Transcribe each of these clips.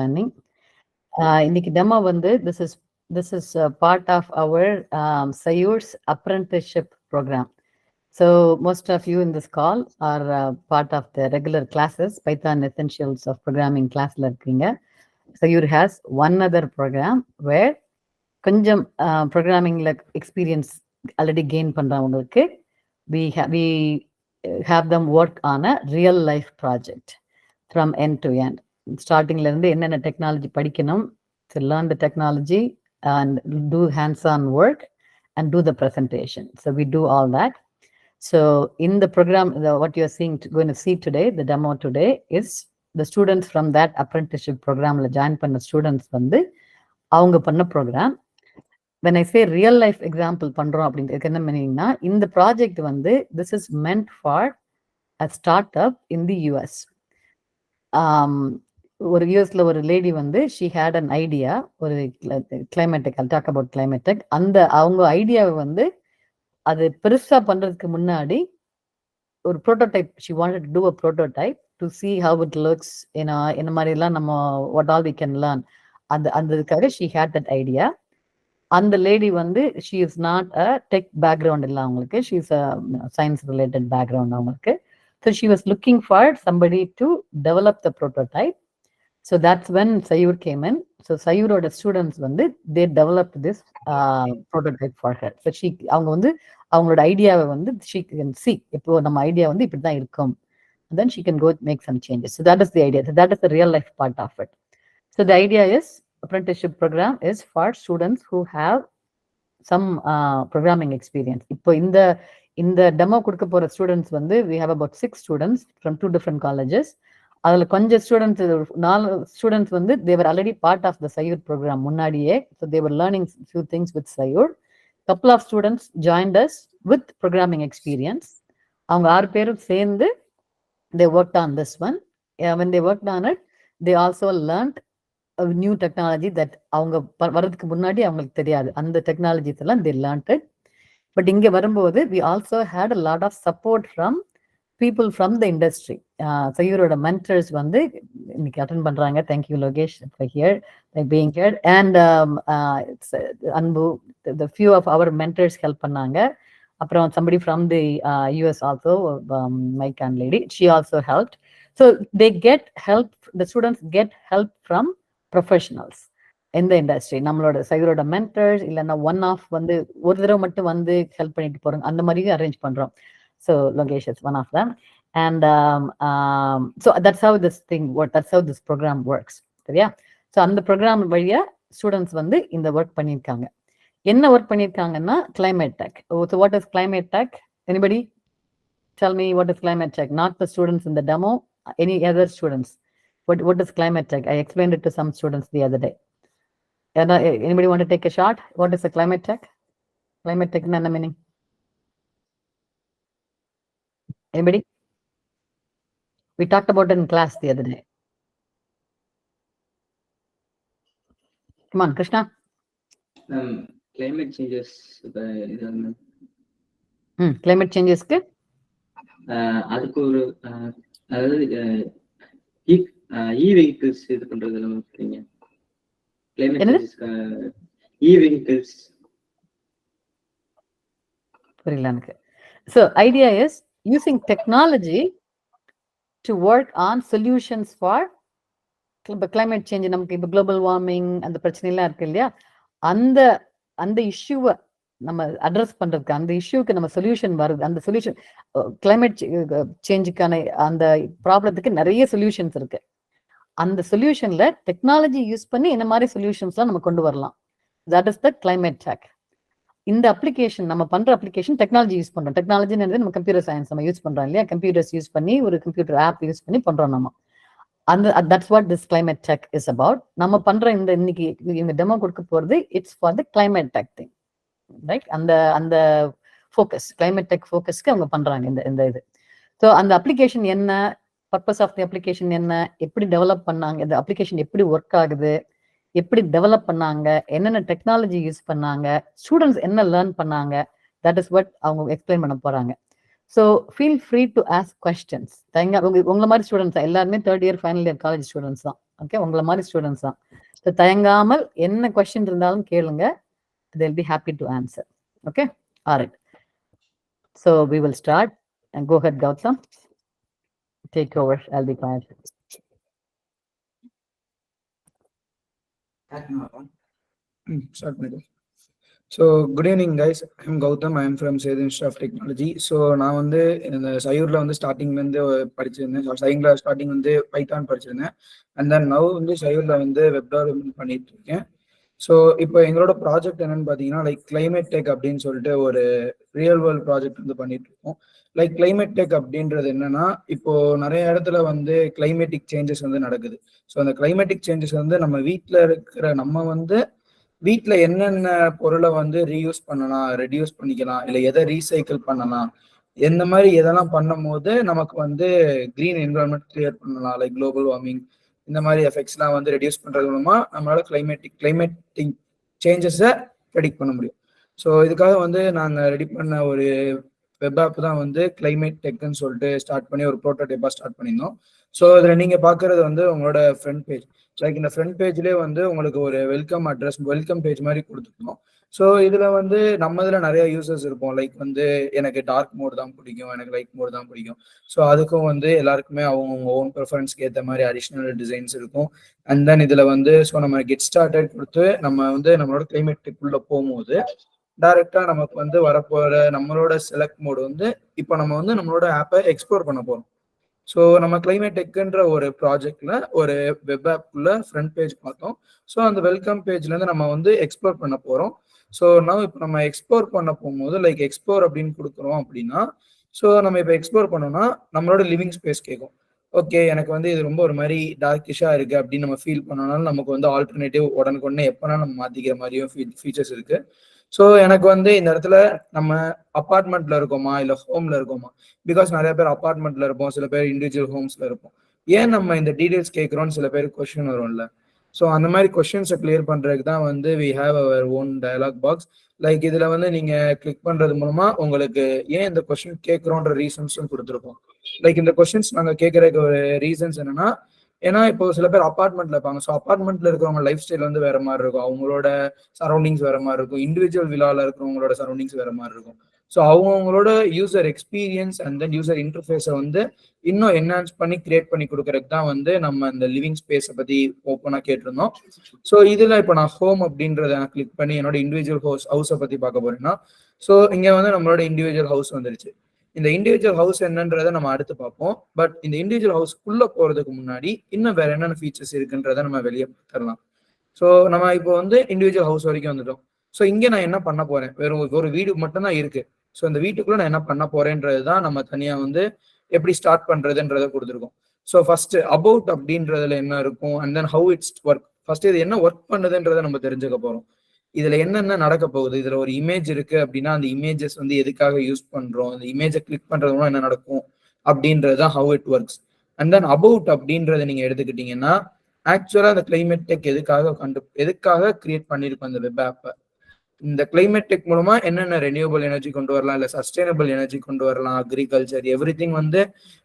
learning. இன்னைக்கு demo வந்து this is part of our Sayur's apprenticeship program. So most of you in this call are part of the regular classes, Python Essentials of Programming class la irukkinga. Sayur has one other program where konjam programming like experience already gain பண்றவங்களுக்கு we have them work on a real life project from end to end. Starting la irundhu enna technology padikkanum to learn the technology and do hands-on work and do the presentation. So we do all that. So in the program, what you're going to see today, the demo today, is the students from that apprenticeship program la join panna students வந்து அவங்க பண்ண program. When I say real life example பண்றோம் அப்படிங்கிறது என்ன மீனிங்னா, இந்த project வந்து this is meant for a startup in the US. ஒரு யூஎஸ்ல ஒரு லேடி வந்து she had an idea, ஒரு ClimateTech, I'll talk about ClimateTech. அந்த அவங்க ஐடியாவை வந்து அது பெருசா பண்றதுக்கு முன்னாடி ஒரு prototype, she wanted to do a prototype to see how it looks, என்ன மாதிரி எல்லாம் நம்ம what all we can learn. அதுக்காக she had that idea. அந்த லேடி வந்து she is not a tech background இல்லை அவங்களுக்கு, she is a science related background அவங்களுக்கு. So she was looking for somebody to develop the prototype. So that's when Sayur came in. So Sayuroda students வந்து they developed this prototype for her. So அவங்க வந்து அவங்களோட ஐடியாவை வந்து she can see, இப்போ நம்ம idea வந்து இப்படி தான் இருக்கும், and then she can go make some changes. So that is the idea. So that is the real life part of it. So the idea is apprenticeship program is for students who have some programming experience. இப்போ இந்த demo கொடுக்க போற students வந்து we have about 6 students from 2 different colleges. அதுல கொஞ்சம் students 4 students வந்து they were already part of the Sayur program முன்னாடியே. So they were learning few things with Sayur. Couple of students joined us with programming experience. அவங்க 6 பேரும் சேர்ந்து they worked on this one. When they worked on it, they also learned a new technology that அவங்க வரதுக்கு முன்னாடி அவங்களுக்கு தெரியாது. அந்த technologies எல்லாம் they learned it. But இங்க வரும்போது we also had a lot of support from people from the industry. Sayuroda mentors வந்து இன்னைக்கு அட்டெண்ட் பண்றாங்க. Thank you Logesh for being here. And Anbu, the few of our mentors help பண்ணாங்க. அப்புறம் somebody from the US also, Mike and lady, she also helped. So they get help, the students get help from professionals in the industry. நம்மளோட Sayuroda mentors இல்லைன்னா one of வந்து ஒரு தடவை மட்டும் வந்து help பண்ணிட்டு போறாங்க, அந்த மாதிரி அரேஞ்ச் பண்றோம். So Logesh is one of them. And so that's how this thing works. That's how this program works. சரியா? So அந்த program வழியா students வந்து இந்த work பண்ணியிருக்காங்க. என்ன ஒர்க் பண்ணியிருக்காங்கன்னா ClimateTech. So what is ClimateTech? Anybody tell me what is ClimateTech? Not the students in the demo, any other students. What is ClimateTech? I explained it to some students the other day. Anybody want to take a shot? What is the ClimateTech? ClimateTech என்ன meaning? Anybody? We talked about it in class the other day. Come on, Krishna. Climate changes. Climate changes க்கு அதுக்கு ஒரு அதாவது e-vehicles இது பண்றது நம்ம தெரியுங்க. Climate changes e-vehicles புரியல எனக்கு. So idea is using technology to work on solutions for climate change. நமக்கு இப்போ global warming அந்த பிரச்சனை எல்லாம் இருக்கு இல்லையா, அந்த இஷ்யூவை நம்ம அட்ரஸ் பண்றதுக்கு, அந்த இஷ்யூக்கு நம்ம சொல்யூஷன் வருது. அந்த சொல்யூஷன் கிளைமேட் சேஞ்சுக்கான அந்த ப்ராப்ளத்துக்கு நிறைய சொல்யூஷன்ஸ் இருக்கு. அந்த சொல்யூஷன்ல டெக்னாலஜி யூஸ் பண்ணி என்ன மாதிரி சொல்யூஷன்ஸ்லாம் நம்ம கொண்டு வரலாம். That is the ClimateTech. இந்த அப்ளிகேஷன் நம்ம பண்ற அப்ளிகேஷன் டெக்னாலஜி யூஸ் பண்றோம். டெக்னாலஜின்னு நம்ம கம்ப்யூட்டர் சயின்ஸ் நம்ம யூஸ் பண்றோம் இல்லையா, கம்ப்யூட்டர்ஸ் யூஸ் பண்ணி ஒரு கம்ப்யூட்டர் ஆப் யூஸ் பண்ணி பண்றோம் நம்ம. That's what this ClimateTech is about. நம்ம பண்ற இன்னைக்கு இந்த டெமோ கொடுக்க போறது it's for the ClimateTech thing, right? அந்த ஃபோக்கஸ், ClimateTech ஃபோக்கஸ்க்கு அவங்க பண்றாங்க இந்த இது. ஸோ அந்த அப்ளிகேஷன் என்ன, பர்பஸ் ஆஃப் தி அப்ளிகேஷன் என்ன, எப்படி டெவலப் பண்ணாங்க, இந்த அப்ளிகேஷன் எப்படி ஒர்க் ஆகுது, எப்படி டெவலப் பண்ணாங்க, என்னென்ன டெக்னாலஜி யூஸ் பண்ணாங்க, ஸ்டூடெண்ட்ஸ் என்ன லேர்ன் பண்ணாங்க, தட் இஸ் வாட் அவங்க எக்ஸ்பிளைன் பண்ண போறாங்க. So feel free to ask questions. உங்களை மாதிரி ஸ்டூடெண்ட்ஸ் எல்லாருமே 3rd year final year college students தான். ஓகே, உங்களை மாதிரி ஸ்டூடெண்ட்ஸ் தான். ஸோ தயங்காமல் என்ன கொஸ்டின் இருந்தாலும் கேளுங்க, they'll be happy to answer. Okay, all right, so we will start and go ahead, Gowtham, take over. I'll be quiet. Start. So good evening guys, I'm Gowtham. I'm from Sayur Institute of Technology. So நான் வந்து இந்த சயூர்ல வந்து ஸ்டார்டிங்ல இருந்து படிச்சிருந்தேன். சயூர்ல starting வந்து Python படிச்சிருந்தேன். And then now வந்து சயூர்ல வந்து web development பண்ணிட்டு இருக்கேன். ஸோ இப்போ எங்களோட ப்ராஜெக்ட் என்னன்னு பார்த்தீங்கன்னா லைக் ClimateTech அப்படின்னு சொல்லிட்டு ஒரு ரியல் வேர்ல்ட் ப்ராஜெக்ட் வந்து பண்ணிட்டு இருக்கோம். லைக் ClimateTech அப்படின்றது என்னன்னா, இப்போ நிறைய இடத்துல வந்து கிளைமேட்டிக் சேஞ்சஸ் வந்து நடக்குது. ஸோ அந்த கிளைமேட்டிக் சேஞ்சஸ் வந்து நம்ம வீட்டில் இருக்கிற நம்ம வந்து வீட்டில் என்னென்ன பொருளை வந்து ரீயூஸ் பண்ணலாம், ரெடியூஸ் பண்ணிக்கலாம், இல்லை எதை ரீசைக்கிள் பண்ணலாம், எந்த மாதிரி எதெல்லாம் பண்ணும் போது நமக்கு வந்து கிரீன் என்வரன்மெண்ட் கிளியர் பண்ணலாம், லைக் குளோபல் வார்மிங் இந்த மாதிரி எஃபெக்ட்ஸ்லாம் வந்து ரெடியூஸ் பண்ணுறது மூலமா நம்மளால கிளைமேட்டிக் சேஞ்சஸை ப்ரெடிக்ட் பண்ண முடியும். ஸோ இதுக்காக வந்து நாங்கள் ரெடி பண்ண ஒரு வெப் ஆப் தான் வந்து ClimateTechன்னு சொல்லிட்டு ஸ்டார்ட் பண்ணி ஒரு ப்ரோட்டோடைப்பாக ஸ்டார்ட் பண்ணியிருந்தோம். ஸோ இதில் நீங்கள் பார்க்குறது வந்து உங்களோட ஃப்ரண்ட் பேஜ். லைக் இந்த ஃப்ரண்ட் பேஜ்லேயே வந்து உங்களுக்கு ஒரு வெல்கம் பேஜ் மாதிரி கொடுத்துருக்கோம். ஸோ இதில் வந்து நம்ம இதில் நிறைய யூசர்ஸ் இருப்போம். லைக் வந்து எனக்கு டார்க் மோட் தான் பிடிக்கும், எனக்கு லைட் மோட் தான் பிடிக்கும். ஸோ அதுக்கும் வந்து எல்லாருக்குமே அவங்க ஓன் ப்ரிஃபரன்ஸ்க்கு ஏற்ற மாதிரி அடிஷ்னல் டிசைன்ஸ் இருக்கும். அண்ட் தென் இதில் வந்து ஸோ நம்ம கெட் ஸ்டார்டட் கொடுத்து நம்ம வந்து நம்மளோட கிளைமேட்டுக்குள்ளே போகும்போது டைரக்டா நமக்கு வந்து வரப்போற நம்மளோட செலக்ட் மோட் வந்து இப்போ நம்ம வந்து நம்மளோட ஆப்பை எக்ஸ்ப்ளோர் பண்ண போறோம். ஸோ நம்ம ClimateTechன்ற ஒரு ப்ராஜெக்ட்ல ஒரு வெப் ஆப்குள்ள ஃப்ரண்ட் பேஜ் பார்த்தோம். ஸோ அந்த வெல்கம் பேஜ்லேருந்து நம்ம வந்து எக்ஸ்ப்ளோர் பண்ண போகிறோம். ஸோ இப்போ நம்ம எக்ஸ்ப்ளோர் பண்ண போகும்போது லைக் எக்ஸ்ப்ளோர் அப்படின்னு கொடுக்குறோம் அப்படின்னா, ஸோ நம்ம இப்போ எக்ஸ்ப்ளோர் பண்ணோம்னா நம்மளோட லிவிங் ஸ்பேஸ் கேட்கும். ஓகே, எனக்கு வந்து இது ரொம்ப ஒரு மாதிரி டார்க்கிஷா இருக்கு அப்படின்னு நம்ம ஃபீல் பண்ணனாலும் நமக்கு வந்து ஆல்டர்னேட்டிவ் உடனுக்குடனே எப்போனா நம்ம மாத்திக்கிற மாதிரியும் ஃபீச்சர்ஸ் இருக்கு. ஸோ எனக்கு வந்து இந்த இடத்துல நம்ம அப்பார்ட்மெண்ட்ல இருக்கோமா இல்லை ஹோம்ல இருக்கோமா, பிகாஸ் நிறைய பேர் அப்பார்ட்மெண்ட்ல இருப்போம், சில பேர் இண்டிவிஜுவல் ஹோம்ஸ்ல இருப்போம். ஏன் நம்ம இந்த டீடைல்ஸ் கேட்குறோம்னு சில பேருக்கு கொஸ்டின் வரும்ல. ஸோ அந்த மாதிரி கொஸ்டின்ஸை கிளியர் பண்றதுக்கு தான் வந்து we have our own dialog box. Like இதுல வந்து நீங்க கிளிக் பண்றது மூலமா உங்களுக்கு ஏன் இந்த கொஸ்டின் கேட்குறோன்ற ரீசன்ஸும் கொடுத்துருக்கோம். லைக் இந்த கொஸ்டின்ஸ் நாங்க கேட்கறதுக்கு ஒரு ரீசன்ஸ் என்னன்னா, ஏன்னா இப்போ சில பேர் அப்பார்ட்மெண்ட்ல இருப்பாங்க. ஸோ அப்பார்ட்மெண்ட்ல இருக்கிறவங்க லைஃப் ஸ்டைல் வந்து வேற மாதிரி இருக்கும், அவங்களோட சரௌண்டிங்ஸ் வேற மாதிரி இருக்கும். இண்டிவிஜுவல் விழாவில் இருக்கிறவங்களோட சரௌண்டிங்ஸ் வேற மாதிரி இருக்கும். ஸோ அவங்களோட user experience and then user இன்டர்ஃபேஸை வந்து இன்னும் என்ஹான்ஸ் பண்ணி கிரியேட் பண்ணி கொடுக்கறதுக்கு தான் வந்து நம்ம இந்த லிவிங் ஸ்பேஸை பத்தி ஓப்பனாக கேட்டிருந்தோம். ஸோ இதுல இப்போ நான் ஹோம் அப்படின்றத நான் கிளிக் பண்ணி என்னோட இண்டிவிஜுவல் ஹவுஸை பத்தி பார்க்க போறேன்னா, ஸோ இங்க வந்து நம்மளோட இண்டிவிஜுவல் ஹவுஸ் வந்துருச்சு. இந்த இண்டிவிஜுவல் ஹவுஸ் என்னன்றதை நம்ம அடுத்து பார்ப்போம். பட் இந்த இண்டிவிஜுவல் ஹவுஸ்க்குள்ள போறதுக்கு முன்னாடி இன்னும் வேற என்னென்ன ஃபீச்சர்ஸ் இருக்குன்றதை நம்ம வெளியே தரலாம். ஸோ நம்ம இப்போ வந்து இண்டிவிஜுவல் ஹவுஸ் வரைக்கும் வந்துட்டோம். ஸோ இங்கே நான் என்ன பண்ண போறேன், வெறும் ஒரு வீடு மட்டும் தான் இருக்கு. ஸோ இந்த வீட்டுக்குள்ள நான் என்ன பண்ண போறேன்றது தான் நம்ம தனியா வந்து எப்படி ஸ்டார்ட் பண்றதுன்றதை கொடுத்துருக்கோம். ஸோ ஃபர்ஸ்ட் அபவுட் அப்படின்றதுல என்ன இருக்கும், and then how it's work. First இது என்ன ஒர்க் பண்ணுதுன்றதை நம்ம தெரிஞ்சுக்க போறோம். இதுல என்னென்ன நடக்க போகுது, இதுல ஒரு இமேஜ் இருக்கு அப்படின்னா அந்த இமேஜஸ் வந்து எதுக்காக யூஸ் பண்றோம், அந்த இமேஜை கிளிக் பண்றதுனால என்ன நடக்கும் அப்படின்றது தான் how it works. And then about அப்படின்றத நீங்க எடுத்துக்கிட்டீங்கன்னா, ஆக்சுவலா அந்த ClimateTech எதுக்காக கிரியேட் பண்ணிருக்கோம் அந்த வெப் ஆப்பை. இந்த ClimateTech மூலமா என்னென்ன ரெனியூவபிள் எனர்ஜி கொண்டு வரலாம், இல்லை சஸ்டைனபிள் எனர்ஜி கொண்டு வரலாம், அக்ரிகல்ச்சர் எவ்ரிதிங் வந்து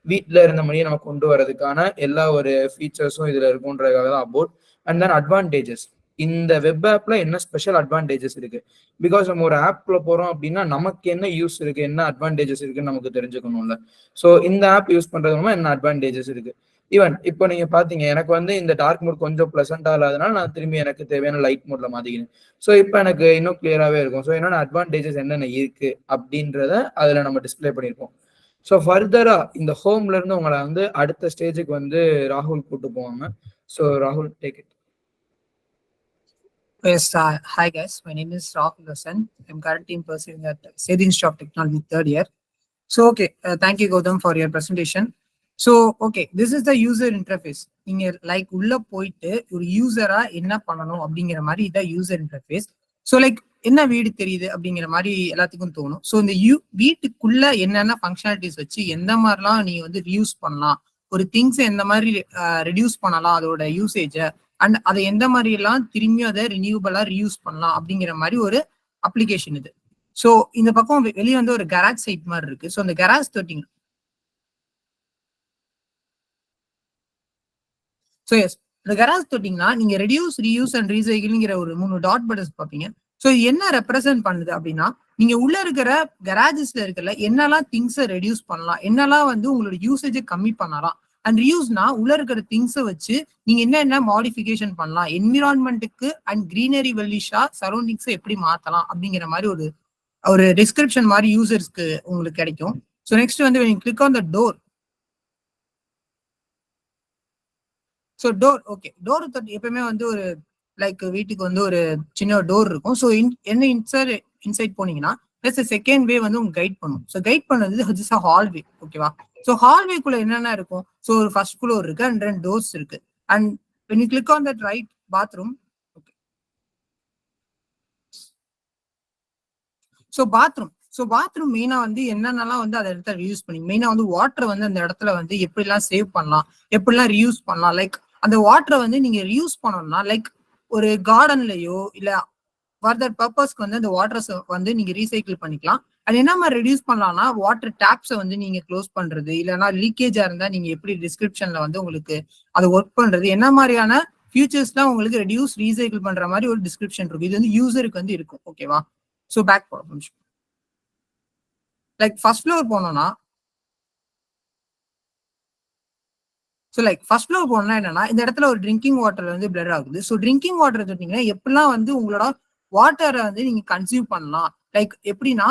வீட்டில் இருந்த மாதிரியே நம்ம கொண்டு வரதுக்கான எல்லா ஒரு ஃபீச்சர்ஸும் இதுல இருக்குன்றதுக்காக தான் அபவுட். And then advantages. இந்த வெப் ஆப்ல என்ன ஸ்பெஷல் அட்வான்டேஜஸ் இருக்கு, பிகாஸ் நம்ம ஒரு ஆப்குள்ள போறோம் அப்படின்னா நமக்கு என்ன யூஸ் இருக்கு, என்ன அட்வான்டேஜஸ் இருக்குன்னு நமக்கு தெரிஞ்சுக்கணும்ல. ஸோ இந்த ஆப் யூஸ் பண்றது மூலமா என்ன அட்வான்டேஜஸ் இருக்கு. ஈவன் இப்போ நீங்க பாத்தீங்க, எனக்கு வந்து இந்த டார்க் மோட் கொஞ்சம் பிளசண்டா இல்லாதனால நான் திரும்பி எனக்கு தேவையான லைட் மோட்ல மாத்திக்கிறேன். ஸோ இப்போ எனக்கு இன்னும் கிளியராகவே இருக்கும். ஸோ என்னோட அட்வான்டேஜஸ் என்னென்ன இருக்கு அப்படின்றத அதுல நம்ம டிஸ்பிளே பண்ணியிருப்போம். ஸோ ஃபர்தரா இந்த ஹோம்ல இருந்து உங்களை வந்து அடுத்த ஸ்டேஜுக்கு வந்து ராகுல் கூட்டு போவாங்க. ஸோ ராகுல், take it. Yes, hi guys, my name is Ragul. I'm currently pursuing at Sree Institute of Technology 3rd year. So okay, thank you Gowtham for your presentation. So okay, this is the user interface. நீங்க like உள்ள போயிட்டு ஒரு யூசரா என்ன பண்ணணும் அப்படிங்கிற மாதிரி இதான் user interface. So like என்ன வீடு தெரியுது அப்படிங்கிற மாதிரி எல்லாத்துக்கும் தோணும். ஸோ இந்த வீட்டுக்குள்ள என்னென்ன ஃபங்க்ஷனாலிட்டிஸ் வச்சு எந்த மாதிரிலாம் நீங்க வந்து ரியூஸ் பண்ணலாம், ஒரு திங்ஸ் எந்த மாதிரி ரெடியூஸ் பண்ணலாம் அதோட யூசேஜை, அண்ட் அதை எந்த மாதிரி எல்லாம் திரும்பியும் அதை ரினியூவபிளா ரீயூஸ் பண்ணலாம் அப்படிங்கிற மாதிரி ஒரு அப்ளிகேஷன் இது. ஸோ இந்த பக்கம் வெளியே வந்து ஒரு கராஜ் சைட் மாதிரி இருக்கு. ஸோ அந்த கராஜ் தொட்டிங், ஸோ எஸ் இந்த கராஜ் தொட்டிங்கன்னா நீங்க ரெடியூஸ், ரீயூஸ் அண்ட் ரீசைக்கிள்ங்கிற ஒரு 3 டாட் பட்டன்ஸ் பார்ப்பீங்க. ஸோ இது என்ன ரெப்ரசென்ட் பண்ணுது அப்படின்னா, நீங்க உள்ள இருக்கிற கராஜஸ்ல இருக்கிற என்னெல்லாம் திங்ஸை ரெடியூஸ் பண்ணலாம், என்னெல்லாம் வந்து உங்களோட யூசேஜை கம்மி பண்ணலாம். அண்ட் ரியூஸ்னா உள்ள இருக்கிற திங்ஸை வச்சு நீங்க என்ன மாடிஃபிகேஷன் பண்ணலாம், என்விரான்மெண்ட்டுக்கு அண்ட் கிரீனரி வெல்லிஷா சரௌண்டிங்ஸை எப்படி மாத்தலாம் அப்படிங்கிற மாதிரி ஒரு டிஸ்கிரிப்ஷன் மாதிரி யூசர்ஸ்க்கு உங்களுக்கு கிடைக்கும். ஸோ நெக்ஸ்ட் வந்து click on the door. So door, okay, door எப்பவுமே வந்து ஒரு லைக் வீட்டுக்கு வந்து ஒரு சின்ன டோர் இருக்கும். ஸோ என்ன இன்சைட் போனீங்கன்னா செகண்ட் வே வந்து உங்களுக்கு கைட் பண்ணும். ஸோ கைட் பண்ணது ஹால்வே, ஓகேவா? ஸோ ஹால்வேக்குள்ள என்னென்ன இருக்கும்? ஸோ ஒரு ஃபர்ஸ்ட் ஃப்ளோர் இருக்கு அண்ட் 2 டோர்ஸ் இருக்கு. And when you click on that right bathroom, okay. So bathroom மெயினா வந்து என்னென்னலாம் வந்து அதை இடத்துல ரியூஸ் பண்ணி, மெயினா வந்து வாட்டர் வந்து அந்த இடத்துல வந்து எப்படிலாம் சேவ் பண்ணலாம், எப்படிலாம் ரியூஸ் பண்ணலாம். லைக் அந்த வாட்டரை வந்து நீங்க ரியூஸ் பண்ணணும்னா லைக் ஒரு கார்டன்லயோ இல்ல ஃபர்தர் பர்பஸ்க்கு வந்து அந்த வாட்டர்ஸ் வந்து நீங்க ரீசைக்கிள் பண்ணிக்கலாம். அது என்ன மாதிரி ரெடியூஸ் பண்ணலாம்னா, வாட்டர் டேப்ஸை வந்து நீங்க க்ளோஸ் பண்றது, இல்லைன்னா லீக்கேஜா இருந்தா நீங்க எப்படி டிஸ்கிரிப்ஷன்ல வந்து உங்களுக்கு அதை ஒர்க் பண்றது, என்ன மாதிரியான ஃபியூச்சர்ஸ்லாம் உங்களுக்கு ரெடியூஸ் ரீசைக்கிள் பண்ற மாதிரி ஒரு டிஸ்கிரிப்ஷன் இருக்கும். இது வந்து யூசருக்கு வந்து இருக்கும், ஓகேவா? ஸோ பேக் போறோம். லைக் ஃபர்ஸ்ட் ஃப்ளோர் போனோம்னா, ஸோ லைக் ஃபர்ஸ்ட் ஃப்ளோர் போனோம்னா என்னன்னா, இந்த இடத்துல ஒரு ட்ரிங்கிங் வாட்டர் வந்து பிளர் ஆகுது. ஸோ ட்ரிங்கிங் வாட்டர் எடுத்தீங்கன்னா எப்படிலாம் வந்து உங்களோட வாட்டரை வந்து நீங்க கன்சியூம் பண்ணலாம், லைக் எப்படின்னா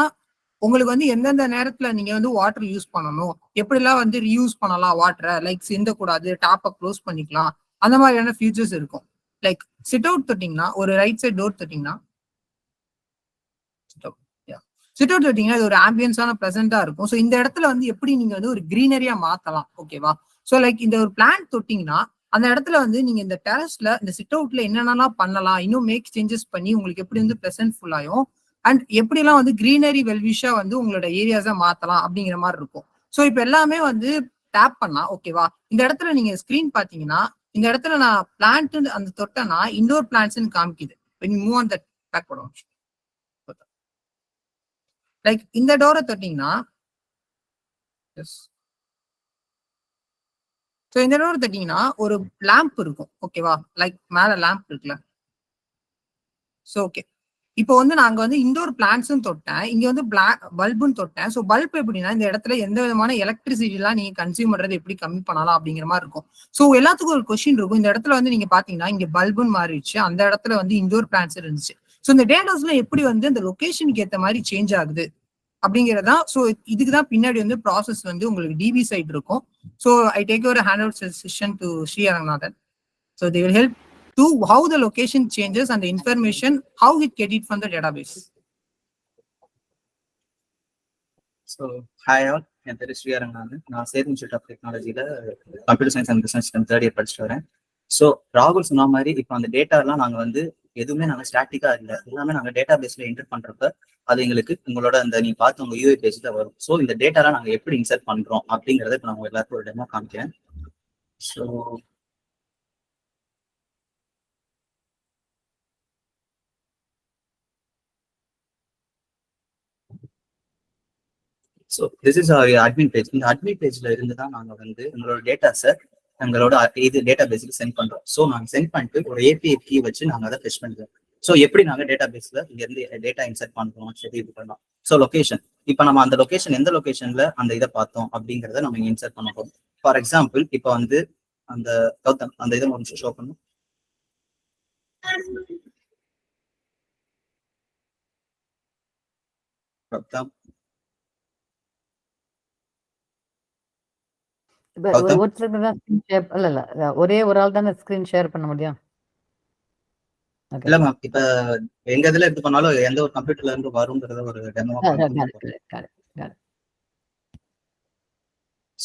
உங்களுக்கு வந்து எந்தெந்த நேரத்துல நீங்க வந்து வாட்டர் யூஸ் பண்ணணும், எப்படிலாம் வந்து ரீயூஸ் பண்ணலாம் வாட்டரை, லைக் சிந்தக்கூடாது, டாப்பை க்ளோஸ் பண்ணிக்கலாம், அந்த மாதிரியான ஃபியூச்சர்ஸ் இருக்கும். லைக் சிட் அவுட் தொட்டிங்கன்னா, ஒரு ரைட் சைட் டோர் தொட்டிங்கன்னா, சிட் அவுட் தொட்டிங்கன்னா இது ஒரு ஆம்பியன்ஸான ப்ளசண்டா இருக்கும். ஸோ இந்த இடத்துல வந்து எப்படி நீங்க வந்து ஒரு கிரீனரியா மாத்தலாம், ஓகேவா? ஸோ லைக் இந்த ஒரு பிளான்ட் தொட்டிங்கன்னா அந்த இடத்துல வந்து நீங்க இந்த டெரஸ்ல இந்த சிட் அவுட்ல என்னென்னலாம் பண்ணலாம், இன்னும் மேக் சேஞ்சஸ் பண்ணி உங்களுக்கு எப்படி வந்து ப்ளசன்ட்ஃபுல் ஆகும் அண்ட் எப்படிலாம் வந்து கிரீனரி வெல்விஷா வந்து உங்களோட ஏரியாஸை மாத்தலாம் அப்படிங்கிற மாதிரி இருக்கும். ஸோ இப்போ எல்லாமே வந்து டேப் பண்ணா, ஓகேவா? இந்த இடத்துல நீங்க ஸ்கிரீன் பாத்தீங்கன்னா இந்த இடத்துல நான் பிளான்ட் அந்த தொட்டனா இண்டோர் பிளான்ட்ஸ்ன்னு காமிக்குது. மூவ் ஆன் தட் பேக் பண்ணுவோம். லைக் இந்த டோரை தொட்டீங்கன்னா, ஸோ இந்த டோரை தட்டிங்கன்னா ஒரு லேம்ப் இருக்கும், ஓகேவா? லைக் மேல லேம்ப் இருக்குல்ல. ஸோ ஓகே, இப்போ வந்து நாங்க வந்து இண்டோர் பிளான்ட்ஸும் தொட்டேன், இங்க வந்து பல்புன்னு தொட்டேன். ஸோ பல்ப் எப்படின்னா இந்த இடத்துல எந்த விதமான எலக்ட்ரிசிட்டிலாம் நீங்க கன்சியூம் பண்றது எப்படி கம்மி பண்ணலாம் அப்படிங்கிற மாதிரி இருக்கும். ஸோ எல்லாத்துக்கும் ஒரு கொஸ்டின் இருக்கும். இந்த இடத்துல வந்து நீங்க பாத்தீங்கன்னா இங்க பல்புன்னு மாறிடுச்சு, அந்த இடத்துல வந்து இண்டோர் பிளான்ட்ஸ் இருந்துச்சு. ஸோ இந்த டேட்டாஸ்ல எப்படி வந்து அந்த லொகேஷனுக்கு ஏற்ற மாதிரி சேஞ்ச் ஆகுது அப்படிங்கிறதா. ஸோ இதுக்கு தான் பின்னாடி வந்து ப்ராசஸ் வந்து உங்களுக்கு டிபி சைட் இருக்கும். So I take your hand out session to Sri Aranganathan. So they will help to how the location changes and the information, how it get it from the database. So, hi all, என் பேர் ஸ்ரீ அரங்கநாதன். நான் சேர் institute of டெக்னாலஜியில் computer science and business system 3rd year படிச்சுட்டு வரேன். So ராகுல் சொன்ன மாதிரி இப்போ அந்த டேட்டாலாம் நாங்கள் வந்து எதுவுமே நாங்கள் ஸ்டாட்டிக்காக இல்லை, எல்லாமே நாங்கள் டேட்டா பேஸில் என்டர் பண்ணுறப்ப அது எங்களுக்கு உங்களோட அந்த நீ பார்த்து உங்கள் யூஐ பேஸில் வரும். ஸோ இந்த டேட்டாலாம் நாங்கள் எப்படி இன்சர்ட் பண்ணுறோம் அப்படிங்கிறத இப்போ நான் எல்லாருக்கும் ஒரு டெமோ காமிக்கிறேன். So this is admin page. இந்த அட்மின் பேஜ்ல இருந்து தான் நாங்கள் வந்து எங்களோட டேட்டாஸை எங்களோட இது டேட்டா பேஸுக்கு சென்ட் பண்றோம். ஸோ நாங்கள் சென்ட் பண்ணிட்டு ஒரு ஏபிஐ கீ வச்சு நாங்கள் அதை டெஸ்ட் பண்ணுறோம். ஸோ எப்படி நாங்கள் டேட்டா பேஸ்ல இங்க இருந்து டேட்டா இன்சர்ட் பண்றோம், சரி இது பண்ணலாம். ஸோ லொகேஷன், இப்போ நம்ம அந்த லொகேஷன் எந்த லொகேஷன்ல அந்த இதை பார்த்தோம் அப்படிங்கிறத நம்ம இங்க இன்சர்ட் பண்ண போறோம். ஃபார் எக்ஸாம்பிள் இப்போ வந்து அந்த கௌதம் அந்த இதை ஒரு ஷோ பண்ணும். கௌதம் ஒரே ஒரு ஆள் தானே ஸ்கிரீன் ஷேர் பண்ண முடியும். இல்ல மேம், இப்ப எங்க இதுல எடுத்து பண்ணாலும் எந்த ஒரு கம்ப்யூட்டர்ல இருந்து வரும்ன்றத ஒரு டெமோ.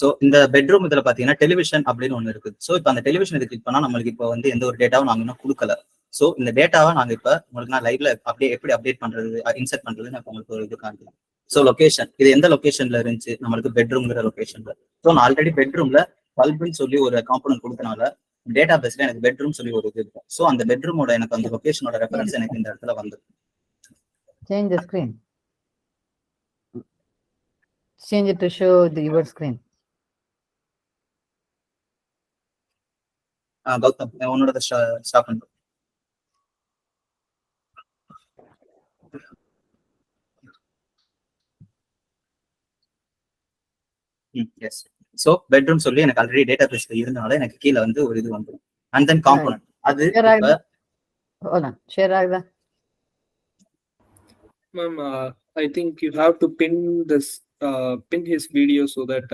சோ இந்த பெட்ரூம் இதுல பாத்தீங்கன்னா டெலிவிஷன் அப்படின்னு ஒண்ணு இருக்குது. சோ இப்ப அந்த டெலிவிஷன் இது கிளிக் பண்ணா நம்மளுக்கு இப்ப வந்து எந்த ஒரு டேட்டாவும் நாங்க இன்னும் கொடுக்கல. சோ இந்த டேட்டாவை நாங்க இப்ப உங்களுக்கு நான் லைவ்ல அப்படியே எப்படி அப்டேட் பண்றது, இன்சர்ட் பண்றது நான் உங்களுக்கு ஒரு இது காண்கிறேன். சோ லொகேஷன் இது எந்த லொகேஷன்ல இருந்துச்சு, நம்மளுக்கு பெட்ரூம்ங்கிற லொகேஷன்ல. சோ நான் ஆல்ரெடி பெட்ரூம்ல பல்புன்னு சொல்லி ஒரு காம்பனன்ட் கொடுத்தனால டேட்டா பேஸ்ல எனக்கு பெட்ரூம் சொல்லி ஒரு இது இருக்கும். சோ அந்த பெட்ரூமோட எனக்கு அந்த லொகேஷனோட ரெஃபரன்ஸ் எனக்கு இந்த இடத்துல வந்து change the screen, change it to show the your screen. Gautham உன்னோட ஸ்டாப் பண்ணுறோம். எஸ். ஸோ பெட்ரூம் சொல்லி எனக்கு ஆல்ரெடி டேட்டா பேஸ்ல இருந்தனால எனக்கு கீழே வந்து ஒரு இது வந்துடும். அண்ட் தென் காம்பனன்ட் அது ஷேர் ஆகுதா? Ma'am, I think you have to pin his video so that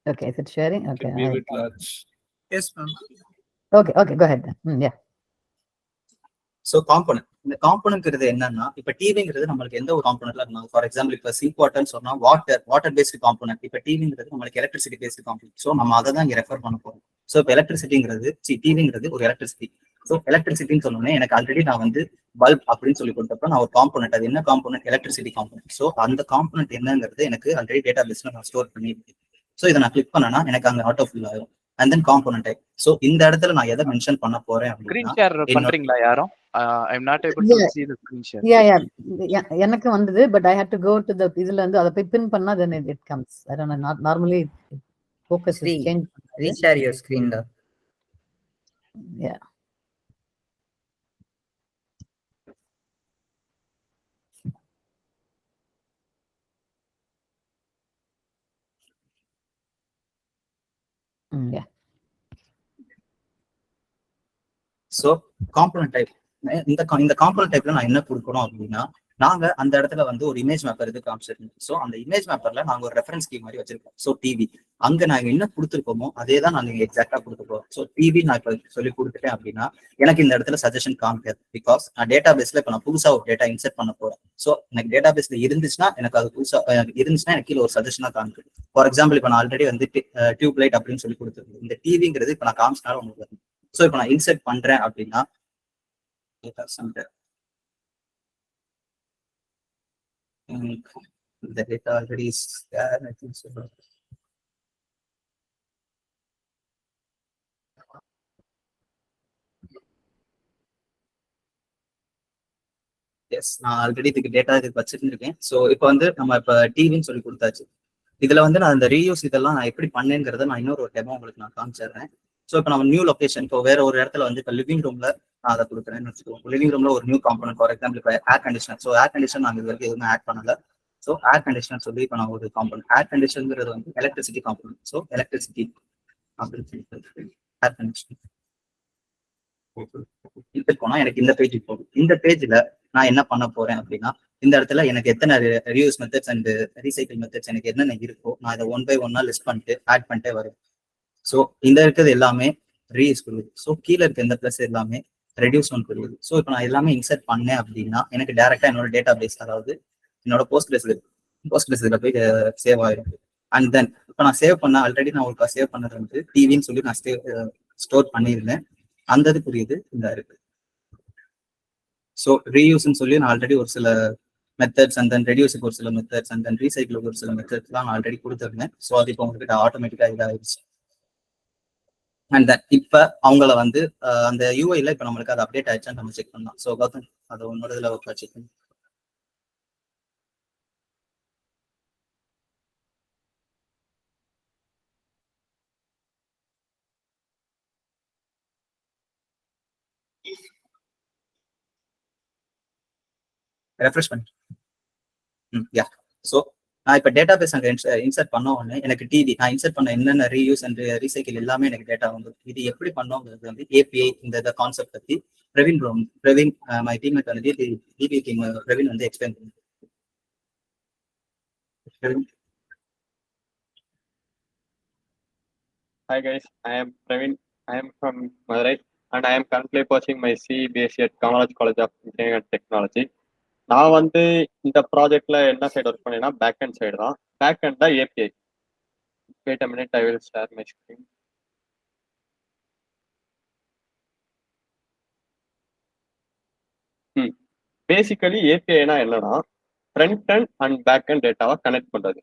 Okay, is it sharing? Okay. can be a bit large. Yes, ma'am. Okay, go ahead. Yeah. So component, இந்த காம்பனன்ட்ங்கிறது என்னன்னா, இப்ப டிவிங்கிறது நம்மளுக்கு எந்த ஒரு காம்பனன்ட்ல இருந்தாலும், for example இப்ப sink வாட்டர்னு சொன்னா water based component. இப்ப டிவிங்கிறது நம்மளுக்கு எலக்ட்ரிசிட்டி பேஸ்டு காம்பனன்ட். ஸோ நம்ம அதை தான் இங்க ரெஃபர் பண்ண போறோம். ஸோ இப்போ எலக்ட்ரிசிட்டிங்கிறது டிவிங்கிறது ஒரு எலக்ட்ரிசிட்டி. ஸோ எலக்ட்ரிசிட்டின்னு சொன்னோன்னே எனக்கு ஆல்ரெடி நான் வந்து பல்ப் அப்படின்னு சொல்லி கொடுத்தப்ப நான் ஒரு காம்பனன்ட், அது என்ன காம்பனன்ட்? Electricity component. ஸோ அந்த காம்பனன்ட் என்னங்கிறது எனக்கு ஆல்ரெடி டேட்டா பேஸ்ல நான் ஸ்டோர் பண்ணியிருக்கேன். ஸோ இதை நான் கிளிக் பண்ணனா எனக்கு அங்க ஆட்டோ ஃபில் ஆகும். And then component type. So இந்த இடத்துல நான் எதை மென்ஷன் பண்ண போறேன் அப்படின்னா யாரும் I'm not able to see the screen share. Yeah. எனக்கு வந்தது, but I had to go to the இதுல இருந்து அத போய் பின் பண்ணா then it comes. I don't know, normally focus is change. Reshare your screen da. Yeah. Yeah. So component type, இந்த component டைப்ல நான் என்ன கொடுக்கணும் அப்படின்னா, நாங்க அந்த இடத்துல வந்து ஒரு இமேஜ் மேப்பர் இது காமிச்சிருக்கோம். ஸோ அந்த இமேஜ் மேப்பர்ல நாங்க ஒரு ரெஃபரன்ஸ் கீ மாதிரி வச்சிருக்கோம். ஸோ டிவி அங்க நாங்க என்ன கொடுத்துருக்கோமோ அதே தான் நாங்க எக்ஸாக்டா கொடுத்துருக்கோம். ஸோ டிவி நான் இப்ப சொல்லி கொடுத்துட்டேன் அப்படின்னா எனக்கு இந்த இடத்துல சஜஷன் காமிக்காது. பிகாஸ் நான் டேட்டா பேஸ்ல இப்ப நான் புதுசா ஒரு டேட்டா இன்செர்ட் பண்ண போறேன். ஸோ எனக்கு டேட்டா பேஸ்ல இருந்துச்சுன்னா எனக்கு அது புதுசா இருந்துச்சுன்னா எனக்கு கீழே ஒரு சஜஷனா காமிக்கும். ஃபார் எக்ஸாம்பிள் இப்ப நான் ஆல்ரெடி வந்து டியூப் லைட் அப்படின்னு சொல்லி கொடுத்துருக்கேன். இந்த டிவிங்கிறது இப்ப நான் காமிச்சினாலும் உங்களுக்கு வரும். ஸோ இப்போ நான் இன்செர்ட் பண்றேன் அப்படின்னா the data already is there, I think so. Yes, நான் ஆல்ரெடி இதுக்கு டேட்டா இதுக்கு வச்சிருந்திருக்கேன். ஸோ இப்போ வந்து நம்ம இப்போ டிவின்னு சொல்லி கொடுத்தாச்சு. இதுல வந்து நான் இந்த ரீயூஸ் இதெல்லாம் நான் எப்படி பண்ணேங்கிறத நான் இன்னொரு டெமோ உங்களுக்கு நான் காமிச்சிடுறேன். ஸோ இப்போ நம்ம நியூ லொகேஷன், இப்போ வேற ஒரு இடத்துல வந்து இப்போ லிவிங் ரூம்ல நான் அதை கொடுக்குறேன்னு வச்சுக்கோங்க. லிவிங் ரூம்ல ஒரு நியூ காம்பனன்ட், ஃபார் எக்ஸாம்பிள் இப்போ air conditioner. So air condition நாங்கள் இது வரைக்கும் எதுவுமே ஆட் பண்ணல. ஸோ ஏர் கண்டிஷனர் சொல்லி இப்போ நான் ஒரு காம்பனன்ட், ஏர் கண்டிஷனுங்கிறது வந்து எலக்ட்ரிசிட்டி காம்பனன்ட். ஸோ எலக்ட்ரிசிட்டி அப்படின்னு சொல்லி ஏர் கண்டிஷனர் இது போனா எனக்கு இந்த பேஜுக்கு போகும். இந்த பேஜ்ல நான் என்ன பண்ண போறேன் அப்படின்னா, இந்த இடத்துல எனக்கு எத்தனை reuse methods and recycle methods எனக்கு என்னென்ன இருக்கோ நான் இதை 1 by 1 லிஸ்ட் பண்ணிட்டு ஆட் பண்ணிட்டே வரேன். ஸோ இந்த இருக்கிறது எல்லாமே ரீயூஸ் கொடுக்குது. ஸோ கீழே இருக்க இந்த பிளஸ் எல்லாமே ரெடியூஸ் ஒன் கொடுக்குது. ஸோ இப்போ நான் எல்லாமே இன்சர்ட் பண்ணேன் அப்படின்னா எனக்கு டேரக்டா என்னோட டேட்டா பேஸ், அதாவது என்னோட போஸ்ட் கிரேஸ்ல போய் சேவ் ஆயிடும். அண்ட் தென் இப்போ நான் சேவ் பண்ண ஆல்ரெடி நான் உங்களுக்கு சேவ் பண்ணது வந்து டிவின்னு சொல்லி நான் ஸ்டோர் பண்ணியிருந்தேன். அந்த இதுக்குரியது இந்த இருக்கு. ஸோ ரீயூஸ்ன்னு சொல்லி நான் ஆல்ரெடி ஒரு சில மெத்தட்ஸ் அண்ட் தென் ரெடியூஸுக்கு ஒரு சில மெத்தட்ஸ் அண்ட் தென் ரீசைக்கிளுக்கு ஒரு சில மெத்தட்ஸ்லாம் நான் ஆல்ரெடி கொடுத்துருந்தேன். ஸோ அது இப்போ உங்களுக்கு ஆட்டோமேட்டிக்கா இதாகிடுச்சு. அண்ட் தென் இப்போ அவங்கள வந்து அந்த யூஐல இப்போ நம்மளுக்கு அது அப்டேட் ஆயிடுச்சான்னு நம்ம செக் பண்ணலாம். ஸோ கௌதம் அதை உன்னோட இதில் செக் பண்ணி ரெஃப்ரெஷ் பண்ணி. யா. ஸோ நான் இப்போ டேட்டா பேஸ் அங்கே இன்சர்ட் பண்ண உடனே எனக்கு டிவி நான் இன்சர்ட் பண்ண என்னென்ன ரீயூஸ் அண்ட் ரீசைக்கிள் எல்லாமே எனக்கு டேட்டா வந்து இது எப்படி பண்ணோங்கிறது வந்து ஏபிஐ இந்த கான்செப்ட் பற்றி பிரவீன் மை டீம்மேட் வந்து டிபி டீம் பிரவீன் வந்து எக்ஸ்பிளைன் பண்ணுங்க. Hi guys, I am Praveen. I am from Madurai and I am currently pursuing my CBSE at Kamalaj College of Engineering and Technology. நான் வந்து இந்த ப்ராஜெக்ட்ல என்ன சைடு ஒர்க் பண்ணேன்னா பேக் அண்ட் சைடு தான். Back end தான் API. Wait a minute, I will share my screen. Basically ஏபிஐனா என்னன்னா front end and back end டேட்டாவை கனெக்ட் பண்றது.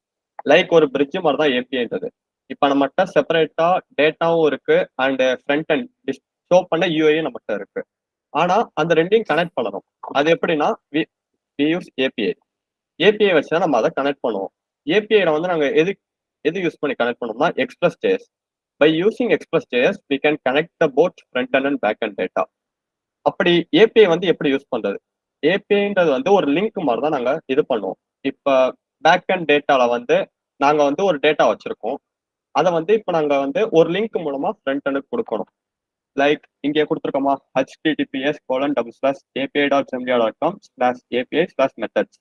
லைக் ஒரு பிரிட்ஜ் மாதிரி தான் ஏபிஐன்றது. இப்போ நம்மகிட்ட செப்பரேட்டா டேட்டாவும் இருக்கு அண்ட் ஃப்ரண்ட் அண்ட் ஷோ பண்ண யூஐயும் நம்மகிட்ட இருக்கு. ஆனா அந்த ரெண்டையும் கனெக்ட் பண்ணணும். அது எப்படின்னா we use API. API வச்சுதான் நம்ம அதை கனெக்ட் பண்ணுவோம். ஏபிஐல வந்து நாங்க எது யூஸ் பண்ணி கனெக்ட் பண்ணோம்னா express JS. By using Express.js, we can connect the both front-end and back-end data. அப்படி ஏபிஐ வந்து எப்படி யூஸ் பண்றது? ஏபிஐன்றது வந்து ஒரு லிங்க் மாதிரி தான் நாங்க இது பண்ணுவோம். இப்ப பேக் அண்ட் டேட்டால வந்து நாங்க வந்து ஒரு டேட்டா வச்சிருக்கோம். அதை வந்து இப்ப நாங்க வந்து ஒரு லிங்க் மூலமா ஃப்ரண்ட் எண்டுக்கு கொடுக்கணும். லைக் இங்கே கொடுத்துருக்கோமா, https://api.semlia.com/api/methods.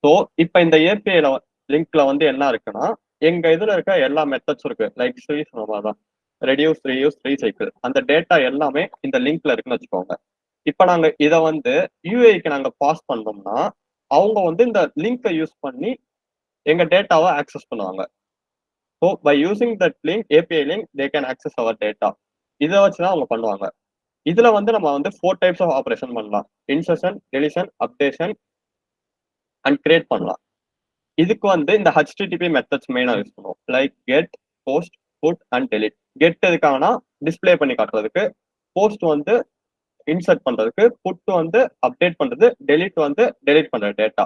ஸோ இப்ப இந்த ஏபிஐல லிங்க்ல வந்து என்ன இருக்குன்னா, எங்க இதுல இருக்க எல்லா மெத்தட்ஸ் இருக்கு. லைக் ஸ்ரீ சொன்னதான் ரெடியூஸ், ரீயூஸ், ரீசைக்கிள், அந்த டேட்டா எல்லாமே இந்த லிங்க்ல இருக்குன்னு வச்சுக்கோங்க. இப்ப நாங்க இதை வந்து யூஐக்கு நாங்க பாஸ் பண்ணோம்னா, அவங்க வந்து இந்த லிங்கை யூஸ் பண்ணி எங்க டேட்டாவை ஆக்சஸ் பண்ணுவாங்க. So by using that link, API link, they can access our data. இதை வச்சுதான் அவங்க பண்ணுவாங்க. இதுல வந்து நம்ம வந்து 4 டைப்ஸ் ஆஃப் ஆப்ரேஷன் பண்ணலாம். Insertion, deletion, updation and create பண்ணலாம். இதுக்கு வந்து இந்த ஹெச்டிடிபி மெத்தட்ஸ் மெயினா யூஸ் பண்ணுவோம். Like get, post, put and delete. Get எதுக்காகனா டிஸ்பிளே பண்ணி காட்டுறதுக்கு, போஸ்ட் வந்து இன்சர்ட் பண்றதுக்கு, புட் வந்து அப்டேட் பண்றது, டெலிட் வந்து டெலிட் பண்ற டேட்டா.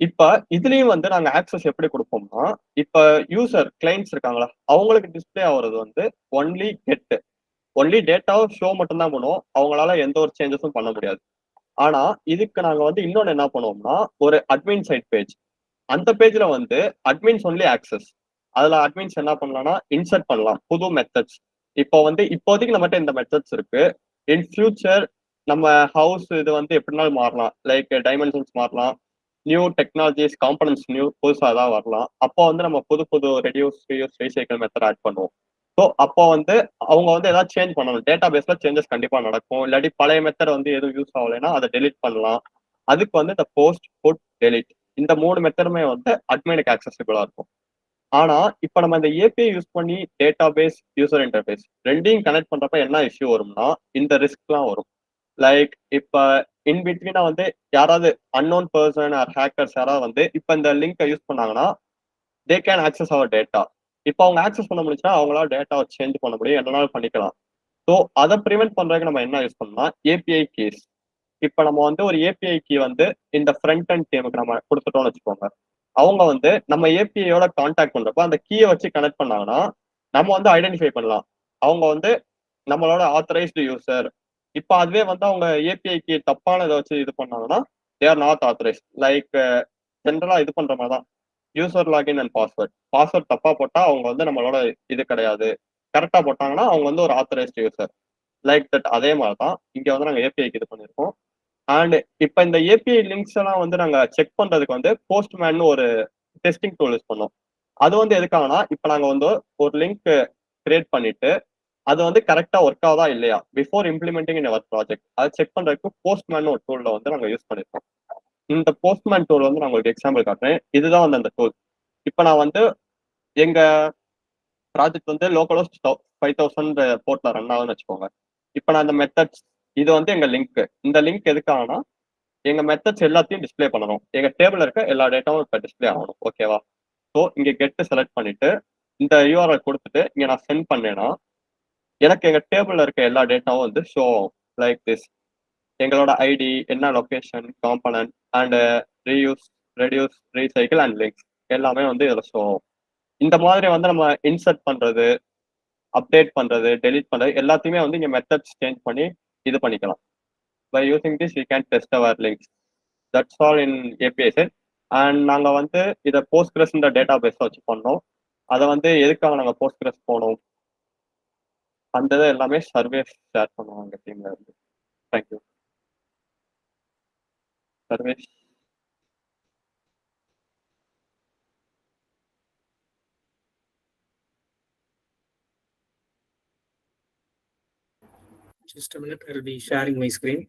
இப்ப இதுலயும் வந்து நாங்க ஆக்சஸ் எப்படி கொடுப்போம்னா, இப்ப யூசர் கிளைண்ட்ஸ் இருக்காங்களா, அவங்களுக்கு டிஸ்பிளே ஆகுறது வந்து ஒன்லி கெட், ஒன்லி டேட்டாவை ஷோ மட்டும் தான் பண்ணுவோம். அவங்களால எந்த ஒரு சேஞ்சஸும் பண்ண முடியாது. ஆனா இதுக்கு நாங்க வந்து இன்னொன்னு என்ன பண்ணுவோம்னா, ஒரு அட்மின் சைட் பேஜ், அந்த பேஜ்ல வந்து அட்மின்ஸ் ஒன்லி ஆக்சஸ். அதுல அட்மின்ஸ் என்ன பண்ணலாம்னா இன்சர்ட் பண்ணலாம் புது மெத்தட்ஸ். இப்போ வந்து இப்போதைக்கு நம்மகிட்ட இந்த மெத்தட்ஸ் இருக்கு. இன் ஃபியூச்சர் நம்ம ஹவுஸ் இது வந்து எப்படினாலும் மாறலாம். லைக் டைமென்ஷன்ஸ் மாறலாம், நியூ டெக்னாலஜிஸ், காம்பனன்ட்ஸ் நியூ புதுசாக தான் வரலாம். அப்போ வந்து நம்ம புது புது reduce, reuse, recycle method add பண்ணுவோம். ஸோ அப்போ வந்து அவங்க வந்து ஏதாவது சேஞ்ச் பண்ணணும். டேட்டா பேஸ்ல சேஞ்சஸ் கண்டிப்பா நடக்கும். இல்லாட்டி பழைய மெத்தட் வந்து எதுவும் யூஸ் ஆகலைன்னா அதை டெலிட் பண்ணலாம். அதுக்கு வந்து இந்த போஸ்ட், புட், டெலிட், இந்த 3 மெத்தடுமே வந்து அட்மினுக்கு ஆக்சசிபிளா இருக்கும். ஆனா இப்ப நம்ம இந்த ஏபிஐ யூஸ் பண்ணி டேட்டா பேஸ், யூசர் இன்டர்ஃபேஸ் ரெண்டையும் கனெக்ட் பண்றப்ப என்ன இஷ்யூ வரும்னா, இந்த ரிஸ்க்லாம் வரும். லைக் இப்ப இன் பிட்வீனா வந்து யாராவது அன்னோன் பர்சன் ஆர் ஹேக்கர்ஸ் யாராவது வந்து இப்ப இந்த லிங்கை யூஸ் பண்ணாங்கன்னா, they can access our data. இப்போ அவங்க ஆக்சஸ் பண்ண முடிச்சுன்னா அவங்களால டேட்டாவை சேஞ்ச் பண்ண முடியும், என்னனாலும் பண்ணிக்கலாம். ஸோ அதை ப்ரிவென்ட் பண்றதுக்கு நம்ம என்ன யூஸ் பண்ணலாம், ஏபிஐ கீஸ். இப்ப நம்ம வந்து ஒரு ஏபிஐ கீ வந்து இந்த ஃப்ரண்ட் அண்ட் டீமுக்கு நம்ம கொடுத்துட்டோம்னு வச்சுக்கோங்க. அவங்க வந்து நம்ம ஏபிஐயோட கான்டாக்ட் பண்றப்போ அந்த கீயை வச்சு கனெக்ட் பண்ணாங்கன்னா நம்ம வந்து ஐடென்டிஃபை பண்ணலாம் அவங்க வந்து நம்மளோட ஆத்தரைஸ்டு யூசர். இப்ப அதுவே வந்து அவங்க ஏபிஐக்கு தப்பான இதை வச்சு இது பண்ணாங்கன்னா they are not authorised. Like ஜென்ரலா இது பண்ற மாதிரி தான் யூசர் லாகின் அண்ட் பாஸ்வேர்ட் தப்பா போட்டா அவங்க வந்து நம்மளோட இது கிடையாது, கரெக்டா போட்டாங்கன்னா அவங்க வந்து ஒரு ஆத்தரைஸ்டு யூசர். லைக் தட் அதே மாதிரி தான் இங்க வந்து நாங்க ஏபிஐக்கு இது பண்ணியிருக்கோம். அண்ட் இப்ப இந்த ஏபிஐ லிங்க்ஸ் எல்லாம் வந்து நாங்க செக் பண்றதுக்கு வந்து போஸ்ட்மேன் ஒரு டெஸ்டிங் டூல் யூஸ் பண்ணோம். அது வந்து எதுக்காகனா, இப்ப நாங்க வந்து ஒரு லிங்க் கிரியேட் பண்ணிட்டு அது வந்து கரெக்டா ஒர்க் ஆகுதா இல்லையா before implementing in our project, அதை செக் பண்றதுக்கு போஸ்ட்மேன் ஒரு டூல்ல வந்து நாங்க யூஸ் பண்ணிருக்கோம். இந்த போஸ்ட்மேன் டூல் வந்து நான் உங்களுக்கு எக்ஸாம்பிள் காட்டுறேன். இதுதான் வந்து அந்த டூல். இப்ப நான் வந்து எங்க ப்ராஜெக்ட் வந்து லோக்கலோஸ்ட் 5000 போர்ட்ல ரன் ஆகுதுன்னு வச்சுக்கோங்க. இப்ப நான் இந்த மெத்தட்ஸ், இது வந்து எங்க லிங்க். இந்த லிங்க் எதுக்காகனா எங்க மெத்தட்ஸ் எல்லாத்தையும் டிஸ்பிளே பண்ணணும். எங்க டேபிள் இருக்க எல்லா டேட்டாவும் இப்ப டிஸ்பிளே ஆகணும். ஓகேவா? ஸோ இங்க கெட் செலக்ட் பண்ணிட்டு இந்த யூஆர்எல் கொடுத்துட்டு இங்க நான் சென்ட் பண்ணேன்னா எனக்கு எங்க டேபிள்ல இருக்க எல்லா டேட்டாவும் வந்து ஷோ லைக் திஸ். எங்களோட ஐடி, என்ன location, component and reuse, reduce, recycle and links எல்லாமே வந்து இதுல ஷோ. இந்த மாதிரி வந்து நம்ம இன்சர்ட் பண்றது, அப்டேட் பண்றது, டெலிட் பண்றது எல்லாத்தையுமே வந்து இங்க மெத்தட்ஸ் சேஞ்ச் பண்ணி இது பண்ணிக்கலாம். By using this we can test our links. That's all in API side. And நாங்க வந்து இதை போஸ்ட்கிரஸ் இந்த டேட்டா பேஸ் வச்சு பண்ணோம். அதை வந்து எதுக்காக நாங்க போஸ்ட்கிரஸ் போனோம் அந்த இதை எல்லாமே சர்வேஸ் ஷேர் பண்ணுவோம் எங்க டீம்ல இருந்து. Thank you. Services. Just a minute, I'll be sharing my screen.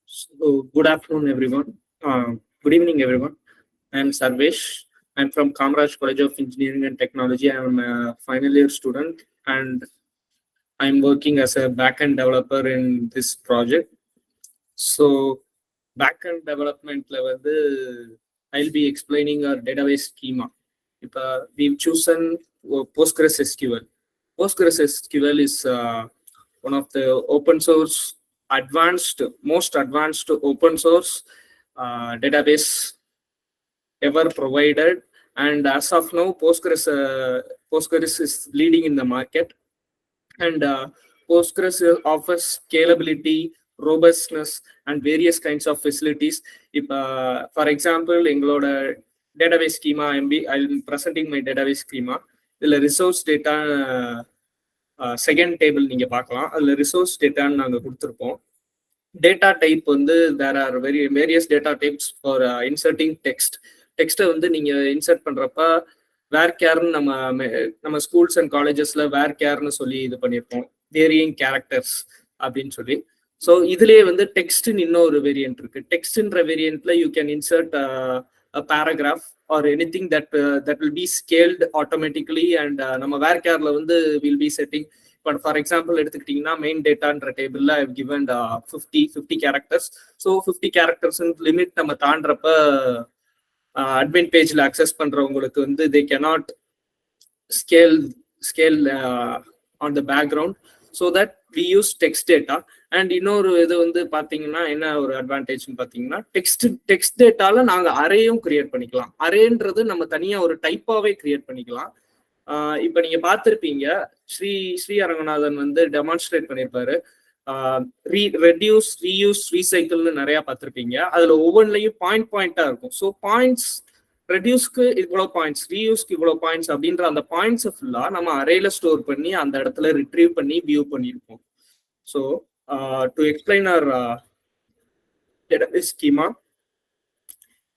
So, good afternoon, everyone. Good evening, everyone. I am Sarvash. I'm from Kamraj College of Engineering and Technology. I am a final year student and I'm working as a backend developer in this project. So, backend development level, I'll be explaining our database schema. We've chosen PostgreSQL. PostgreSQL is one of the open source most advanced open source database ever provided, and as of now Postgres is leading in the market, and Postgres offers scalability, robustness, and various kinds of facilities. For example, எங்களோட database schema, I'm presenting my database schema. இதுல resource data second table நீங்க பார்க்கலாம். அதுல resource டேட்டான்னு நாங்க கொடுத்துருப்போம். Data type வந்து there are various data types for inserting டெக்ஸ்ட்டை வந்து நீங்க இன்சர்ட் பண்றப்ப வேர் கேர்னு நம்ம ஸ்கூல்ஸ் அண்ட் காலேஜஸ்ல வேர் கேர்னு சொல்லி இது பண்ணியிருப்போம், வேரியிங் கேரக்டர்ஸ் அப்படின்னு சொல்லி. ஸோ இதுலேயே வந்து டெக்ஸ்ட்னு இன்னொரு வேரியன்ட் இருக்கு. டெக்ஸ்ட்ன்ற வேரியன்ட்ல you can insert paragraph or anything that will be scaled automatically, and நம்ம வேர் கேர்ல வந்து will be setting. But for example எடுத்துக்கிட்டீங்கன்னா மெயின் டேட்டான்ற டேபிள்ல I've given 50 characters. So 50 characters limit நம்ம தாண்டறப்ப அட்மின் பேஜ்ல அக்சஸ் பண்றவங்களுக்கு வந்து they cannot scale on the background, so that we use text data. And இன்னொரு இது வந்து பாத்தீங்கன்னா என்ன ஒரு அட்வான்டேஜ்னு பாத்தீங்கன்னா டெக்ஸ்ட் டேட்டால நாங்க அரேயும் கிரியேட் பண்ணிக்கலாம். அரேன்றது நம்ம தனியா ஒரு டைப்பாவே கிரியேட் பண்ணிக்கலாம். இப்ப நீங்க பார்த்திருப்பீங்க, ஸ்ரீ அரங்கநாதன் வந்து டெமான்ஸ்ட்ரேட் பண்ணியிருப்பாரு. ரெடியூஸ், ரீயூஸ், ரீசைக்கிள்னு நிறைய பார்த்திருப்பீங்க. அதுல ஒவ்வொன்றிலையும் பாயிண்டா இருக்கும். ஸோ பாயிண்ட்ஸ், ரெடியூஸ்க்கு இவ்வளவு பாயிண்ட்ஸ், ரீயூஸ்க்கு இவ்வளவு பாயிண்ட்ஸ் அப்படின்ற அந்த பாயிண்ட்ஸை ஃபுல்லா நம்ம அரேல ஸ்டோர் பண்ணி அந்த இடத்துல ரிட்ரீவ் பண்ணி வியூ பண்ணியிருப்போம். So to explain our database schema,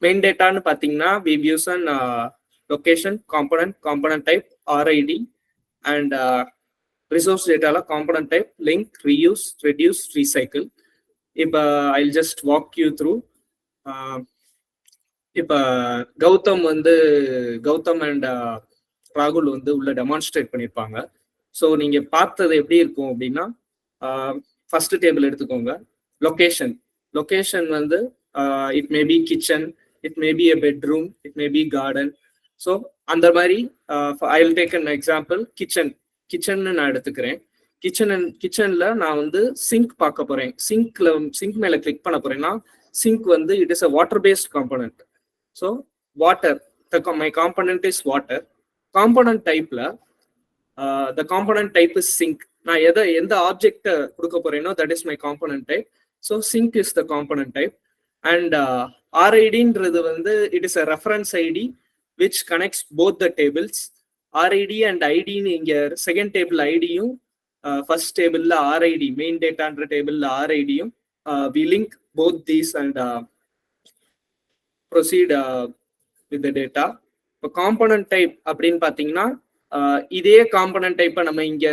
main data னு பாத்தீங்கன்னா we've used an location, component type, RID, and resource data la component type, link, reuse, reduce, recycle. இப்ப I'll just walk you through. இப்ப Gautham and ராகுல் வந்து உள்ள demonstrate பண்ணியிருப்பாங்க. So நீங்க பார்த்தது எப்படி இருக்கும் அப்படின்னா, ஃபர்ஸ்ட் டேபிள் எடுத்துக்கோங்க. லொகேஷன் வந்து it may be kitchen, it may be a bedroom, it may be garden. So அந்த மாதிரி I will take an example. கிச்சன்னு நான் எடுத்துக்கிறேன். கிச்சன்ல நான் வந்து சிங்க் பார்க்க போறேன். சிங்க் மேல கிளிக் பண்ண போறேன்னா, சிங்க் வந்து it is a water based component. So water, my component is water. Component டைப்ல the component type is sink. நான் எந்த ஆப்ஜெக்ட் கொடுக்க போறேனோ that is my component type. So sink is the component type. And RID-ன்றது வந்து it is a reference ID which connects both the tables. RID and ID-ன்னு இங்க second table ஐடியும் first டேபிள்ல RID, main டேட்டான்ற டேபிள்ல RID-யும் we link both these and proceed with the data. இப்போ component type அப்படின்னு பாத்தீங்கன்னா, இதே component டைப்பை நம்ம இங்க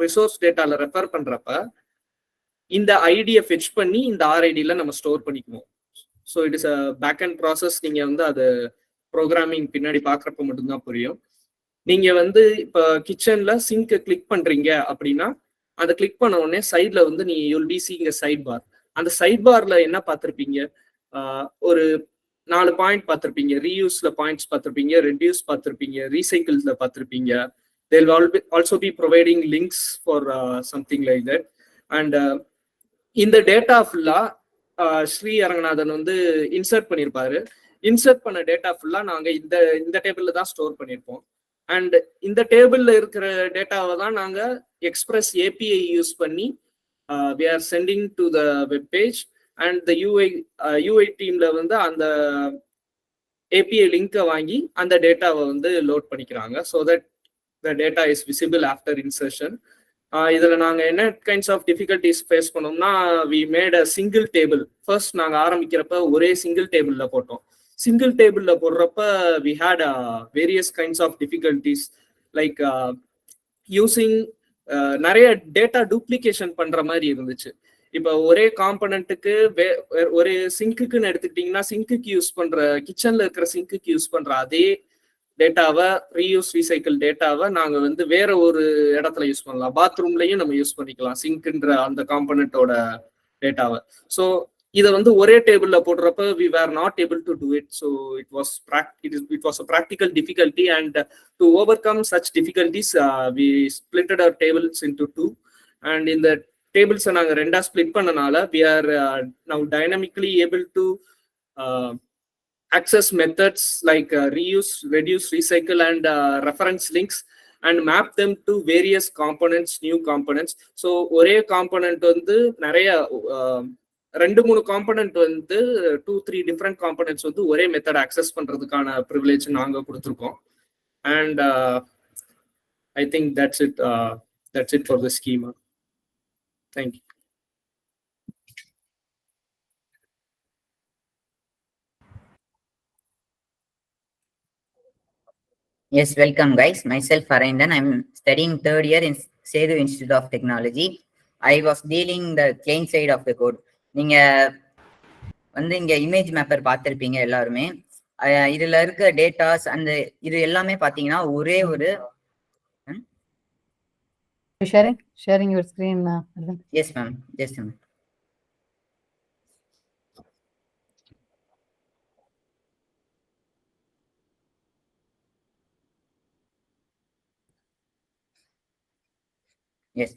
ரிசோர்ஸ் டேட்டால ரெஃபர் பண்றப்ப இந்த ஐடியை ஃபெச் பண்ணி இந்த RID-ல நம்ம ஸ்டோர் பண்ணிக்குவோம். So it is a backend process. நீங்க வந்து அது ப்ரோக்ராமிங் பின்னாடி பாக்குறப்ப மட்டும்தான் புரியும். நீங்க வந்து இப்போ கிச்சன்ல சிங்க் கிளிக் பண்றீங்க அப்படின்னா, அதை கிளிக் பண்ண உடனே சைட்ல வந்து you'll be seeing a sidebar. அந்த சைட் பார்ல என்ன பார்த்திருப்பீங்க, ஒரு 4 பாயிண்ட் பார்த்திருப்பீங்க. ரீயூஸ்ல பாயிண்ட்ஸ் பார்த்திருப்பீங்க, ரெடியூஸ் பார்த்திருப்பீங்க, ரீசைக்கிள்ஸ்ல பார்த்திருப்பீங்க. they will also be providing links for something like that. And இந்த டேட்டா ஃபுல்லா ஸ்ரீ அரங்கநாதன் வந்து இன்சர்ட் பண்ணியிருப்பாரு. இன்சர்ட் பண்ண டேட்டா ஃபுல்லா நாங்க இந்த டேபிள்ல தான் ஸ்டோர் பண்ணியிருப்போம். அண்ட் இந்த டேபிள்ல இருக்கிற டேட்டாவை தான் நாங்க எக்ஸ்பிரஸ் API யூஸ் பண்ணி we are sending to the web page. And the UI டீம்ல வந்து அந்த API லிங்கை வாங்கி அந்த டேட்டாவை வந்து லோட் பண்ணிக்கிறாங்க. So that the data is visible after insertion. இதுல நாங்க என்ன கைண்ட்ஸ் ஆஃப் டிஃபிகல்டிஸ் ஃபேஸ் பண்ணோம்னா, we made a single table. First நாங்க ஆரம்பிக்கிறப்ப ஒரே சிங்கிள் டேபிள்ல போட்டோம். சிங்கிள் டேபிள்ல போடுறப்ப we had various kinds of difficulties like using நிறைய டேட்டா டூப்ளிகேஷன் பண்ற மாதிரி இருந்துச்சு. இப்போ ஒரே காம்பனண்ட்டுக்கு ஒரு சிங்க்குன்னு எடுத்துக்கிட்டீங்கன்னா, சிங்க்குக்கு யூஸ் பண்ற, கிச்சன்ல இருக்கிற சிங்க்குக்கு யூஸ் பண்ற அதே டேட்டாவை, ரீயூஸ் ரீசைக்கிள் டேட்டாவை நாங்க வந்து வேற ஒரு இடத்துல யூஸ் பண்ணலாம். பாத்ரூம்லயும் நம்ம யூஸ் பண்ணிக்கலாம் சிங்க்ன்ற அந்த காம்பனண்டோட டேட்டாவை. ஸோ இதை வந்து ஒரே டேபிள்ல போடுறப்ப we were not able to do it. So it was a practical difficulty, and to overcome such difficulties we splitted our tables into two, and in the tables நாங்க ரெண்டா split பண்ணனால we are now dynamically able to access methods like reuse, reduce, recycle, and reference links, and map them to various components, new components. So ஒரே component வந்து நிறைய 2-3 component வந்து 2-3 different components வந்து ஒரே method access பண்றதுக்கான privilege நாங்க கொடுத்துருக்கோம். And I think that's it for the schema. Thank you. Yes, welcome guys. Myself Aravind. I'm studying 3rd year in Sayur Institute of Technology. I was dealing the client side of the code. நீங்க வந்து இங்க image mapper பார்த்திருப்பீங்க எல்லாருமே. இதுல இருக்க datas அந்த இது எல்லாமே பாத்தீங்கன்னா ஒரே ஒரு sharing your screen. Yes ma'am, yes ma'am. Yes.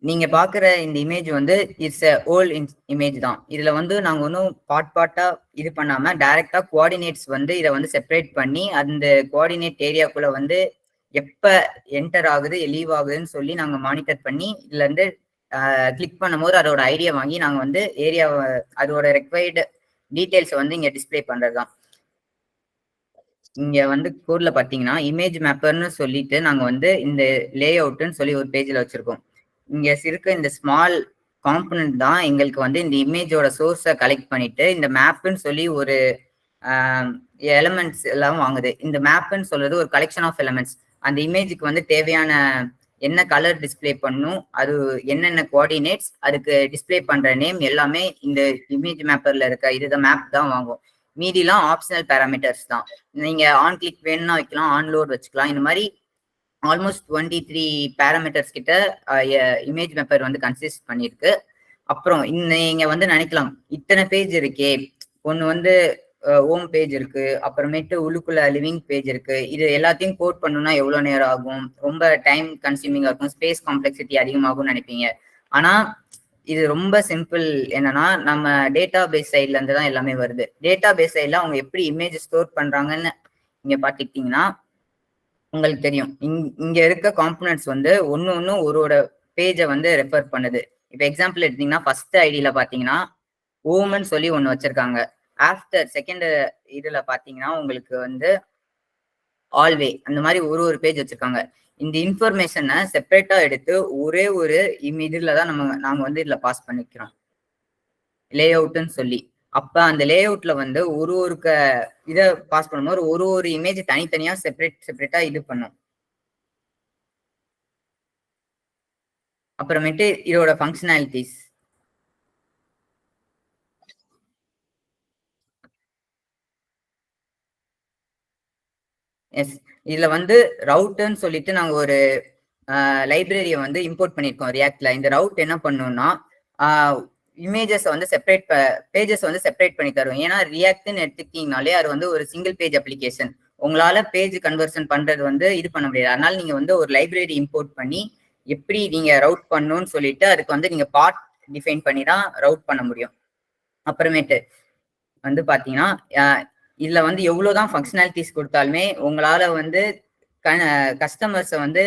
நீங்க பாக்குற இந்த இமேஜ் வந்து இட்ஸ் ஓல்ட் இமேஜ் தான். இதுல வந்து நாங்க ஒன்றும் பார்ட்டா இது பண்ணாம டைரக்டா கோஆர்டினேட்ஸ் வந்து இதை வந்து செப்பரேட் பண்ணி அந்த கோஆர்டினேட் ஏரியாக்குள்ள வந்து எப்ப என்டர் ஆகுது லீவ் ஆகுதுன்னு சொல்லி நாங்க மானிட்டர் பண்ணி இதுல இருந்து கிளிக் பண்ணும்போது அதோட ஐடியா வாங்கி நாங்க வந்து ஏரியாவை அதோட ரெக்வயர்டு டீடைல்ஸ் வந்து இங்க டிஸ்பிளே பண்றதுதான். இங்க வந்து கோட்ல பாத்தீங்கன்னா இமேஜ் மேப்பர்னு சொல்லிட்டு நாங்க வந்து இந்த லே அவுட்னு சொல்லி ஒரு பேஜ்ல வச்சிருக்கோம். இங்க இருக்க இந்த ஸ்மால் காம்பனன்ட் தான் எங்களுக்கு வந்து இந்த இமேஜோட சோர்ஸை கலெக்ட் பண்ணிட்டு இந்த மேப்னு சொல்லி ஒரு எலமெண்ட்ஸ் எல்லாம் வாங்குது. இந்த மேப்னு சொல்றது ஒரு கலெக்ஷன் ஆஃப் எலமெண்ட்ஸ். அந்த இமேஜுக்கு வந்து தேவையான என்ன கலர் டிஸ்பிளே பண்ணும், அது என்னென்ன கோஆர்டினேட்ஸ், அதுக்கு டிஸ்பிளே பண்ற நேம் எல்லாமே இந்த இமேஜ் மேப்பர்ல இருக்க இதுதான் மேப் தான் வாங்கும். மீதிலாம் ஆப்ஷனல் பேராமீட்டர்ஸ் தான். நீங்க ஆன் கிளிக் வேணும்னா வைக்கலாம், ஆன் லோட் வச்சுக்கலாம். இந்த மாதிரி ஆல்மோஸ்ட் 23 பேராமீட்டர்ஸ் கிட்ட இமேஜ் மேப்பர் வந்து கன்சிஸ்ட் பண்ணிருக்கு. அப்புறம் நீங்க வந்து நினைக்கலாம் இத்தனை பேஜ் இருக்கே, ஒன்று வந்து ஹோம் பேஜ் இருக்கு, அப்புறமேட்டு உள்ளுக்குள்ள லிவிங் பேஜ் இருக்கு, இது எல்லாத்தையும் கோட் பண்ணணும்னா எவ்வளவு நேரம் ஆகும், ரொம்ப டைம் கன்சியூமிங்கா இருக்கும், ஸ்பேஸ் காம்ப்ளெக்சிட்டி அதிகமாகும்னு நினைப்பீங்க. ஆனா இது ரொம்ப சிம்பிள். என்னன்னா நம்ம டேட்டா பேஸ் சைட்ல இருந்து தான் எல்லாமே வருது. டேட்டா பேஸ் சைட்ல அவங்க எப்படி இமேஜ் ஸ்டோர் பண்றாங்கன்னு நீங்க பாத்துக்கிட்டீங்கன்னா உங்களுக்கு தெரியும். இங்க இருக்க காம்பனன்ட்ஸ் வந்து ஒன்னு ஒரு பேஜை வந்து ரெஃபர் பண்ணுது. இப்ப எக்ஸாம்பிள் எடுத்தீங்கன்னா ஃபர்ஸ்ட் ஐடியில பாத்தீங்கன்னா ஓமன் சொல்லி ஒண்ணு வச்சிருக்காங்க. ஆஃப்டர் செகண்ட் இதுல பாத்தீங்கன்னா உங்களுக்கு வந்து ஆல்வே அந்த மாதிரி ஒரு பேஜ் வச்சிருக்காங்க. இந்த இன்ஃபர்மேஷனை செப்பரேட்டா எடுத்து ஒரே ஒரு இதுல தான் நாங்க வந்து இதுல பாஸ் பண்ணிக்கிறோம் லே அவுட்னு சொல்லி. அப்ப அந்த லே அவுட்ல வந்து ஒரு இதை பாஸ் பண்ணும்போது ஒரு இமேஜ் தனித்தனியா செப்பரேட்டா இது பண்ணும். அப்புறமேட்டு இதோட ஃபங்க்ஷனாலிட்டிஸ் எஸ். இதுல வந்து ரவுட்னு சொல்லிட்டு நாங்க ஒரு லைப்ரரியை வந்து இம்போர்ட் பண்ணியிருக்கோம் ரியாக்ட்ல. இந்த ரவுட் என்ன பண்ணோம்னா இமேஜஸ் வந்து பேஜஸ் வந்து செப்பரேட் பண்ணி தரும். ஏன்னா ரியாக்ட்னு எடுத்துக்கிட்டீங்கனாலே அது வந்து ஒரு சிங்கிள் பேஜ் அப்ளிகேஷன். உங்களால பேஜ் கன்வர்ஷன் பண்றது வந்து இது பண்ண முடியாது. அதனால நீங்க வந்து ஒரு லைப்ரரி இம்போர்ட் பண்ணி எப்படி நீங்க ரவுட் பண்ணணும்னு சொல்லிட்டு அதுக்கு வந்து நீங்க பார்ட் டிஃபைன் பண்ணி தான் ரவுட் பண்ண முடியும். அப்புறமேட்டு வந்து பாத்தீங்கன்னா இதுல வந்து எவ்வளவுதான் ஃபங்க்ஷனாலிட்டிஸ் கொடுத்தாலுமே உங்களால வந்து கஸ்டமர்ஸை வந்து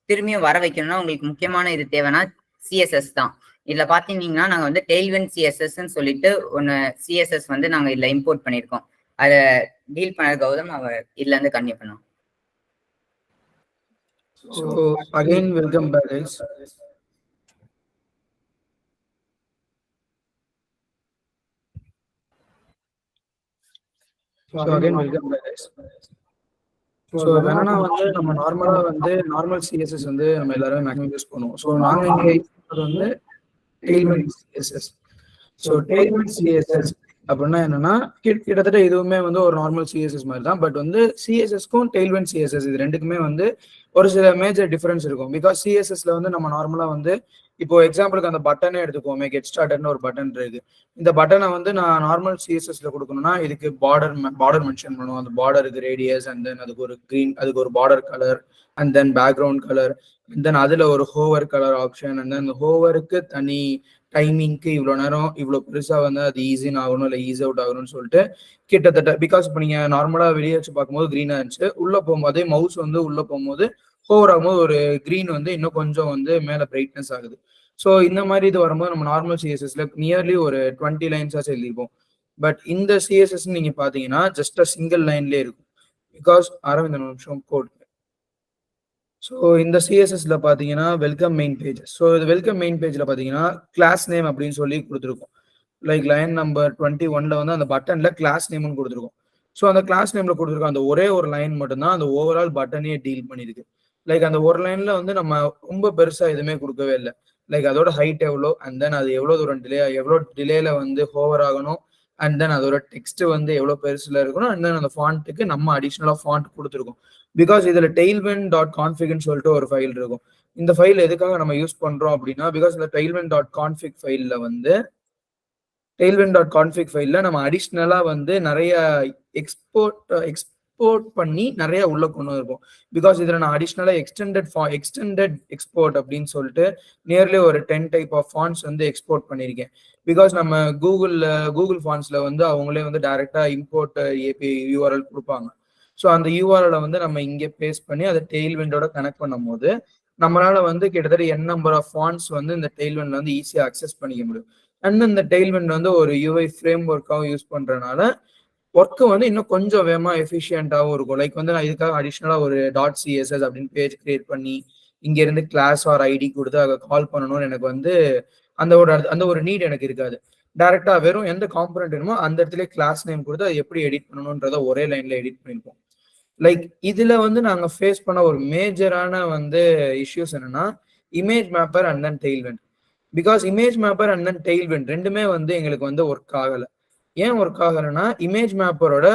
திரும்பியும் வர வைக்கணும்னா உங்களுக்கு முக்கியமான இது தேவைன்னா சிஎஸ்எஸ் தான். இதுல பாத்தீங்கன்னா நாங்க வந்து டெய்ல்விண்ட் சிஎஸ்எஸ்ன்னு சொல்லிட்டு ஒன்னு சிஎஸ்எஸ் வந்து நாங்க இதுல இம்போர்ட் பண்ணிருக்கோம். அதை டீல் பண்ண கௌதம் அவர் இதுல இருந்து கன்டினியூ பண்ணுவோம். So again, welcome back, guys. So again, welcome back, guys. So வேணா வந்து நம்ம நார்மலா வந்து நார்மல் சிஎஸ்எஸ் வந்து நம்ம எல்லாரும் மேக்ஸிமம் யூஸ் பண்ணுவோம். ஸோ நாங்க இங்க யூஸ் பண்றது வந்து டெய்ல்மென்ட் சிஎஸ்எஸ். ஸோ டெய்ல்மென்ட் சிஎஸ்எஸ் அப்படின்னா என்னன்னா கிட்டத்தட்ட இதுவுமே வந்து ஒரு நார்மல் சிஎஸ்எஸ் மாதிரி தான். பட் வந்து சிஎஸ்எஸ்க்கும் டெய்ல்விண்ட் சிஎஸ்எஸ் இது ரெண்டுக்குமே வந்து ஒரு சில மேஜர் டிஃபரன்ஸ் இருக்கும். பிகாஸ் சிஎஸ்எஸ்ல வந்து நம்ம நார்மலா வந்து இப்போ எக்ஸாம்பிளுக்கு அந்த பட்டனே எடுத்துக்கோமே, கெட் ஸ்டார்டர்னு ஒரு பட்டன் இருக்கு. இந்த பட்டனை வந்து நான் நார்மல் சிஎஸ்எஸ்ல கொடுக்கணும்னா இதுக்கு பார்டர் மென்ஷன் பண்ணுவோம். அந்த பார்டருக்கு ரேடியஸ் அண்ட் தென் அதுக்கு ஒரு கிரீன், அதுக்கு ஒரு border colour and then background colour and then அதுல ஒரு hover colour option and then அந்த ஹோவருக்கு தனி டைமிங்க்கு இவ்வளோ நேரம் இவ்வளோ பெருசாக வந்து அது ஈஸின்னு ஆகணும் இல்லை ஈஸி அவுட் ஆகணும்னு சொல்லிட்டு கிட்டத்தட்ட பிகாஸ் இப்போ நீங்கள் நார்மலாக வெளியே வச்சு பார்க்கும்போது க்ரீனாக இருந்துச்சு, உள்ளே போகும்போதே மவுஸ் வந்து உள்ளே போகும்போது ஹோவர் ஆகும்போது ஒரு க்ரீன் வந்து இன்னும் கொஞ்சம் வந்து மேலே பிரைட்னஸ் ஆகுது. ஸோ இந்த மாதிரி இது வரும்போது நம்ம நார்மல் சிஎஸ்எஸ்ல நியர்லி ஒரு 20 லைன்ஸாக எழுதிப்போம். பட் இந்த சிஎஸ்எஸ் நீங்க பாத்தீங்கன்னா ஜஸ்ட் சிங்கிள் லைன்லேயே இருக்கும். பிகாஸ் அரவிந்த் நிமிஷம் கோட். ஸோ இந்த சிஎஸ்எஸ்ல பாத்தீங்கன்னா வெல்கம் மெயின் பேஜ். ஸோ இது வெல்கம் மெயின் பேஜ்ல பாத்தீங்கன்னா கிளாஸ் நேம் அப்படின்னு சொல்லி கொடுத்துருக்கோம். லைக் லைன் நம்பர் 21ல வந்து அந்த பட்டன்ல கிளாஸ் நேம்னு கொடுத்துருக்கோம். ஸோ அந்த கிளாஸ் நேம்ல கொடுத்துருக்கோம் அந்த ஒரே ஒரு லைன் மட்டும்தான் அந்த ஓவரால் பட்டனையே டீல் பண்ணிருக்கு. லைக் அந்த ஒரு லைன்ல வந்து நம்ம ரொம்ப பெருசா எதுவுமே கொடுக்கவே இல்லை. லைக் அதோட ஹைட் எவ்வளோ அண்ட் தென் அது எவ்வளோ தூரம் எவ்வளோ டிலேல வந்து ஹோவர் ஆகணும் அண்ட் தென் அதோட டெக்ஸ்ட் வந்து எவ்வளோ பெருசுல இருக்கணும் அண்ட் தென் அந்த ஃபாண்ட்டுக்கு நம்ம அடிஷ்னலாக ஃபாண்ட் கொடுத்துருக்கோம். பிகாஸ் இதில் tailwind.config சொல்லிட்டு ஒரு ஃபைல் இருக்கும். இந்த ஃபைல் எதுக்காக நம்ம யூஸ் பண்றோம் அப்படின்னா பிகாஸ் இந்த tailwind.config ஃபைல்ல வந்து tailwind.config ஃபைல்ல நம்ம அடிஷ்னலா வந்து நிறைய எக்ஸ்போர்ட் பண்ணி நிறைய உள்ள கொண்டு இருக்கும். பிகாஸ் இதுல நான் அடிஷ்னலா எக்ஸ்டெண்டட் எக்ஸ்போர்ட் அப்படின்னு சொல்லிட்டு நியர்லி ஒரு 10 டைப் ஆஃப் ஃபாண்ட்ஸ் வந்து எக்ஸ்போர்ட் பண்ணியிருக்கேன். பிகாஸ் நம்ம கூகுள் ஃபாண்ட்ஸ்ல வந்து அவங்களே வந்து டைரக்டா இம்போர்ட் ஏபி யூஆர்எல் கொடுப்பாங்க. ஸோ அந்த யூஆர்எலை வந்து நம்ம இங்கே பேஸ்ட் பண்ணி அதை டெய்ல்விண்டோட கனெக்ட் பண்ணும் போது நம்மளால வந்து கிட்டத்தட்ட என் நம்பர் ஆஃப் ஃபாண்ட்ஸ் வந்து இந்த டெய்ல்விண்ட்ல வந்து ஈஸியாக அக்சஸ் பண்ணிக்க முடியும். அண்ட் இந்த டெய்ல்விண்ட் வந்து ஒரு யூஐ ஃப்ரேம் ஒர்க்காகவும் யூஸ் பண்றதுனால ஒர்க்கு வந்து இன்னும் கொஞ்சம் வேகமா எஃபிஷியன்ட்டாகவும் இருக்கும். லைக் வந்து நான் இதுக்காக அடிஷ்னலாக ஒரு .css அப்படின்னு பேஜ் கிரியேட் பண்ணி இங்க இருந்து கிளாஸ் ஆர் ஐடி கொடுத்து அதை கால் பண்ணணும்னு எனக்கு வந்து அந்த ஒரு நீட் எனக்கு இருக்காது. டைரக்டா வெறும் எந்த காம்பனன்ட் வேணுமோ அந்த இடத்துல கிளாஸ் நேம் கொடுத்து அதை எப்படி எடிட் பண்ணணும்ன்றத ஒரே லைன்ல எடிட் பண்ணிருப்போம். லைக் இதுல வந்து நாங்க ஃபேஸ் பண்ண ஒரு மேஜரான வந்து இஷ்யூஸ் என்னன்னா image mapper and then Tailwind. Because image mapper and then Tailwind ரெண்டுமே வந்து எங்களுக்கு வந்து ஒர்க் ஆகல. ஏன் ஒர்க் ஆகலைன்னா இமேஜ் மேப்பரோட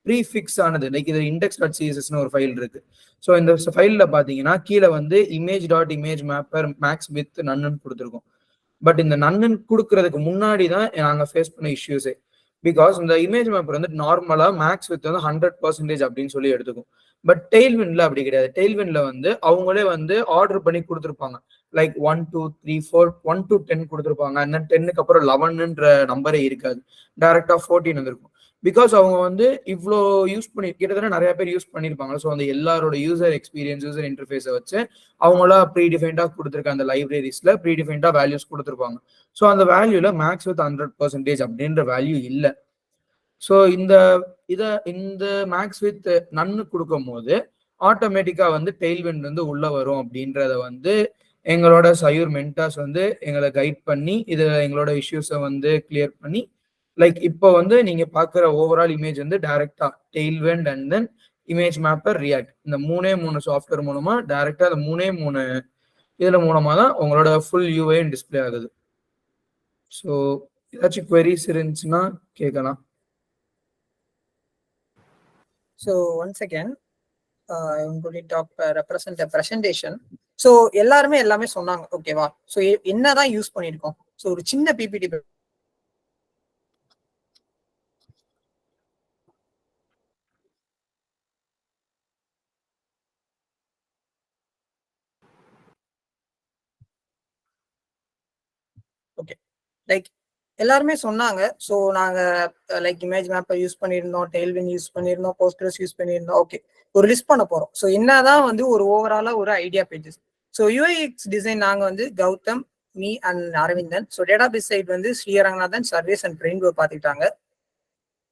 ப்ரீஃபிக்ஸ் ஆனது லைக் இது index.cssன்னு ஒரு ஃபைல் இருக்கு. ஸோ இந்த ஃபைல்ல பாத்தீங்கன்னா கீழே வந்து image.image mapper மேக்ஸ் வித் நன்னு கொடுத்துருக்கோம். பட் இந்த நன்னு கொடுக்கறதுக்கு முன்னாடி தான் நாங்க ஃபேஸ் பண்ண இஷ்யூஸே. பிகாஸ் இந்த இமேஜ் மேப்பர் வந்து நார்மலா மேக்ஸ் வித் வந்து 100% அப்படின்னு சொல்லி எடுத்துக்கும். பட் டெய்ல்விண்ட்ல அப்படி கிடையாது. டெய்ல்விண்ட்ல வந்து அவங்களே வந்து ஆர்டர் பண்ணி கொடுத்துருப்பாங்க. லைக் 1 2 3 4 1 to 10 கொடுத்துருப்பாங்க. அண்ட் தென் 10க்கு அப்புறம் 11ன்ற நம்பரே இருக்காது, டைரக்டா 14 வந்திருக்கும். பிகாஸ் அவங்க வந்து இவ்வளோ யூஸ் பண்ணி கிட்டத்தட்ட நிறைய பேர் யூஸ் பண்ணியிருப்பாங்க. ஸோ அந்த எல்லாரோட யூசர் எக்ஸ்பீரியன்ஸ் யூசர் இன்டர்ஃபேஸை வச்சு அவங்களா ப்ரீடிஃபைண்டா கொடுத்துருக்க அந்த லைப்ரரிஸ்ல ப்ரீடிஃபைண்டா வேல்யூஸ் கொடுத்துருப்பாங்க. ஸோ அந்த வேல்யூல மேக்ஸ் வித் 100% அப்படின்ற வேல்யூ இல்லை. ஸோ இந்த மேக்ஸ் வித் நன்னு கொடுக்கும் போது ஆட்டோமேட்டிக்கா வந்து டெய்ல்விண்ட் வந்து உள்ள வரும் அப்படின்றத வந்து எங்களோட சயூர் மென்டாஸ் வந்து எங்களை கைட் பண்ணி இதை எங்களோட இஷ்யூஸை வந்து கிளியர் பண்ணி லைக் இப்போ வந்து நீங்க பாக்குற ஓவரால் இமேஜ் வந்து டைரக்டா Tailwind and then image mapper React இந்த 3 சாஃப்ட்வேர் மூலமா டைரக்டா அந்த 3 இதுல மூலமா தான் உங்களோட ஃபுல் யூஐயும் டிஸ்பிளே ஆகுது. ஸோ ஏதாச்சும் queries இருந்துச்சுன்னா கேட்கலாம். So once again, I'm going to talk represent the presentation. So எல்லாமே சொன்னாங்க ஓகேவா. ஸோ என்னதான் யூஸ் பண்ணியிருக்கோம். ஸோ ஒரு சின்ன பிபிடி ஓகே லைக் எல்லாருமே சொன்னாங்க. ஸோ நாங்க லைக் இமேஜ் மேப்பை யூஸ் பண்ணியிருந்தோம், டெய்ல்விண்ட் யூஸ் பண்ணியிருந்தோம், போஸ்டர்ஸ் யூஸ் பண்ணியிருந்தோம். ஓகே ஒரு லிஸ்ட் பண்ண போறோம். ஸோ என்னதான் வந்து ஒரு ஓவராலா ஒரு idea pages. So UIX design நாங்க வந்து Gautham, me and Aravindan. So database side வந்து ஸ்ரீரங்கநாதன், சர்வேஸ் அண்ட் பிரவீன் பார்த்துக்கிட்டாங்க.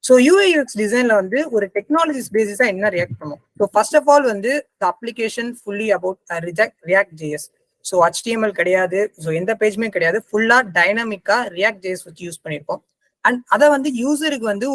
ஸோ யூஐஎக்ஸ் டிசைன்ல வந்து ஒரு டெக்னாலஜிஸ் பேசிஸா என்ன ரியாக்ட் பண்ணும். ஸோ ஃபர்ஸ்ட் ஆஃப் ஆல் வந்து the application fully about react JS. So HTML கிடையாது, ஸோ எந்த பேஜுமே கிடையாது, ஃபுல்லா டைனமிக்கா ரியாக்ட் ஜேஎஸ் வச்சு யூஸ் பண்ணியிருக்கோம். அண்ட் அதை வந்து யூசருக்கு வந்து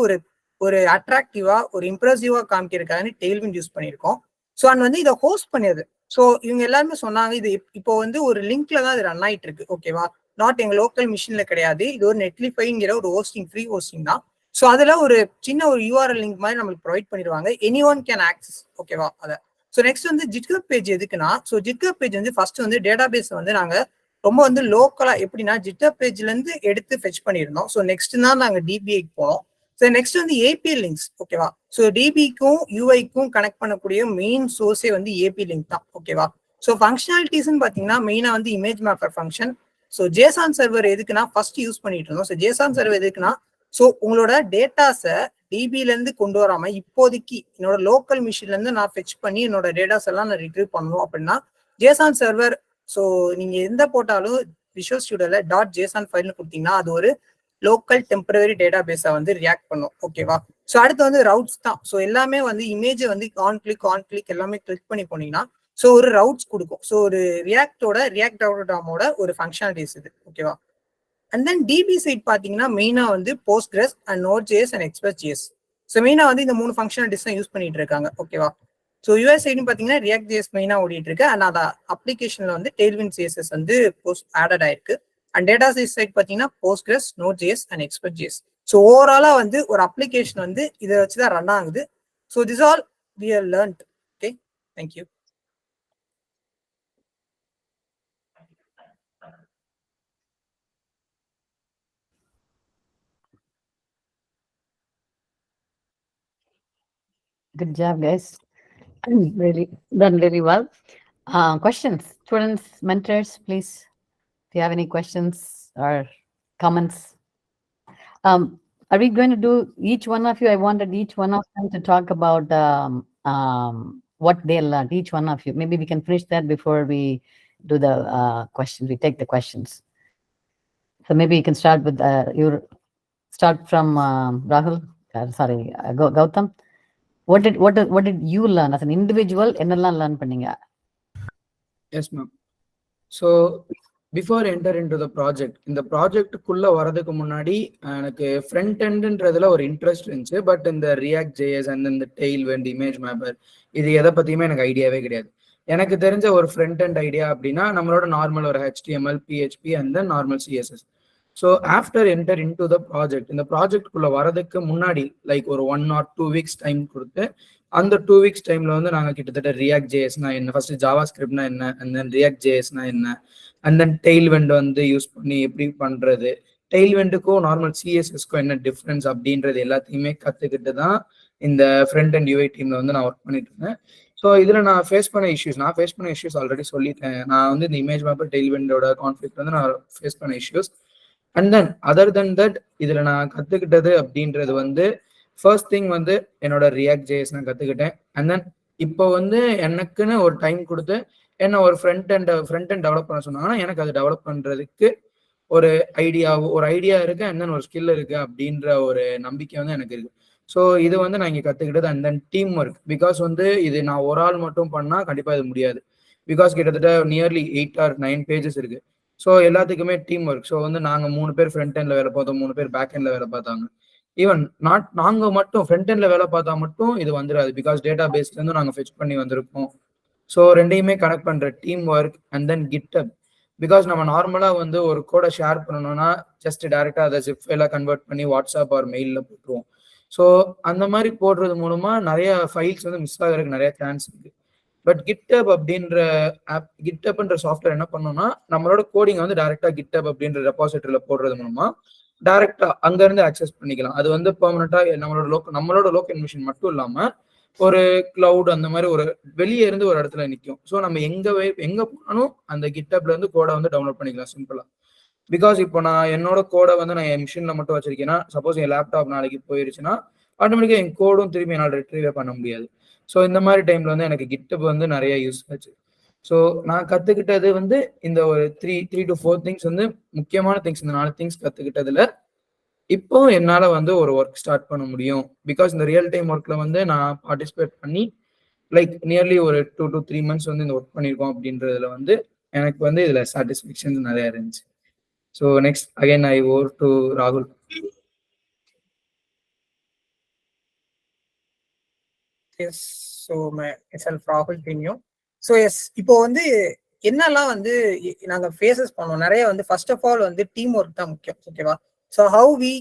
ஒரு அட்ராக்டிவா ஒரு இம்ப்ரெசிவா காமிக்கிறதுக்காக டெய்ல்விண்ட் யூஸ் பண்ணியிருக்கோம். ஸோ அண்ட் வந்து இதை ஹோஸ்ட் பண்ணியது. ஸோ இவங்க எல்லாருமே சொன்னாங்க இது இப்போ வந்து ஒரு லிங்க்ல தான் இது ரன் ஆயிட்டு இருக்கு ஓகேவா. நாட் எங்க லோக்கல் மிஷின்ல கிடையாது, இது ஒரு நெட்லிஃபைங்கிற ஒரு ஹோஸ்டிங் ஃப்ரீ ஹோஸ்டிங் தான். ஸோ அதுல ஒரு சின்ன ஒரு URL லிங்க் மாதிரி நம்மளுக்கு ப்ரொவைட் பண்ணிடுவாங்க. Any one can access. ஓகேவா? அதை ஸோ நெக்ஸ்ட் வந்து ஜிட்ஹப் பேஜ் எதுக்குன்னா, ஸோ ஜிட்ஹப் பேஜ் வந்து ஃபர்ஸ்ட் வந்து டேட்டா பேஸ் வந்து நாங்க ரொம்ப வந்து லோக்கலா எப்படின்னா ஜிட்ஹப் பேஜ்ல இருந்து எடுத்து ஃபெச் பண்ணியிருந்தோம். ஸோ நெக்ஸ்ட் தான் நாங்க டிபிஐக்கு போனோம். ஸோ நெக்ஸ்ட் வந்து ஏபிஐ லிங்க்ஸ். ஓகேவா? ஸோ டிபிக்கும் யூஐக்கும் கனெக்ட் பண்ணக்கூடிய மெயின் சோர்ஸே வந்து ஏபி லிங்க் தான். ஓகேவா? ஸோ ஃபங்க்ஷனாலிட்டிஸ்ன்னு பார்த்தீங்கன்னா மெயினா வந்து image mapper function. So JSON server எதுக்குன்னா ஃபர்ஸ்ட் யூஸ் பண்ணிட்டு இருந்தோம். ஸோ ஜேசான் சர்வர் எதுக்குன்னா, ஸோ உங்களோட டேட்டாஸை டிபில இருந்து கொண்டு வராம இப்போதைக்கு என்னோட லோக்கல் மிஷின்ல இருந்து நான் ஃபெச் பண்ணி என்னோட டேட்டாஸ் எல்லாம் நான் ரிட்ரீவ் பண்ணணும் அப்படின்னா ஜேசான் சர்வர். ஸோ நீங்க எந்த போட்டாலும் விஷுவல் ஸ்டுடியோல .json ஃபைல்னு கொடுத்தீங்கன்னா அது ஒரு லோக்கல் டெம்பரரி டேட்டா பேஸை வந்து ரியாக்ட் பண்ணும். ஓகேவா? ஸோ அடுத்து வந்து ரவுட்ஸ் தான். ஸோ எல்லாமே வந்து இமேஜை வந்து ஆன் கிளிக் எல்லாமே கிளிக் பண்ணி போனீங்கன்னா ஸோ ஒரு ரவுட்ஸ் கொடுக்கும். ஸோ ஒரு ரியாக்ட் அவுட்டோட ஒரு ஃபங்க்ஷனாலிட்டிஸ் இது. ஓகேவா? அண்ட் தென் டிபி சைட் பார்த்தீங்கன்னா மெயினா வந்து Postgres and Node.js and Express. So மெயினா வந்து இந்த 3 ஃபங்க்ஷனாலிட்டிஸ் தான் யூஸ் பண்ணிட்டு இருக்காங்க. ஓகேவா? ஸோ யூஎஸ் சைடுன்னு பார்த்தீங்கன்னா React.js மெயினா ஓடிட்டு இருக்கு. அண்ட் அந்த அப்ளிகேஷன்ல வந்து Tailwind CSS வந்து ஆடட் ஆயிருக்கு. அண்ட் டேட்டா சைட் பார்த்தீங்கன்னா Postgres, Node.js and Express. So ஓவராலா வந்து ஒரு அப்ளிகேஷன் வந்து இதை வச்சு தான் ரன் ஆகுது. So this all we have learnt. Okay, thank you. Good job, guys. Really done really well. Questions, students, mentors, please. If you have any questions or comments. Are we going to do each one of you? I wanted each one of them to talk about what they learned, each one of you. Maybe we can finish that before we do the questions. We take the questions. So maybe you can start with start from Ragul. Sorry, Gowtham. What did you learn as an individual? என்னெல்லாம் learn பண்ணீங்க? Yes, ma'am. So before enter into the project, இந்த ப்ராஜெக்டுக்குள்ள வரதுக்கு முன்னாடி எனக்கு front எண்ட்ன்றதுல ஒரு interest இருந்துச்சு. But இந்த React.js and இந்த Tailwind இமேஜ் மேப்பர் இது எதை பத்தியுமே எனக்கு ஐடியாவே கிடையாது. எனக்கு தெரிஞ்ச ஒரு ஃப்ரண்ட் எண்ட் ஐடியா அப்படின்னா நம்மளோட நார்மல் ஒரு HTML, PHP and then normal CSS. So after enter in to the project, இந்த ப்ராஜெக்ட்குள்ள வரதுக்கு முன்னாடி லைக் ஒரு 1 or 2 weeks டைம் கொடுத்து அந்த 2 weeks டைம்ல வந்து நாங்கள் கிட்டத்தட்ட React.jsனா என்ன, ஃபர்ஸ்ட் ஜாவா ஸ்கிரிப்ட்னா என்ன, அண்ட் தென் React.jsனா என்ன, அண்ட் தென் Tailwind வந்து யூஸ் பண்ணி எப்படி பண்றது, Tailwindக்கும் நார்மல் CSSக்கும் என்ன டிஃப்ரென்ஸ் அப்படின்றது எல்லாத்தையுமே கற்றுக்கிட்டு தான் இந்த ஃப்ரண்ட் அண்ட் UI டீம்ல வந்து நான் ஒர்க் பண்ணிட்டு இருந்தேன். ஸோ இதில் நான் ஃபேஸ் பண்ண இஷ்யூஸ் ஆல்ரெடி சொல்லிட்டேன். நான் வந்து இந்த இமேஜ் மேப்பர் Tailwindோட கான்ஃப்ளிக்ட் வந்து நான் ஃபேஸ் பண்ண issues. And then other then that இதில் நான் கற்றுக்கிட்டது அப்படின்றது வந்து ஃபர்ஸ்ட் திங் வந்து என்னோட React.js நான் கற்றுக்கிட்டேன். அண்ட் தென் இப்போ வந்து எனக்குன்னு ஒரு டைம் கொடுத்து என்ன ஒரு ஃப்ரண்ட் அண்ட் டெவலப் பண்ண சொன்னாங்கன்னா எனக்கு அது டெவலப் பண்ணுறதுக்கு ஒரு ஐடியா இருக்கு, அண்ட் தென் ஒரு ஸ்கில் இருக்கு அப்படின்ற ஒரு நம்பிக்கை வந்து எனக்கு இருக்கு. ஸோ இது வந்து நான் இங்கே கற்றுக்கிட்டது. And then team work, because வந்து இது நான் ஒரு ஆள் மட்டும் பண்ணால் கண்டிப்பாக இது முடியாது. பிகாஸ் கிட்டத்தட்ட நியர்லி 8 or 9 pages இருக்கு. ஸோ எல்லாத்துக்குமே டீம் ஒர்க். ஸோ வந்து நாங்கள் 3 பேர் ஃப்ரண்ட் எண்ட்ல வேலை பார்த்தோம், 3 பேர் பேக் எண்ட்ல வேலை பார்த்தாங்க. ஈவன் நாங்கள் மட்டும் ஃப்ரண்ட் எண்ட்ல வேலை பார்த்தா மட்டும் இது வந்துடாது, பிகாஸ் டேட்டா பேஸ்ல இருந்து நாங்கள் ஃபெச் பண்ணி வந்திருக்கோம். ஸோ ரெண்டையுமே கனெக்ட் பண்ற team work. And then GitHub, because நம்ம நார்மலா வந்து ஒரு கோடை ஷேர் பண்ணணும்னா ஜஸ்ட் டைரக்டா அதை ஜிப் ஃபைலா கன்வெர்ட் பண்ணி வாட்ஸ்அப் ஆர் மெயில்ல போட்டுருவோம். ஸோ அந்த மாதிரி போடுறது மூலமா நிறைய ஃபைல்ஸ் வந்து மிஸ் ஆகிறதுக்கு நிறைய சான்ஸ் இருக்கு. பட் GitHub அப்படின்ற ஆப், GitHubன்ற சாஃப்ட்வேர் என்ன பண்ணோம்னா நம்மளோட கோடிங் வந்து டைரக்டா GitHub அப்படின்ற ரெபாசிட்டரியில போடுறது மூலமா டைரக்டா அங்க இருந்து அக்சஸ் பண்ணிக்கலாம். அது வந்து பெர்மனண்டா நம்மளோட லோக்கல் மிஷின் மட்டும் இல்லாம ஒரு கிளவுட் அந்த மாதிரி ஒரு வெளியே இருந்து ஒரு இடத்துல நிற்கும். ஸோ நம்ம எங்க போனாலும் அந்த GitHubல இருந்து கோடை வந்து டவுன்லோட் பண்ணிக்கலாம் சிம்பிளா. பிகாஸ் இப்போ நான் என்னோட கோடை வந்து நான் என் மிஷின்ல மட்டும் வச்சிருக்கேன்னா, சப்போஸ் என் லேப்டாப் நாளைக்கு போயிருச்சுன்னா ஆட்டோமேட்டிக்கா என் கோடும் திரும்பி என்னால் ரிட்ரீவே பண்ண முடியாது. ஸோ இந்த மாதிரி டைம்ல வந்து எனக்கு GitHub வந்து நிறைய யூஸ் ஆச்சு. ஸோ நான் கத்துக்கிட்டது வந்து இந்த ஒரு 3 to 4 திங்ஸ் வந்து முக்கியமான திங்ஸ். இந்த 4 திங்ஸ் கத்துக்கிட்டதுல இப்போ என்னால வந்து ஒரு ஒர்க் ஸ்டார்ட் பண்ண முடியும். பிகாஸ் இந்த ரியல் டைம் ஒர்க்ல வந்து நான் பார்ட்டிசிபேட் பண்ணி லைக் நியர்லி ஒரு 2 to 3 months வந்து இந்த ஒர்க் பண்ணியிருக்கோம் அப்படின்றதுல வந்து எனக்கு வந்து இதுல சாட்டிஸ்ஃபேக்ஷன் நிறைய இருந்துச்சு. So next again I over to ராகுல். எஸ், ஸோ myself ராகுல் தெரியும். ஸோ எஸ், இப்போ வந்து என்னெல்லாம் வந்து நாங்கள் ஃபேஸஸ் பண்ணோம் நிறைய வந்து ஃபர்ஸ்ட் ஆஃப் ஆல் வந்து டீம் ஒர்க் தான் முக்கியம். ஓகேவா? So how we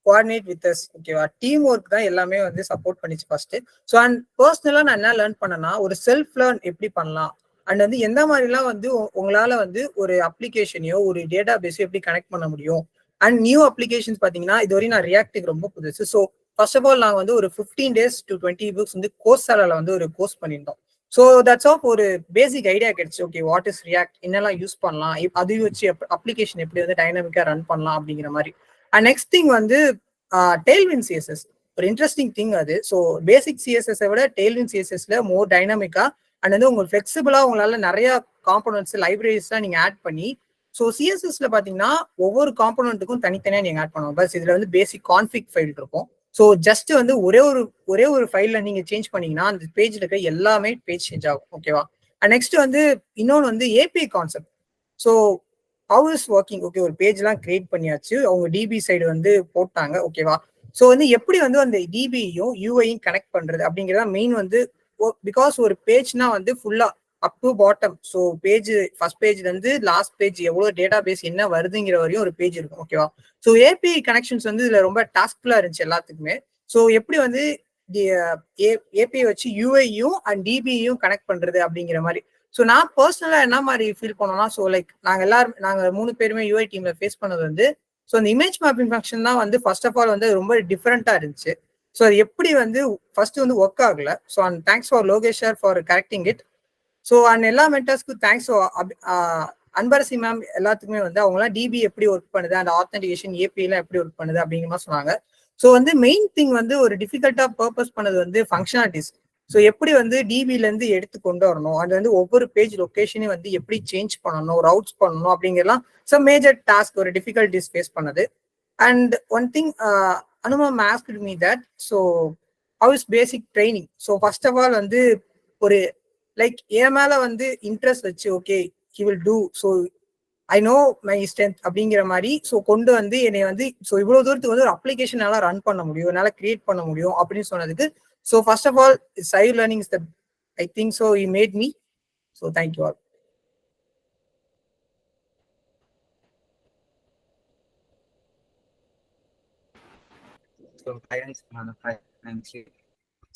coordinate with us. ஓகேவா, டீம் ஒர்க் தான் எல்லாமே வந்து சப்போர்ட் பண்ணிச்சு ஃபர்ஸ்ட். ஸோ அண்ட் பர்சனலா நான் என்ன லேர்ன் பண்ணேன்னா, ஒரு செல்ஃப் லேர்ன் எப்படி பண்ணலாம் அண்ட் வந்து எந்த மாதிரிலாம் வந்து உங்களால வந்து ஒரு அப்ளிகேஷனையோ ஒரு டேட்டா பேஸோ எப்படி கனெக்ட் பண்ண முடியும். அண்ட் நியூ அப்ளிகேஷன்ஸ் பார்த்தீங்கன்னா இதுவரையும் நான் ரியாக்டுக்கு ரொம்ப புதுசு. ஸோ ஃபர்ஸ்ட் ஆஃப் ஆல் நாங்கள் வந்து ஒரு 15 days to 20 books வந்து கோர்ஸால வந்து ஒரு கோர்ஸ் பண்ணியிருந்தோம். ஸோ தட்ஸ் ஆஃப் ஒரு பேசிக் ஐடியா கிடைச்சு. ஓகே, வாட் இஸ் ரியாக்ட், என்னெல்லாம் யூஸ் பண்ணலாம், அது வச்சு அப்ளிகேஷன் எப்படி வந்து டைனாமிக்கா ரன் பண்ணலாம் அப்படிங்கிற மாதிரி. அண்ட் நெக்ஸ்ட் திங் வந்து டெய்ல்வின் சிஎஸ்எஸ் ஒரு இன்ட்ரெஸ்டிங் திங் அது. ஸோ பேசிக் சிஎஸ்எஸ் விட டெய்ல்வின் சிஎஸ்எஸ்ல மோர் டைனாமிக்கா அண்ட் வந்து உங்களுக்கு ஃபிளெக்சிபிளா உங்களால நிறைய காம்பனன்ட்ஸ் லைப்ரரிஸ்லாம் நீங்க ஆட் பண்ணி. ஸோ சிஎஸ்எஸ்ல பாத்தீங்கன்னா ஒவ்வொரு காம்பனண்ட்டுக்கும் தனித்தனியா நீங்க ஆட் பண்ணுவோம். பஸ் இதுல வந்து பேசிக் கான்ஃபிக் ஃபைல் இருக்கும். ஸோ ஜஸ்ட் வந்து ஒரே ஒரு ஃபைல்ல நீங்க சேஞ்ச் பண்ணீங்கன்னா அந்த பேஜ்ல இருக்க எல்லாமே பேஜ் சேஞ்ச் ஆகும். ஓகேவா, அண்ட் நெக்ஸ்ட் வந்து இன்னொன்று வந்து API concept. So how is working. Okay, ஒரு பேஜ்லாம் கிரியேட் பண்ணியாச்சு, அவங்க டிபி சைடு வந்து போட்டாங்க. ஓகேவா, ஸோ வந்து எப்படி வந்து அந்த டிபியும் யூஐயும் கனெக்ட் பண்றது அப்படிங்கிறதா மெயின் வந்து. பிகாஸ் ஒரு பேஜ்னா வந்து ஃபுல்லா up to bottom. So page first பேஜ்ல இருந்து லாஸ்ட் பேஜ் எவ்வளோ டேட்டா பேஸ் என்ன வருதுங்கிற வரையும் ஒரு பேஜ் இருக்கும். ஓகேவா, ஸோ ஏபிஐ கனெக்ஷன்ஸ் வந்து இதுல ரொம்ப டாஸ்க்ஃபுல்லா இருந்துச்சு எல்லாத்துக்குமே. ஸோ எப்படி வந்து ஏபிஐ வச்சு யூஐயும் அண்ட் டிபியும் கனெக்ட் பண்றது அப்படிங்கிற மாதிரி. ஸோ நான் பர்சனலா என்ன மாதிரி ஃபீல் பண்ணோம்னா, ஸோ லைக் நாங்க 3 பேருமே யூஐ டீம்ல ஃபேஸ் பண்ணது வந்து, ஸோ அந்த இமேஜ் மேப்பிங் ஃபங்க்ஷன் தான் வந்து ஃபர்ஸ்ட் ஆஃப் ஆல் வந்து ரொம்ப டிஃப்ரெண்டா இருந்துச்சு. ஸோ அது எப்படி வந்து ஃபர்ஸ்ட் வந்து ஒர்க் ஆகல. So and thanks for Lokesh sir for correcting it. So and எல்லா மென்டர்ஸ்க்கும் தேங்க்ஸ். அன்பரசி மேம் எல்லாத்துக்குமே வந்து அவங்களாம் டிபி எப்படி ஒர்க் பண்ணுது அண்ட் ஆத்தென்டிகேஷன் ஏபிஐலாம் எப்படி ஒர்க் பண்ணுது அப்படிங்கிற மாதிரி சொன்னாங்க. ஸோ வந்து மெயின் திங் வந்து ஒரு டிஃபிகல்ட்டா பர்பஸ் பண்ணது வந்து ஃபங்க்ஷனாலிட்டிஸ். ஸோ எப்படி வந்து டிபில இருந்து எடுத்து கொண்டு வரணும், அது வந்து ஒவ்வொரு பேஜ் லொகேஷனையும் வந்து எப்படி சேஞ்ச் பண்ணணும், ரவுட்ஸ் பண்ணணும் அப்படிங்கிறலாம் சம் மேஜர் டாஸ்க் ஒரு டிஃபிகல்ட்டிஸ் ஃபேஸ் பண்ணது. அண்ட் ஒன் திங் அனுமம் asked me that, so how is basic training. So first of all வந்து ஒரு லைக் என் மேல வந்து இன்ட்ரெஸ்ட் வச்சு okay he will do, so I know my strength அப்படிங்கிற மாதிரி ஸோ கொண்டு வந்து என்னை வந்து ஸோ இவ்வளவு தூரத்துக்கு வந்து ஒரு அப்ளிகேஷன் எல்லாம் ரன் பண்ண முடியும், என்னால கிரியேட் பண்ண முடியும் அப்படின்னு சொன்னதுக்கு. So first of all Sayur learning is the, I think so he made me. So thank you all.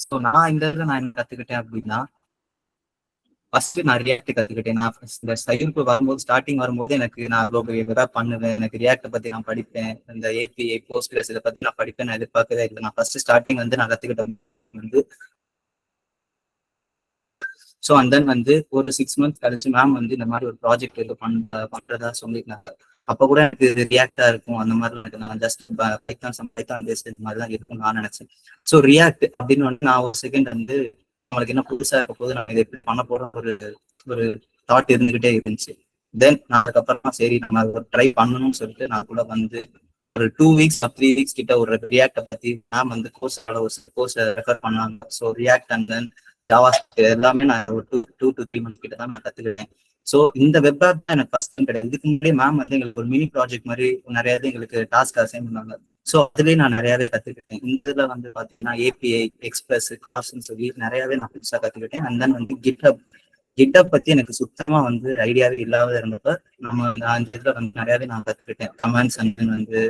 So நான் இந்த இதில் நான் என்ன கற்றுக்கிட்டேன் அப்படின்னா, ஃபர்ஸ்ட் நான் ரியாக்ட் கற்றுக்கிட்டேன். நான் இந்த சைருக்கு வரும்போது ஸ்டார்டிங் வரும்போது எனக்கு நான் அவ்வளோ எதாவது பண்ணுவேன், எனக்கு ரியாக்டை பற்றி நான் படிப்பேன், இந்த ஏபிஐ போஸ்ட்கிரஸ் இதை பற்றி நான் படிப்பேன் நான் எதிர்பார்க்கவே இல்லை. நான் ஃபர்ஸ்ட் ஸ்டார்டிங் வந்து நான் கற்றுக்கிட்டேன் வந்து. ஸோ அண்ட் தென் வந்து ஒரு 6 months கழிச்சு மேம் வந்து இந்த மாதிரி ஒரு ப்ராஜெக்ட் இது பண்றதா சொல்லியிருந்தாங்க. அப்போ கூட எனக்கு ரியாக்டா இருக்கும் அந்த மாதிரி எனக்கு நான் ஜஸ்ட் பைத்தான் பேஸ்ட் இந்த மாதிரி தான் இருக்கும் நான் நினைச்சேன். ஸோ ரியாக்ட் அப்படின்னு வந்து நான் ஒரு செகண்ட் வந்து நம்மளுக்கு என்ன புதுசா இருக்க போது நான் இதை எப்படி பண்ண போறோம் ஒரு தாட் இருந்துகிட்டே இருந்துச்சு. தென் நான் அதுக்கப்புறமா சரி நம்ம அதை ட்ரை பண்ணணும்னு சொல்லிட்டு நான் கூட வந்து ஒரு 2 weeks 3 weeks கிட்ட ஒரு ரியாக்டை பத்தி மேம் வந்து கோர்ஸ் ரெஃபர் பண்ணாங்க. So react and then Java எல்லாமே நான் ஒரு 2 to 3 months கிட்ட தான் நான் கத்துக்கிட்டேன். ஸோ இந்த வெப் ஆப் தான் எனக்கு ஃபர்ஸ்ட் டைம் கிடையாது. இதுக்கு முன்னாடி மேம் வந்து எங்களுக்கு ஒரு மினி ப்ராஜெக்ட் மாதிரி நிறையாவே எங்களுக்கு டாஸ்க் அசைன் பண்ணாங்க. ஸோ அதுலேயே நான் நிறையாவே கற்றுக்கிட்டேன். இந்த இதில் வந்து பார்த்தீங்கன்னா ஏபிஐ எக்ஸ்பிரஸ் காஸ்ட்னு சொல்லி நிறையாவே நான் புதுசாக கற்றுக்கிட்டேன். அண்ட் தென் வந்து கிட்டப் பற்றி எனக்கு சுத்தமாக வந்து ஐடியாவே இல்லாத இருந்தப்ப அந்த இதில் வந்து நிறையாவே நான் கற்றுக்கிட்டேன். கமெண்ட்ஸ் அண்ட் தென் வந்து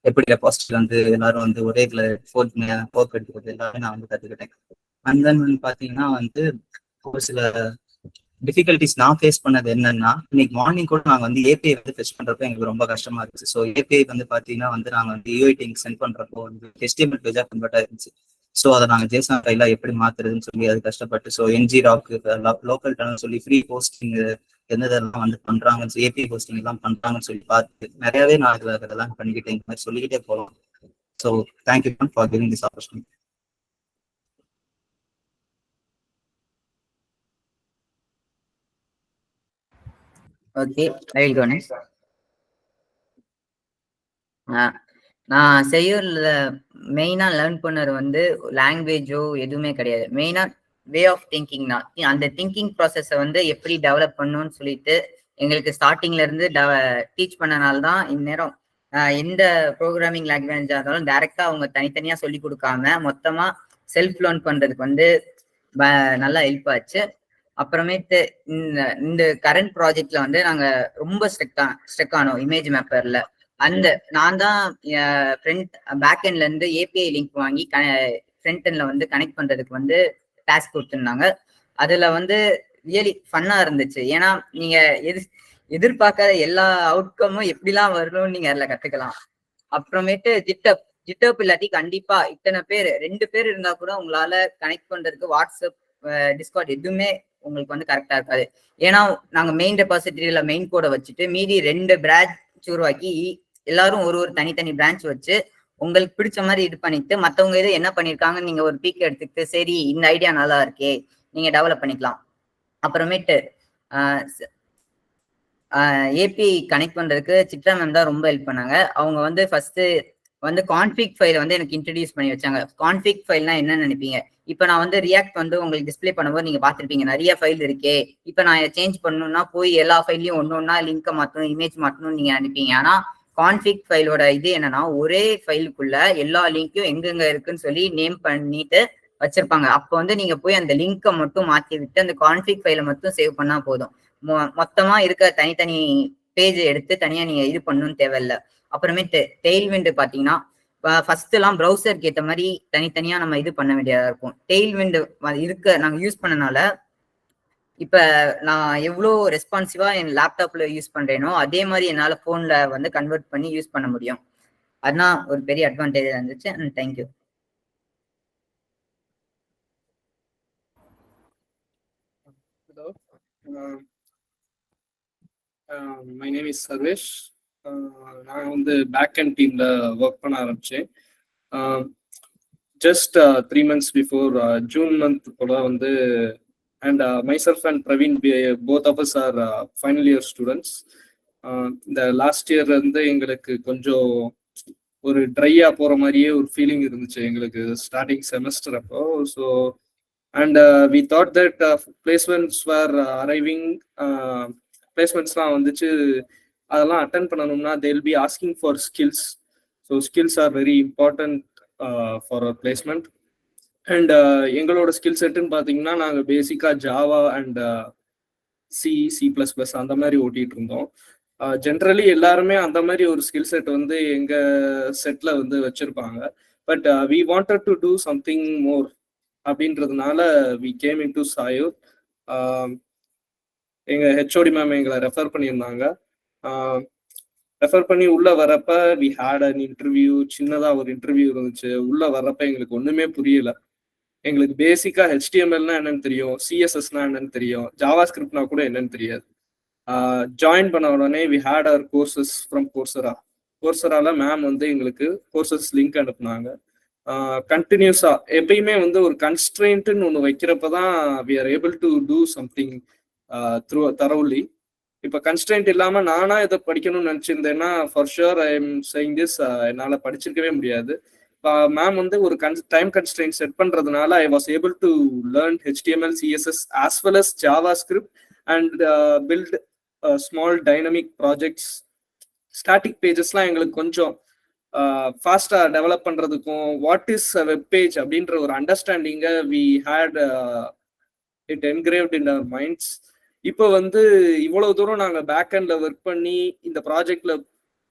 எப்படி ரெபாசிட்டரி வந்து எல்லாரும் வந்து ஒரே இதில் ஃபோர்க் எடுக்கிறது எல்லாமே நான் வந்து கற்றுக்கிட்டேன். அண்ட் தென் வந்து பார்த்தீங்கன்னா வந்து ஒரு சில டிஃபிகல்டிஸ் நான் ஃபேஸ் பண்ணது என்னன்னா, இன்னைக்கு மார்னிங் கூட நாங்கள் வந்து ஏபிஐ வந்து ஃபெச் பண்றப்போ எங்களுக்கு ரொம்ப கஷ்டமா இருந்துச்சு. ஸோ ஏபிஐ வந்து பார்த்தீங்கன்னா வந்து நாங்கள் வந்து யூஐடிங் சென்ட் பண்றப்போ வந்து HTML பேஜாக கன்வெர்ட் ஆயிருந்துச்சு. ஸோ அதை நாங்கள் JSON ஃபைலா எப்படி மாத்துறதுன்னு சொல்லி அது கஷ்டப்பட்டு ஸோ NG ராக்கு லோக்கல் டனல் சொல்லி ஃப்ரீ போஸ்டிங் எந்தெல்லாம் வந்து பண்றாங்கன்னு ஏபிஐ போஸ்டிங் எல்லாம் பண்றாங்கன்னு சொல்லி பார்த்து நிறையவே நான் அதெல்லாம் பண்ணிக்கிட்டேன். இந்த மாதிரி சொல்லிக்கிட்டே போகலாம். So thank you for giving this opportunity. Okay, I will go next. நான் செய்யூர்ல மெயினா லேர்ன் பண்ணது வந்து லாங்குவேஜோ எதுவுமே கிடையாது. மெயினா வே ஆஃப் திங்கிங் தான். அந்த திங்கிங் ப்ராசஸை வந்து எப்படி டெவலப் பண்ணணும்னு சொல்லிட்டு எங்களுக்கு ஸ்டார்டிங்ல இருந்து டீச் பண்ணனால தான் இந்நேரம் எந்த ப்ரோக்ராமிங் லாங்குவேஜா இருந்தாலும் டைரக்டா அவங்க தனித்தனியா சொல்லி கொடுக்காம மொத்தமா செல்ஃப் லேர்ன் பண்றதுக்கு வந்து நல்லா ஹெல்ப் ஆச்சு. அப்புறமேட்டு இந்த கரண்ட் ப்ராஜெக்ட்ல வந்து நாங்க ரொம்ப ஸ்ட்ரெக் ஆனோம் இமேஜ் மேப்பர்ல. அந்த நான் தான் ஃப்ரண்ட் பேக் எண்ட்ல இருந்து ஏபிஐ லிங்க் வாங்கி ஃப்ரண்ட் எண்ட்ல வந்து கனெக்ட் பண்றதுக்கு வந்து டாஸ்க் கொடுத்துருந்தாங்க. அதுல வந்து ரியலி ஃபன்னா இருந்துச்சு. ஏன்னா நீங்க எதிர்பார்க்காத எல்லா அவுட்கமும் எப்படிலாம் வரணும்னு நீங்க அதுல கத்துக்கலாம். அப்புறமேட்டு ஜிட்டப் இல்லாட்டி கண்டிப்பா இத்தனை பேர் 2 பேர் இருந்தா கூட உங்களால கனெக்ட் பண்றதுக்கு வாட்ஸ்அப் டிஸ்கார்ட் எதுவுமே உங்களுக்கு வந்து கரெக்டா இருக்காது. ஏன்னா நாங்க மெயின் ரெபாசிட்டரியில மெயின் கோடை வச்சுட்டு மீதி 2 பிரான்ச் உருவாக்கி எல்லாரும் ஒரு தனித்தனி பிரான்ச் வச்சு உங்களுக்கு பிடிச்ச மாதிரி இது பண்ணிட்டு மத்தவங்க இது என்ன பண்ணிருக்காங்கன்னு நீங்க ஒரு பீக் எடுத்துக்கிட்டு சரி இந்த ஐடியா நல்லா இருக்கே நீங்க டெவலப் பண்ணிக்கலாம். அப்புறமேட்டு ஏபிஐ கனெக்ட் பண்றதுக்கு சித்ரா மேம் தான் ரொம்ப ஹெல்ப் பண்ணாங்க. அவங்க வந்து ஃபர்ஸ்ட் வந்து கான்ஃபிக் ஃபைல் வந்து எனக்கு இன்ட்ரடியூஸ் பண்ணி வச்சாங்க. கான்ஃபிக் ஃபைல்னா என்னன்னு நினைப்பீங்க? இப்ப நான் வந்து ரியாக்ட் வந்து உங்களுக்கு டிஸ்பிளே பண்ணும்போது நீங்க பாத்துருப்பீங்க நிறைய ஃபைல் இருக்கே, இப்ப நான் சேஞ்ச் பண்ணணும்னா போய் எல்லா ஃபைல்லையும் ஒன்னொன்னா லிங்கை மாத்தணும் இமேஜ் மாத்தணும்னு நீங்க நினைப்பீங்க. ஆனா கான்ஃபிக் ஃபைலோட இது என்னன்னா ஒரே ஃபைலுக்குள்ள எல்லா லிங்க்கும் எங்கெங்க இருக்குன்னு சொல்லி நேம் பண்ணிட்டு வச்சிருப்பாங்க. அப்போ வந்து நீங்க போய் அந்த லிங்கை மட்டும் மாத்தி விட்டு அந்த கான்ஃபிக் ஃபைலை மட்டும் சேவ் பண்ணா போதும். மொத்தமா இருக்க தனித்தனி பேஜ் எடுத்து தனியா நீங்க இது பண்ணணும்னு தேவையில்லை. அப்புறமேட்டு டெய்ல்விண்ட் பாத்தீங்கன்னா ஃபர்ஸ்ட் எல்லாம் ப்ரௌசருக்கு ஏற்ற மாதிரி தனித்தனியா நம்ம இது பண்ண வேண்டியதா இருக்கும். டெய்ல்விண்ட் இருக்க நாங்க யூஸ் பண்ணனால இப்ப நான் எவ்வளோ ரெஸ்பான்சிவா என் லேப்டாப்ல யூஸ் பண்றேனோ அதே மாதிரி என்னால போன்ல வந்து கன்வெர்ட் பண்ணி யூஸ் பண்ண முடியும். அதுதான் ஒரு பெரிய அட்வான்டேஜ் இருந்துச்சு. And thank you. Hello. My name is Sarvash. நான் வந்து பேக் அண்ட் டீம்ல ஒர்க் பண்ண ஆரம்பிச்சேன். Just 3 months before June month போல வந்து and myself and Praveen, both of us are final year students. இந்த லாஸ்ட் இயர்ல இருந்து எங்களுக்கு கொஞ்சம் ஒரு ட்ரையா போற மாதிரியே ஒரு ஃபீலிங் இருந்துச்சு எங்களுக்கு ஸ்டார்டிங் செமஸ்டர் அப்போ. So and we thought that placements were arriving. Placementsலாம் வந்துச்சு, அதெல்லாம் அட்டன் பண்ணணும்னா they will be asking for skills. So skills are very important for our placement. And எங்களோட ஸ்கில் செட்டுன்னு பார்த்தீங்கன்னா நாங்கள் பேசிக்காக ஜாவா அண்ட் C++ அந்த மாதிரி ஓட்டிட்டு இருந்தோம். ஜென்ரலி எல்லாருமே அந்த மாதிரி ஒரு ஸ்கில் செட் வந்து எங்க செட்ல வந்து வச்சிருப்பாங்க. But we wanted to do something more அப்படின்றதுனால we came into Sayur. எங்க ஹெச்ஓடி மேம் எங்களை ரெஃபர் பண்ணியிருந்தாங்க. ரெஃபர் பண்ணி உள்ள வரப்ப we had an interview. சின்னதா ஒரு இன்டர்வியூ இருந்துச்சு. உள்ள வர்றப்ப எங்களுக்கு ஒண்ணுமே புரியல. எங்களுக்கு பேசிக்கா HTMLனா என்னன்னு தெரியும், CSSனா என்னன்னு தெரியும், ஜாவா ஸ்கிரிப்ட்னா கூட என்னன்னு தெரியாது. ஜாயின் பண்ண உடனே we had our courses from Coursera. கோர்சரால மேம் வந்து எங்களுக்கு கோர்சஸ் லிங்க் அனுப்புனாங்க. கண்டினியூஸா எப்பயுமே வந்து ஒரு கன்ஸ்ட்ரெயின்ட்னு ஒன்று வைக்கிறப்பதான் we are able to do something thoroughly. இப்போ கன்ஸ்ட்ரெயின்ட் இல்லாம நானா இதை படிக்கணும்னு நினைச்சிருந்தேன்னா for sure I am saying this, என்னால படிச்சிருக்கவே முடியாது. மேம் வந்து ஒரு டைம் கன்ஸ்ட்ரெயின்ட் செட் பண்றதுனால I was able to learn HTML, CSS as well as JavaScript and build small dynamic projects. Static பேஜஸ்லாம் எங்களுக்கு கொஞ்சம் ஃபாஸ்டா டெவலப் பண்றதுக்கும் வாட் இஸ் வெப் பேஜ் அப்படின்ற ஒரு அண்டர்ஸ்டாண்டிங்கை we had it engraved in our minds. இப்போ வந்து இவ்வளவு தூரம் நாங்கள் பேக் எண்ட்ல ஒர்க் பண்ணி இந்த ப்ராஜெக்ட்ல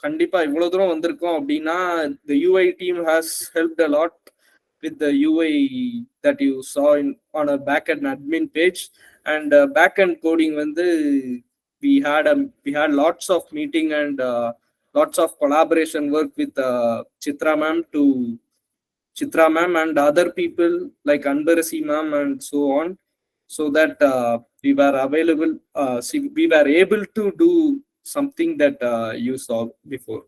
கண்டிப்பா இவ்வளவு தூரம் வந்திருக்கோம் அப்படின்னா the UI team has helped a lot with the UI that you saw on a backend admin page. And backend coding வந்து we had lots of meeting and lots of collaboration work with Chitra ma'am and other people like Anbarasi ma'am and so on, so that we were able to do something that you saw before.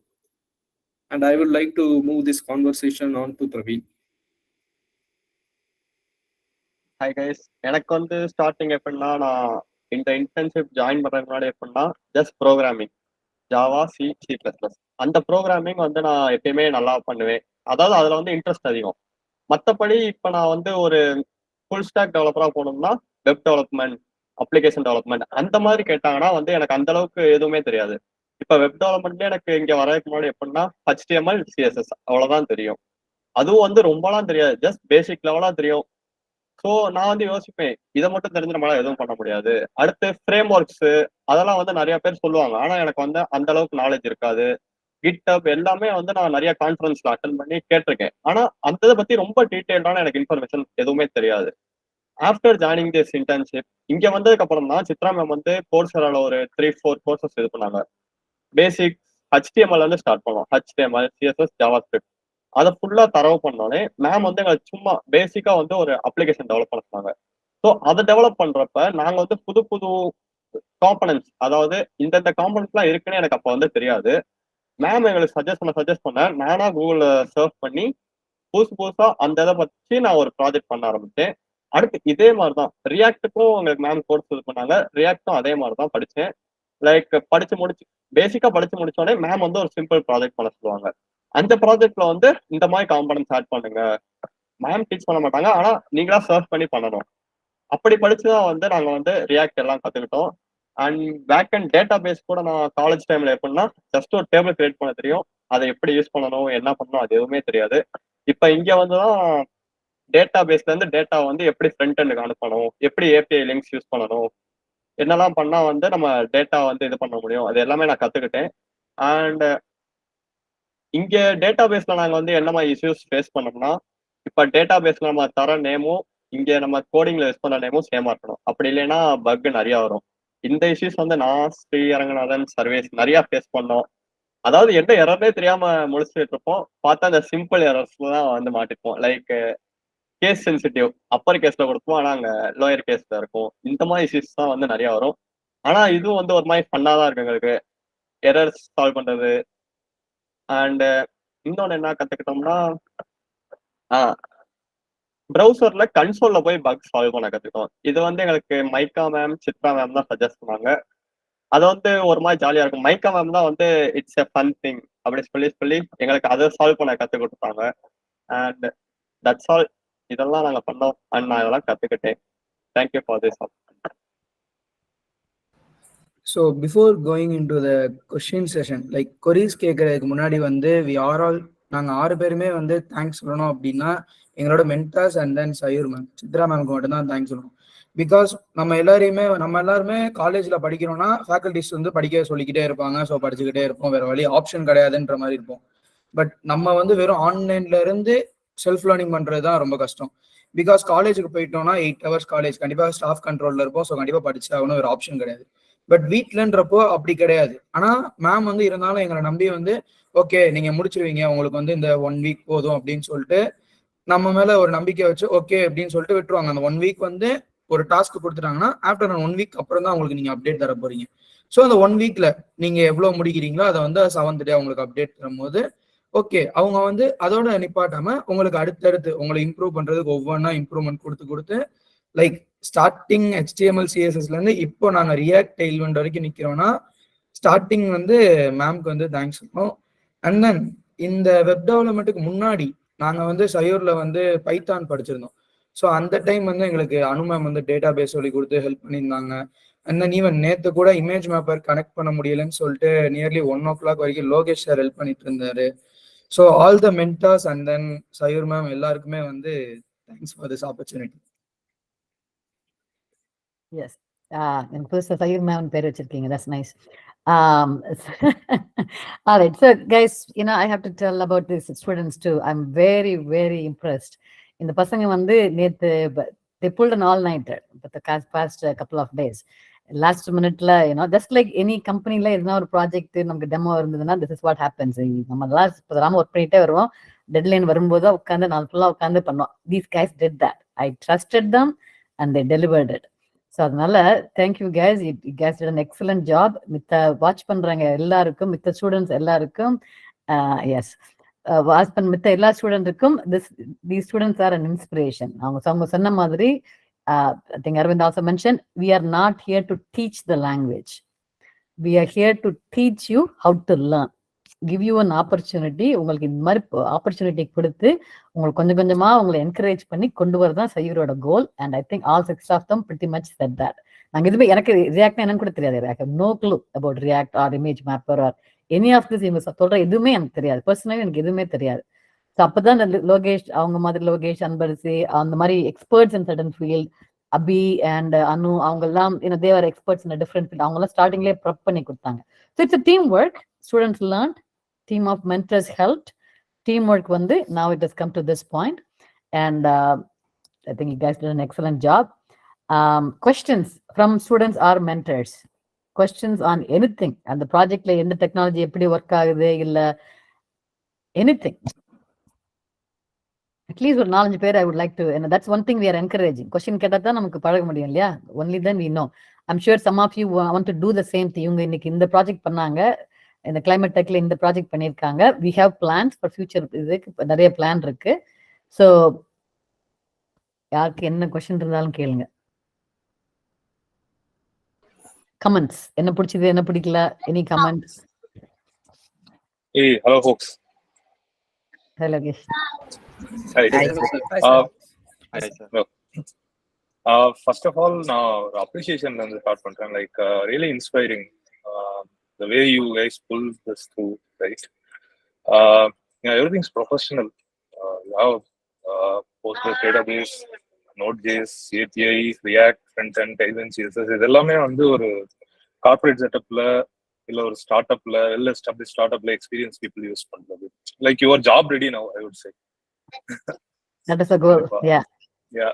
And I would like to move this conversation on to Praveen. Hi guys, எனக்கு வந்து starting எப்படின்னா நான் இந்த internship join பண்றதுக்கு முன்னாடி எப்படின்னா just programming Java C++. அந்த programming வந்து நான் எப்பயுமே நல்லா பண்ணுவேன். அதாவது அதுல வந்து இன்ட்ரெஸ்ட் அதிகம். மற்றபடி இப்போ நான் வந்து ஒரு ஃபுல் ஸ்டாக் டெவலப்பரா போகணும்னா வெப் டெவலப்மெண்ட், அப்ளிகேஷன் டெவலப்மெண்ட் அந்த மாதிரி கேட்டாங்கன்னா வந்து எனக்கு அந்த அளவுக்கு எதுவுமே தெரியாது. இப்போ வெப் டெவலப்மெண்ட்ல எனக்கு இங்க வரதுக்கு முன்னாடி எப்படின்னா HTML, CSS அவ்வளவுதான் தெரியும். அதுவும் வந்து ரொம்பலாம் தெரியாது, ஜஸ்ட் பேசிக் லெவலா தெரியும். ஸோ நான் வந்து யோசிப்பேன் இதை மட்டும் தெரிஞ்சு நம்மளால எதுவும் பண்ண முடியாது. அடுத்து ஃப்ரேம் ஒர்க்ஸ் அதெல்லாம் வந்து நிறைய பேர் சொல்லுவாங்க, ஆனா எனக்கு வந்து அந்த அளவுக்கு நாலேஜ் இருக்காது. GitHub எல்லாமே வந்து நான் நிறைய கான்ஃபரன்ஸ்ல அட்டன் பண்ணி கேட்டிருக்கேன். ஆனா அந்த இதை பத்தி ரொம்ப டீட்டெயில்டான எனக்கு இன்ஃபர்மேஷன் எதுவுமே தெரியாது. ஆஃப்டர் ஜாயினிங் திஸ் இன்டர்ன்ஷிப் இங்க வந்ததுக்கு அப்புறம் தான் சித்ரா மேம் வந்து கோர்ஸரால ஒரு 3-4 கோர்சஸ் இது பண்ணாங்க. பேசிக் HTML வந்து ஸ்டார்ட் பண்ணோம். HTML, CSS, JavaScript அதை ஃபுல்லா தரவு பண்ணோடனே மேம் வந்து எங்களுக்கு சும்மா பேசிக்கா வந்து ஒரு அப்ளிகேஷன் டெவலப் பண்ண சொன்னாங்க. ஸோ அதை டெவலப் பண்றப்ப நாங்க வந்து புது புது காம்பனன்ட்ஸ், அதாவது இந்தந்த காம்பனன்ட்ஸ்லாம் இருக்குன்னு எனக்கு அப்போ வந்து தெரியாது. மேம் எங்களுக்கு சஜஸ்ட் பண்ண நானா கூகுள்ல சர்ச் பண்ணி புதுசா அந்த இதை பற்றி நான் ஒரு ப்ராஜெக்ட் பண்ண ஆரம்பிச்சேன். அடுத்து இதே மாதிரி தான் ரியாக்டுக்கும் எங்களுக்கு மேம் கோர்ஸ் இது பண்ணாங்க. ரியாக்டும் அதே மாதிரி தான் படிச்சேன். லைக் பேசிக்கா படிச்சு முடிச்சோடனே மேம் வந்து ஒரு சிம்பிள் ப்ராஜெக்ட் பண்ண சொல்லுவாங்க. அந்த ப்ராஜெக்ட்ல வந்து இந்த மாதிரி காம்பனன்ட்ஸ் ஆட் பண்ணுங்க. மேம் டீச் பண்ண மாட்டாங்க, ஆனா நீங்களா சர்ச் பண்ணி பண்ணணும். அப்படி படிச்சுதான் வந்து நாங்க வந்து ரியாக்ட் எல்லாம் கத்துக்கிட்டோம். And back and database கூட நான் காலேஜ் டைம்ல எப்படின்னா ஜஸ்ட் ஒரு டேபிள் கிரியேட் பண்ண தெரியும். அதை எப்படி யூஸ் பண்ணணும், என்ன பண்ணணும் அது எதுவுமே தெரியாது. இப்ப இங்க வந்துதான் டேட்டா பேஸ்ல இருந்து டேட்டா வந்து எப்படி ஃப்ரண்ட் எண்டுக்கு அனுப்பணும், எப்படி API லிங்க்ஸ் யூஸ் பண்ணணும், என்னெல்லாம் பண்ணா வந்து நம்ம டேட்டா வந்து இது பண்ண முடியும், அது எல்லாமே நான் கத்துக்கிட்டேன். அண்ட் இங்க டேட்டா பேஸ்ல நாங்க வந்து என்ன மாதிரி இஷ்யூஸ் ஃபேஸ் பண்ணோம்னா, இப்ப டேட்டா பேஸ்ல நம்ம தர நேமும் இங்க நம்ம கோடிங்ல யூஸ் பண்ண நேமும் சேமா இருக்கணும். அப்படி இல்லைன்னா பக் நிறைய வரும். இந்த இஷ்யூஸ் வந்து நான், ஸ்ரீ, அரங்கநாதன், சர்வேஸ் நிறைய ஃபேஸ் பண்ணோம். அதாவது என்ன எரர்னே தெரியாம முடிச்சுட்டு இருப்போம். பார்த்தா அந்த சிம்பிள் எரர்ஸ்ல தான் வந்து மாட்டிப்போம். லைக் கேஸ் சென்சிட்டிவ் அப்பர் கேஸ்ல கொடுப்போம், ஆனா அங்க லோயர் கேஸ்ல இருக்கும். இந்த மாதிரி இஷ்யூஸ் தான் வந்து நிறைய வரும். ஆனா இதுவும் வந்து ஒரு மாதிரி ஃபன்னா தான் இருக்கு எங்களுக்கு, எரர்ஸ் சால்வ் பண்றது. அண்ட் இன்னொன்னு என்ன கத்துக்கிட்டோம்னா, ப்ரௌசர்ல கன்சோல்ல போய் பக் சால்வ் பண்ண கத்துக்கிட்டோம். இது வந்து எங்களுக்கு மைக்கா மேம், சித்ரா மேம் தான் சஜஸ்ட் பண்ணாங்க. அது வந்து ஒரு மாதிரி ஜாலியா இருக்கும். மைக்கா மேம் தான் வந்து இட்ஸ் எ ஃபன் திங் அப்படி சொல்லி எங்களுக்கு அதை சால்வ் பண்ண கத்து கொடுத்தாங்க. And that's all. இதெல்லாம் நாங்க பண்ணோம் அண்ட் நான் இதெல்லாம் கத்துக்கிட்டேன். Thank you for this. So before going in to the question session, like queries கேட்கறதுக்கு முன்னாடி வந்து நாங்கள் 6 பேருமே வந்து தேங்க்ஸ் சொல்லணும். அப்படின்னா எங்களோட mentors and then Sayur ma'am, Chitra மேமுக்கு மட்டும்தான் தேங்க்ஸ் சொல்லணும். பிகாஸ் நம்ம எல்லாருமே காலேஜில் படிக்கிறோம்னா ஃபேக்கல்டிஸ் வந்து படிக்க சொல்லிக்கிட்டே இருப்பாங்க. ஸோ படிச்சுக்கிட்டே இருப்போம், வேற வழி ஆப்ஷன் கிடையாதுன்ற மாதிரி இருப்போம். பட் நம்ம வந்து வெறும் ஆன்லைன்ல இருந்து செல்ஃப் லேர்னிங் பண்றது தான் ரொம்ப கஷ்டம். பிகாஸ் காலேஜுக்கு போயிட்டோம்னா 8 hours காலேஜ், கண்டிப்பாக ஸ்டாஃப் கண்ட்ரோல்ல இருப்போம். ஸோ கண்டிப்பாக படிச்சாகணும், ஒரு ஆப்ஷன் கிடையாது. பட் வீட்லன்றப்போ அப்படி கிடையாது. ஆனா மேம் வந்து இருந்தாலும் எங்களை நம்பி வந்து ஓகே நீங்க முடிச்சிருவீங்க, உங்களுக்கு வந்து இந்த 1 week போதும் அப்படின்னு சொல்லிட்டு நம்ம மேல ஒரு நம்பிக்கை வச்சு ஓகே அப்படின்னு சொல்லிட்டு விட்டுருவாங்க. அந்த 1 week வந்து ஒரு டாஸ்க் கொடுத்துட்டாங்கன்னா ஆஃப்டர் 1 week அப்புறம் தான் உங்களுக்கு நீங்க அப்டேட் தர போறீங்க. ஸோ அந்த 1 weekல நீங்க எவ்வளவு முடிக்கிறீங்களோ அதை வந்து 7th day உங்களுக்கு அப்டேட் தரும்போது ஓகே அவங்க வந்து அதோட நிப்பாட்டாம உங்களுக்கு அடுத்தடுத்து உங்களை இம்ப்ரூவ் பண்றதுக்கு ஒவ்வொன்றா இம்ப்ரூவ்மெண்ட் கொடுத்து லைக் ஸ்டார்டிங் HTML CSSல இருந்து இப்போ நாங்கள் ரியாக்ட் டெய்ல்வெண்ட் வரைக்கும் நிற்கிறோம்னா ஸ்டார்டிங் வந்து மேம்க்கு வந்து தேங்க்ஸ் சொல்லணும். அண்ட் தென் இந்த வெப் டெவலப்மெண்ட்டுக்கு முன்னாடி நாங்கள் வந்து சயூர்ல வந்து பைத்தான் படிச்சிருந்தோம். ஸோ அந்த டைம் வந்து எங்களுக்கு அனு மேம் வந்து டேட்டா பேஸ் சொல்லி கொடுத்து ஹெல்ப் பண்ணியிருந்தாங்க. அண்ட் தென் ஈவன் நேற்று கூட இமேஜ் மேப்பர் கனெக்ட் பண்ண முடியலன்னு சொல்லிட்டு நியர்லி 1 o'clock வரைக்கும் லோகேஷ் சார் ஹெல்ப் பண்ணிட்டு இருந்தாரு. So all the mentors and then Sayur ma'am எல்லாருக்குமே வந்து thanks for this opportunity. Yes, எனக்கு புதுசாக சயூர் மேம் பேர் வச்சிருக்கீங்க, that's nice. All right, so guys, I have to tell about these students too. I'm very, very impressed. இந்த பசங்க வந்து நேத்து they pulled an all-nighter for the past couple of days. Last minuteல just like any companyல எதுனா ஒரு project நமக்கு demo இருந்ததுன்னா this is what happens. நம்ம எல்லாம் ஒர்க் பண்ணிட்டே வருவோம், டெட்லைன் வரும்போது உட்காந்து நாள் ஃபுல்லா உட்காந்து பண்ணோம். These guys did that. I trusted them and they delivered it. So அதனால thank you guys, guys did an excellent job. மித்த வாட்ச் பண்றாங்க எல்லாருக்கும், மித்த ஸ்டூடெண்ட்ஸ் எல்லாருக்கும், எஸ் வாட்ச் பண்ண மித்த எல்லா ஸ்டூடெண்ட்டுக்கும் these students are an inspiration. அவங்க சொன்ன மாதிரி I think Aravind also mentioned, we are not here to teach the language. We are here to teach you how to learn. Give you an opportunity. உங்களுக்கு இந்த மாதிரி opportunity கொடுத்து உங்களுக்கு கொஞ்சம் கொஞ்சமா உங்களை என்கரேஜ் பண்ணி கொண்டு வரதான் சயூரோட goal. And I think all 6 of them pretty much said that. நாங்க எதுவுமே எனக்கு ரியாக்ட் என்னன்னு கூட தெரியாது. I have no clue about React or image mapper or any of this. இவங்க சொல்ற எதுவுமே எனக்கு தெரியாது, பர்சனலி எனக்கு எதுவுமே தெரியாது. ஸோ அப்பதான் இந்த லோகேஷ், அவங்க மாதிரி லோகேஷ், அன்பரசி, அந்த மாதிரி experts in certain field, Abhi and Anu, அவங்க எல்லாம் they were experts in a different field. அவங்க எல்லாம் ஸ்டார்டிங்லேயே ப்ரெப் பண்ணி கொடுத்தாங்க. So it's a team work. Students learned, team of mentors helped. Teamwork வந்து now it has come to this point, and I think you guys did an excellent job. Questions from students or mentors, questions on anything, and the project la எந்த technology எப்படி work ஆகுது இல்ல anything. Atleast ஒரு 4-5 பேர் I would like to, and that's one thing we are encouraging. Question கேட்டா தான் நமக்கு பழக முடியும் இல்லையா? Only then we know. I'm sure some of you want to do the same thing. இவங்க இன்னைக்கு இந்த ப்ராஜெக்ட் பண்ணாங்க, இந்த ClimateTechல இந்த ப்ராஜெக்ட் பண்ணியிருக்காங்க. We have plans for future. இதுக்கு நிறைய பிளான் இருக்கு. ஸோ யாருக்கு என்ன கொஸ்டின் இருந்தாலும் கேளுங்க. கமெண்ட்ஸ், என்ன பிடிச்சது என்ன பிடிக்கல, any comments? Hey, hello folks. Hello Logesh. Hi. Hi. Hi, sir. Hello. First of all, now appreciation and start பண்றேன். Like really inspiring the way you guys pull this through, right? Yeah, everything's professional. You have Postgres database, Node.js, API, React, front-end, Tailwind, CSS. இது எல்லாமே வந்து ஒரு corporate செட்டப்ல இல்ல ஒரு ஸ்டார்ட்அப்ல well establish ஸ்டார்ட்அப்ல எக்ஸ்பீரியன்ஸ் பீப்புள் யூஸ் பண்றது. Like your job ready now, I would say. That is a goal. Yeah. Yeah.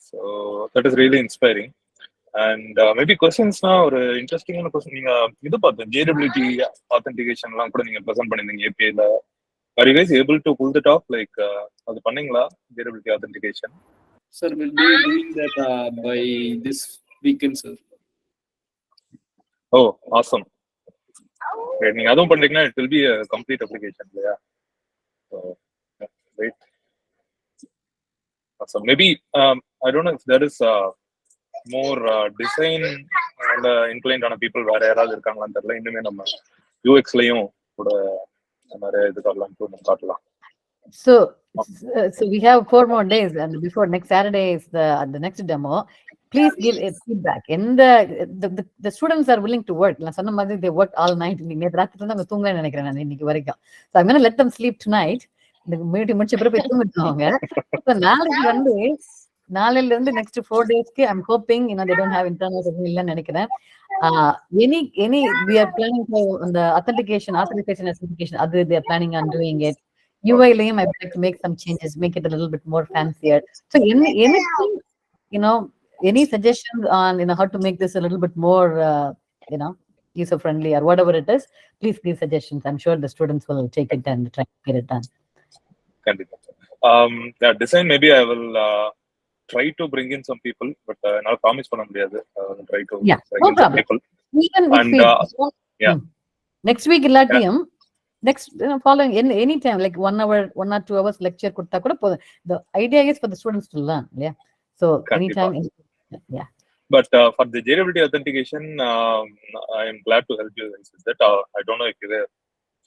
So that is really inspiring. And maybe questions now ஒரு இன்ட்ரெஸ்டிங்கான கொஸ்டின். நீங்க இது பார்த்தேன் JWT authenticationலாம் கூட நீங்க ப்ரெசென்ட் பண்ணிருந்தீங்க API-ல. Are you guys able to pull that off? Like அது பண்ணீங்களா JWT authentication? Sir, we'll be doing that by this weekend, sir. Oh, awesome. Great. நீங்க அதுவும் பண்றீங்கன்னா it will be a complete application. Yeah. So, yeah, great. Awesome. Maybe I don't know if there is more design and inclined on people வேற யாராவது இருக்காங்களான்னு தெரியல. இன்னுமே நம்ம UX-லயும் கூட நிறைய இது காட்டலாம். So we have 4 more days, and before next Saturday is the next demo. Please give a feedback. And the students are willing to work. நான் சொன்ன மாதிரி they work all night. நேற்று ராத்திரி தான் அவங்க தூங்கலன்னு நினைக்கிறேன் நான் இன்னைக்கு வரைக்கும். So I'm going to let them sleep tonight. இந்த மீட்டிங் முடிச்ச பிறகு போய் தூங்கிடுவாங்க. So நாளைக்கு வந்து நாளையில இருந்து next 4 daysக்கு I'm hoping they don't have internals இல்லன்னு நினைக்கிறேன். Any we are planning for the authentication அது they are planning on doing it. UI-layum I would like to make some changes, make it a little bit more fancier. So anything, any suggestions on how to make this a little bit more user friendly or whatever it is, please give suggestions. I'm sure the students will take it and try to get it done. Yeah, design maybe I will try to bring in some people, but not promise பண்ண முடியாது. Try to yeah, no problem. People. Even if next week illatiyum next following any time, like 1 hour 1 or 2 hours lecture kudta kuda podum. The idea is for the students to learn. Yeah, so anytime. Yeah, but for the JWT authentication, I am glad to help you guys with that. I don't know if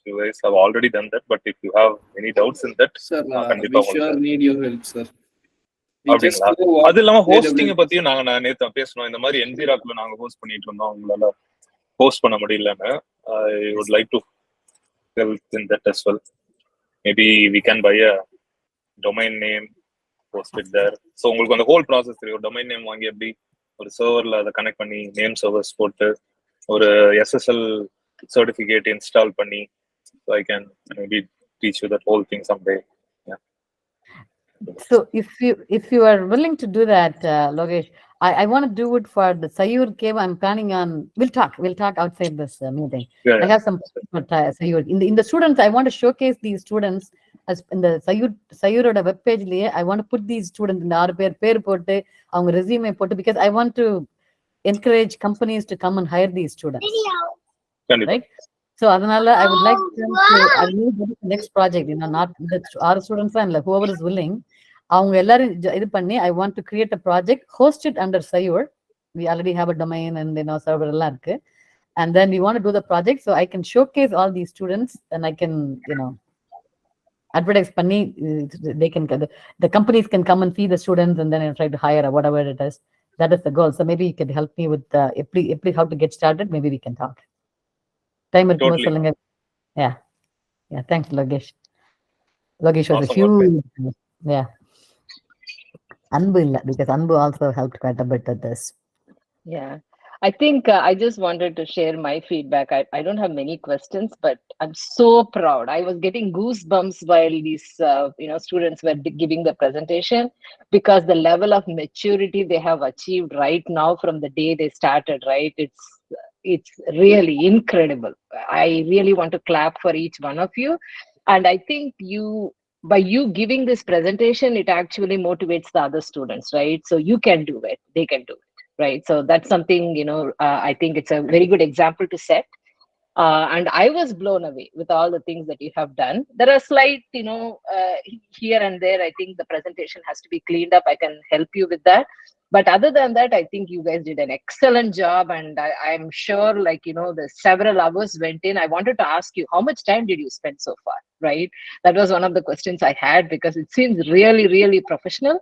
you guys have already done that, but if you have any doubts in that, sir, we sure need your help, sir. அது இல்லாம hosting பத்தியும் நான் நேத்து பேசணும். இந்த மாதிரி NZROC-ல நாங்க host பண்ணிட்டு இருந்தோம், உங்களால ஹோஸ்ட் பண்ண முடியலன்னு. I would like to help in that as well. Maybe we can buy a domain name, post it there. So உங்களுக்கு அந்த whole process தெரியும். domain name வாங்கி எப்படி ஒரு சர்வர்ல அதை கனெக்ட் பண்ணி நேம் சர்வர்ஸ் போட்டு ஒரு SSL certificate install பண்ணி, so I can maybe teach you that whole thing someday. Yeah. So if you are willing to do that, Logesh, I want to do it for the Sayur cave. I'm planning on. We'll talk outside this meeting. Yeah. I have some for Sayur. In the students, I want to showcase these students as in the Sayur web page. I want to put these students in the pair போட்டு அவங்க resume போட்டு, because I want to encourage companies to come and hire these students. Right? So adanala I would like them to the next project, not our students and like whoever is willing, அவங்க எல்லாரும் இது பண்ணி I want to create a project, host it under Sayur. We already have a domain and server எல்லாம் இருக்கு, and then we want to do the project so I can showcase all these students and I can advertise பண்ணி they can the companies can come and see the students and then try to hire or whatever it is. That is the goal. So maybe you can help me with how to get started. Maybe we can talk. Time இருக்கும்போது சொல்லுங்க. Yeah, thanks Logesh. Logesh was a huge அன்பு இல்ல, because அன்பு also helped quite a bit at this. Yeah, I think I just wanted to share my feedback. I don't have many questions, but I'm so proud. I was getting goosebumps while these students were giving the presentation, because the level of maturity they have achieved right now from the day they started, right? It's really incredible. I really want to clap for each one of you. And I think by you giving this presentation, it actually motivates the other students, right? So you can do it, they can do it. Right. So that's something, I think it's a very good example to set. And I was blown away with all the things that you have done. There are slight, here and there, I think the presentation has to be cleaned up. I can help you with that. But other than that, I think you guys did an excellent job. And I'm sure, the several hours went in. I wanted to ask you, how much time did you spend so far? Right. That was one of the questions I had, because it seems really, really professional.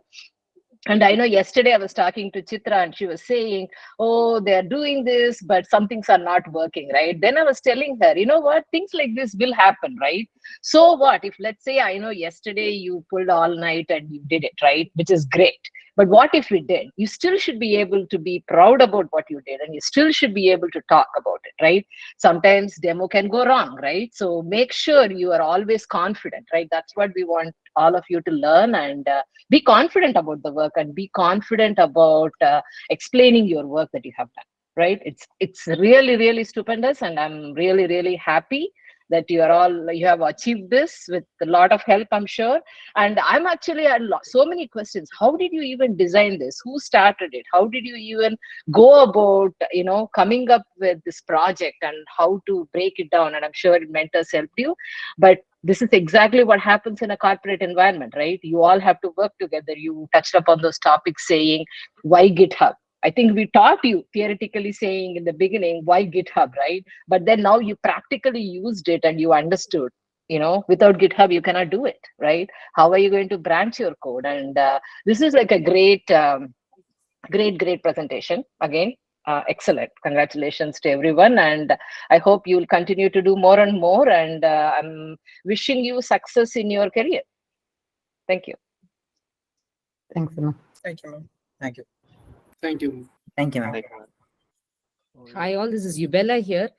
And I know yesterday I was talking to Chitra and she was saying, oh, they're doing this, but some things are not working, right? Then I was telling her, you know what, things like this will happen, right? So what if, let's say, I know yesterday you pulled all night and you did it, right? Which is great. But what if we did? You still should be able to be proud about what you did, and you still should be able to talk about it, right? Sometimes demo can go wrong, right? So make sure you are always confident, right? That's what we want all of you to learn, and be confident about the work, and be confident about explaining your work that you have done, right? It's really, really stupendous, and I'm really, really happy that you have achieved this with a lot of help, I'm sure. And I'm actually had so many questions. How did you even design this? Who started it? How did you even go about coming up with this project, and how to break it down? And I'm sure mentors helped you. But this is exactly what happens in a corporate environment, right? You all have to work together. You touched upon those topics, saying why GitHub. I think we taught you theoretically, saying in the beginning, why GitHub, right? But then now you practically used it and you understood, without GitHub, you cannot do it, right? How are you going to branch your code? And this is like a great presentation. Again, excellent. Congratulations to everyone. And I hope you'll continue to do more and more. And I'm wishing you success in your career. Thank you. Thanks, Emma. Thank you, ma'am. Thank you. Thank you. Thank you, ma'am. Hi, all. This is Yubella here.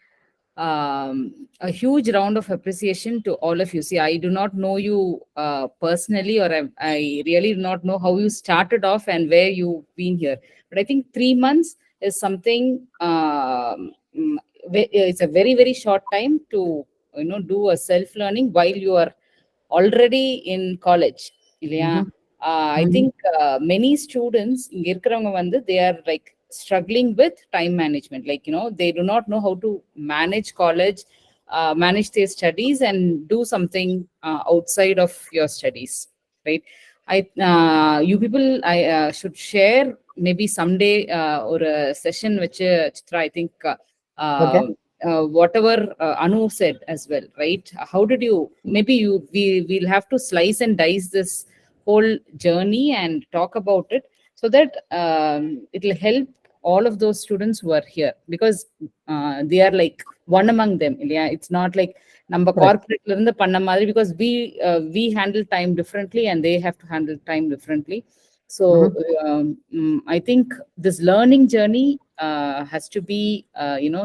A huge round of appreciation to all of you. See, I do not know you personally, or I really do not know how you started off and where you've been here. But I think 3 months is something, it's a very, very short time to, do a self-learning while you are already in college. I think many students, they are like struggling with time management. They do not know how to manage college, manage their studies, and do something outside of your studies, right? You people, I should share maybe someday or a session which Chitra, I think whatever Anu said as well, right? How did you, we'll have to slice and dice this whole journey and talk about it, so that it will help all of those students who are here, because they are like one among them. It's not like number corporate because we handle time differently and they have to handle time differently. So I think this learning journey has to be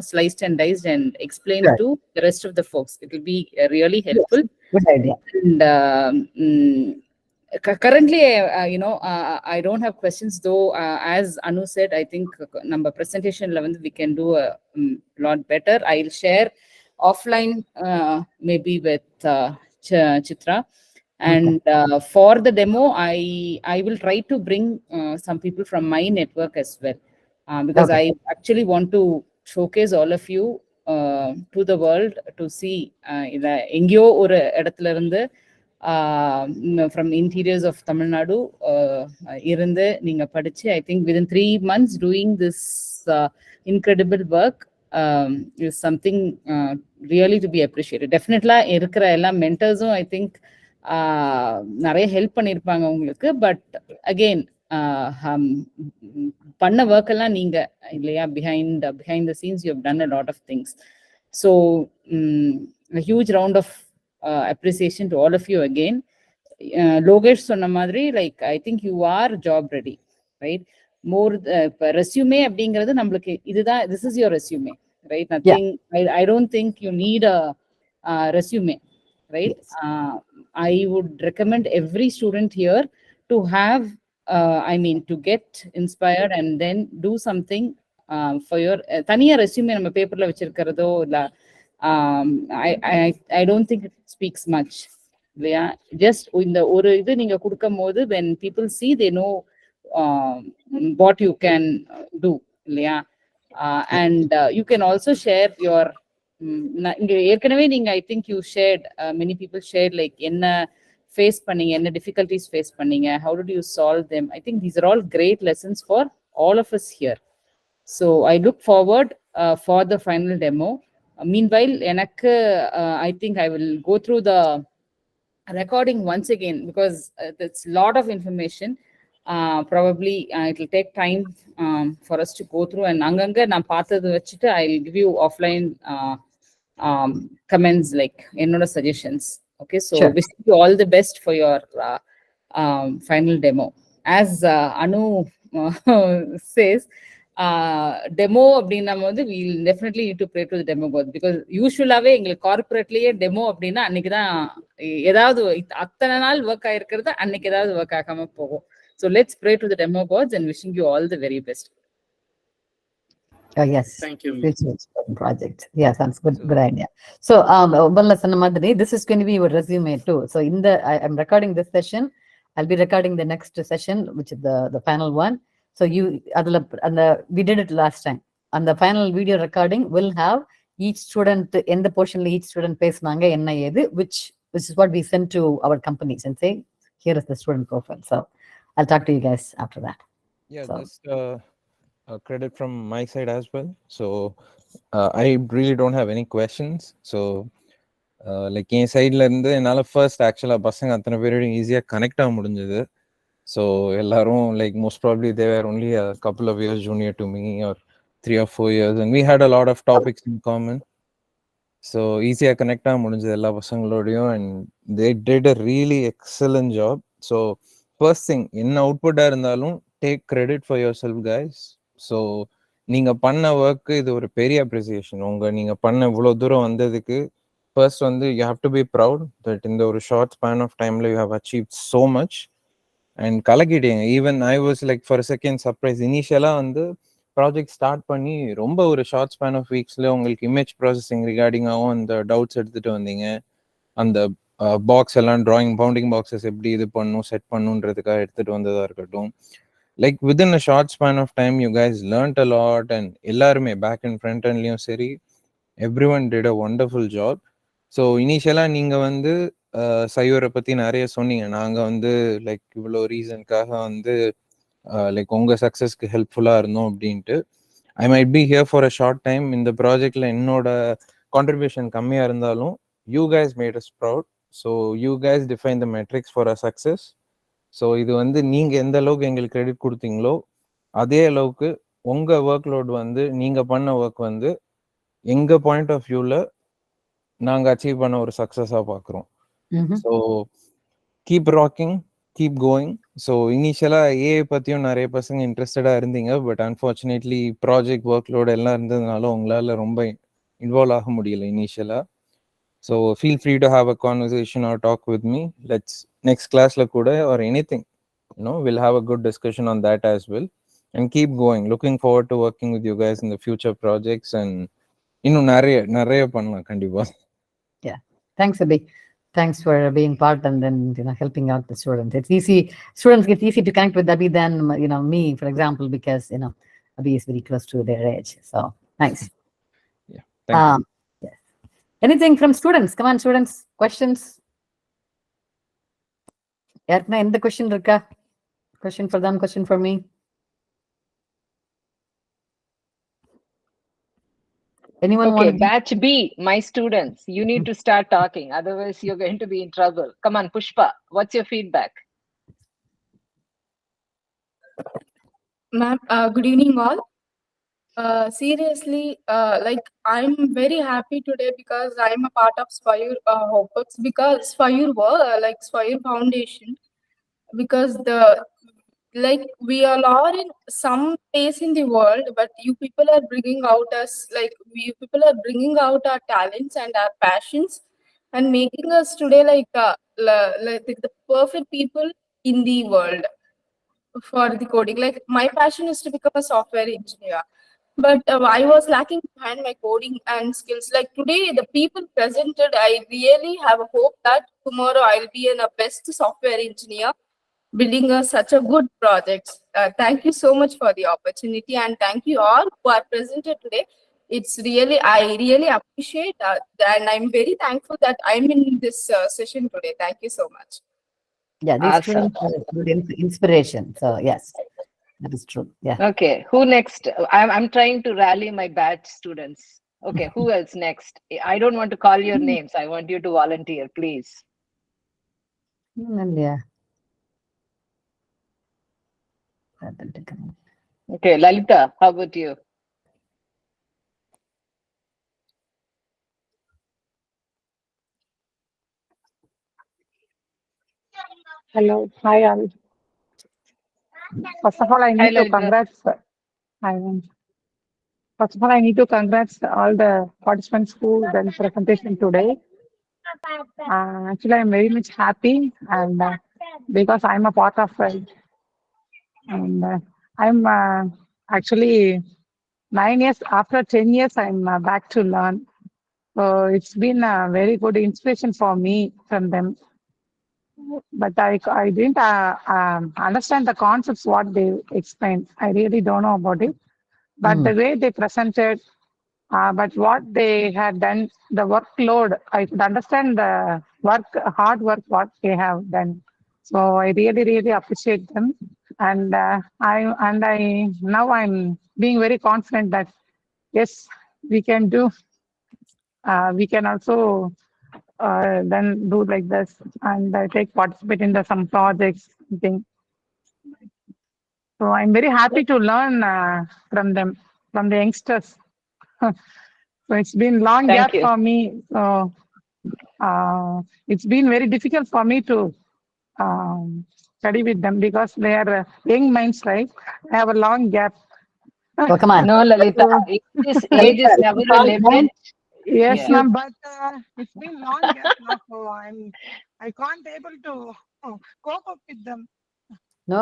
sliced and diced and explained to the rest of the folks. It will be really helpful. Yes. Good idea. And currently, I don't have questions, though. As Anu said, I think number presentation 11th we can do a lot better. I'll share offline maybe with Chitra. And for the demo, I will try to bring some people from my network as well, because I actually want to showcase all of you to the world to see engyo oru edathila irundhu from interiors of Tamil Nadu irundhu neenga padichu. I think within 3 months doing this incredible work is something really to be appreciated. Definitely irukra ella mentors I think நிறைய help பண்ணிருப்பாங்க உங்களுக்கு. But again பண்ண work எல்லாம் நீங்க இல்லையா, behind the scenes you have done a lot of things. So a huge round of appreciation to all of you again. Logesh சொன்ன மாதிரி, like I think you are job ready, right? more resume அப்படிங்கிறது நம்மளுக்கு இதுதான், this is your resume, right? Nothing. I don't think you need a resume, right? I would recommend every student here to have to get inspired and then do something for your தனியா resume நம்ம பேப்பர்ல வச்சிருக்கிறதோ இல்ல I don't think it speaks much இல்லையா? Just இந்த ஒரு இது நீங்க கொடுக்கும் போது when people see they know what you can do இல்லையா? And you can also share your இங்க ஏற்கனவே நீங்க I think you shared many people shared like என்ன face பண்ணீங்க, என்ன difficulties face பண்ணீங்க, how did you solve them? I think these are all great lessons for all of us here. So I look forward for the final demo. Meanwhile, எனக்கு I think I will go through the recording once again because it's a lot of information. Probably it will take time for us to go through, and anganga நான் பார்த்தது வச்சிட்டு I'll give you offline comments like ennoda suggestions. Okay, so wishing you all the best for your final demo. As Anu says, demo அப்படின்னா வந்து we'll definitely need to pray to the demo god because usually எங்களுக்கு கார்ப்பரேட்லயே demo அப்படின்னா அன்னைக்கு தான் ஏதாவது அத்தனை நாள் work ஆயிருக்கிறது அன்னைக்கு ஏதாவது ஒர்க் ஆகாம போகும். So let's pray to the demo gods and wishing you all the very best. Oh, yes. Thank you. Project. Yeah, sounds good. Good idea. So, this is going to be your resume too. So, I'm recording this session. I'll be recording the next session, which is the final one. So, we did it last time. And the final video recording will have each student in the portion. Each student pays which is what we send to our companies and say, here is the student profile. So, I'll talk to you guys after that. Yeah, just credit from my side as well. So I really don't have any questions. So like in side la irundhu enala first actually pasanga athana period easy ah connect ah mudinjadu. So ellarum like most probably they were only a couple of years junior to me or 3 or 4 years, and we had a lot of topics in common. So easy ah connect ah mudinjadu ella pasangalodiyum, and they did a really excellent job. So first thing, in output ah irundhalum take credit for yourself guys. So நீங்கள் பண்ண work இது ஒரு பெரிய appreciation. நீங்கள் பண்ண இவ்வளோ தூரம் வந்ததுக்கு ஃபர்ஸ்ட் வந்து you have to be proud that இந்த ஒரு ஷார்ட் ஸ்பேன் ஆஃப் டைமில் you have achieve so much and கலக்கிட்டீங்க. Even I was like for second surprise. இனிஷியலாக வந்து ப்ராஜெக்ட் ஸ்டார்ட் பண்ணி ரொம்ப ஒரு ஷார்ட் ஸ்பேன் ஆஃப் வீக்ஸில் உங்களுக்கு இமேஜ் ப்ராசஸிங் ரிகார்டிங்காகவும் அந்த டவுட்ஸ் எடுத்துகிட்டு வந்தீங்க. அந்த பாக்ஸ் எல்லாம் பவுண்டிங் பாக்ஸஸ் எப்படி இது பண்ணும் செட் பண்ணுன்றதுக்காக எடுத்துகிட்டு வந்ததாக இருக்கட்டும். Like within a short span of time, you guys learned a lot, and ellarume back and front end liyum seri everyone did a wonderful job. So initially neenga vandu Sayur பத்தி நிறைய சொன்னீங்க. நாங்க வந்து like இவ்வளோ ரீசன்காக வந்து like உங்க சக்சஸ்க்கு ஹெல்ப்ஃபுல்லா இருந்தோம் அப்படின்ட்டு. I might be here for a short time. இந்த ப்ராஜெக்ட்ல என்னோட கான்ட்ரிபியூஷன் கம்மியா இருந்தாலும் you guys made us proud. So you guys define the metrics for a success. ஸோ இது வந்து நீங்கள் எந்த அளவுக்கு எங்களுக்கு கிரெடிட் கொடுத்தீங்களோ அதே அளவுக்கு உங்கள் ஒர்க் லோட் வந்து நீங்கள் பண்ண ஒர்க் வந்து எங்கள் பாயிண்ட் ஆஃப் வியூவில் நாங்கள் அச்சீவ் பண்ண ஒரு சக்ஸஸாக பார்க்குறோம். So keep rocking, keep going. So இனிஷியலாக ஏஐ பற்றியும் நிறைய பசங்க இன்ட்ரெஸ்டடாக இருந்தீங்க. But unfortunately project work load எல்லாம் இருந்ததுனால உங்களால் ரொம்ப இன்வால்வ் ஆக முடியல இனிஷியலாக. So feel free to have a conversation or talk with me. Let's next class la kuda or anything, we'll have a good discussion on that as well, and keep going. Looking forward to working with you guys in the future projects, and nariya pannalam kandipa. Yeah, thanks Abhi. Thanks for being part and then helping out the students. It's easy. Students get easy to connect with Abhi than me, for example, because Abhi is very close to their age. So nice. Yeah, thank you. Anything from students? Come on, students. Questions? Yarna, any question irka? Question for them, question for me? Anyone okay, want to... batch B, my students, you need to start talking. Otherwise, you're going to be in trouble. Come on, Pushpa, what's your feedback? Ma'am, good evening all. Seriously, like I'm very happy today because I'm a part of Sayur because Sayur Foundation, because like we all are in some place in the world, but you people are bringing out us, like we people are bringing out our talents and our passions and making us today like like the perfect people in the world for the coding. Like my passion is to become a software engineer, but I was lacking behind my coding and skills. Like today, the people presented, I really have a hope that tomorrow I'll be a best software engineer building such a good project. Thank you so much for the opportunity, and thank you all who are presented today. It's really, I really appreciate and I'm very thankful that I'm in this session today. Thank you so much. Yeah, these Awesome. students are good inspiration. So yes, that is true. Yeah. Okay, who next? I'm trying to rally my batch students. Okay, who else next? I don't want to call your names. I want you to volunteer, please. Yeah. Okay, Lalita, how about you? Hello, hi all. First of all, I need to congrats. First of all, I need to congrats all the participants who done presentation today. Actually, I'm very much happy, and because I'm a part of it, and I'm actually 9 years after 10 years, I'm back to learn. So it's been a very good inspiration for me from them. But I didn't understand the concepts what they explained. I really don't know about it. But the way they presented, but what they had done, the workload, I could understand the hard work what they have done. So I really appreciate them, and I now I'm being very confident that yes, we can do. We can also then do like this and participate in some projects thing. So I'm very happy to learn from them, from the youngsters. So it's been long Thank gap you. for me. So it's been very difficult for me to study with them because they are young minds, right? I have a long gap. Oh, come on. No, Lalita, age is never a limit. Yes, Yeah. ma'am, but it's been long gap now, so I can't able to cope up with them. No.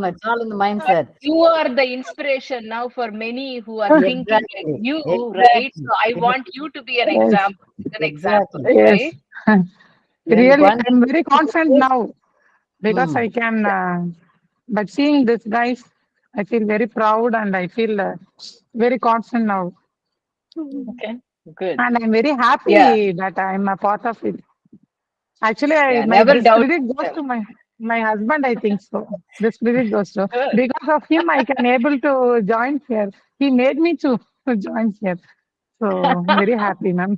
It's all in the mindset. You are the inspiration now for many who are thinking like you, right? So I want you to be an example, right? Really, I'm very confident now because I can. But seeing this guys, I feel very proud and I feel very confident now. Okay, good. And I'm very happy that I'm a part of it. Actually, never this doubt credit goes them. to my husband. I think so. This credit goes to Good. because of him. I can able to join here. He made me to join here. So very happy, ma'am.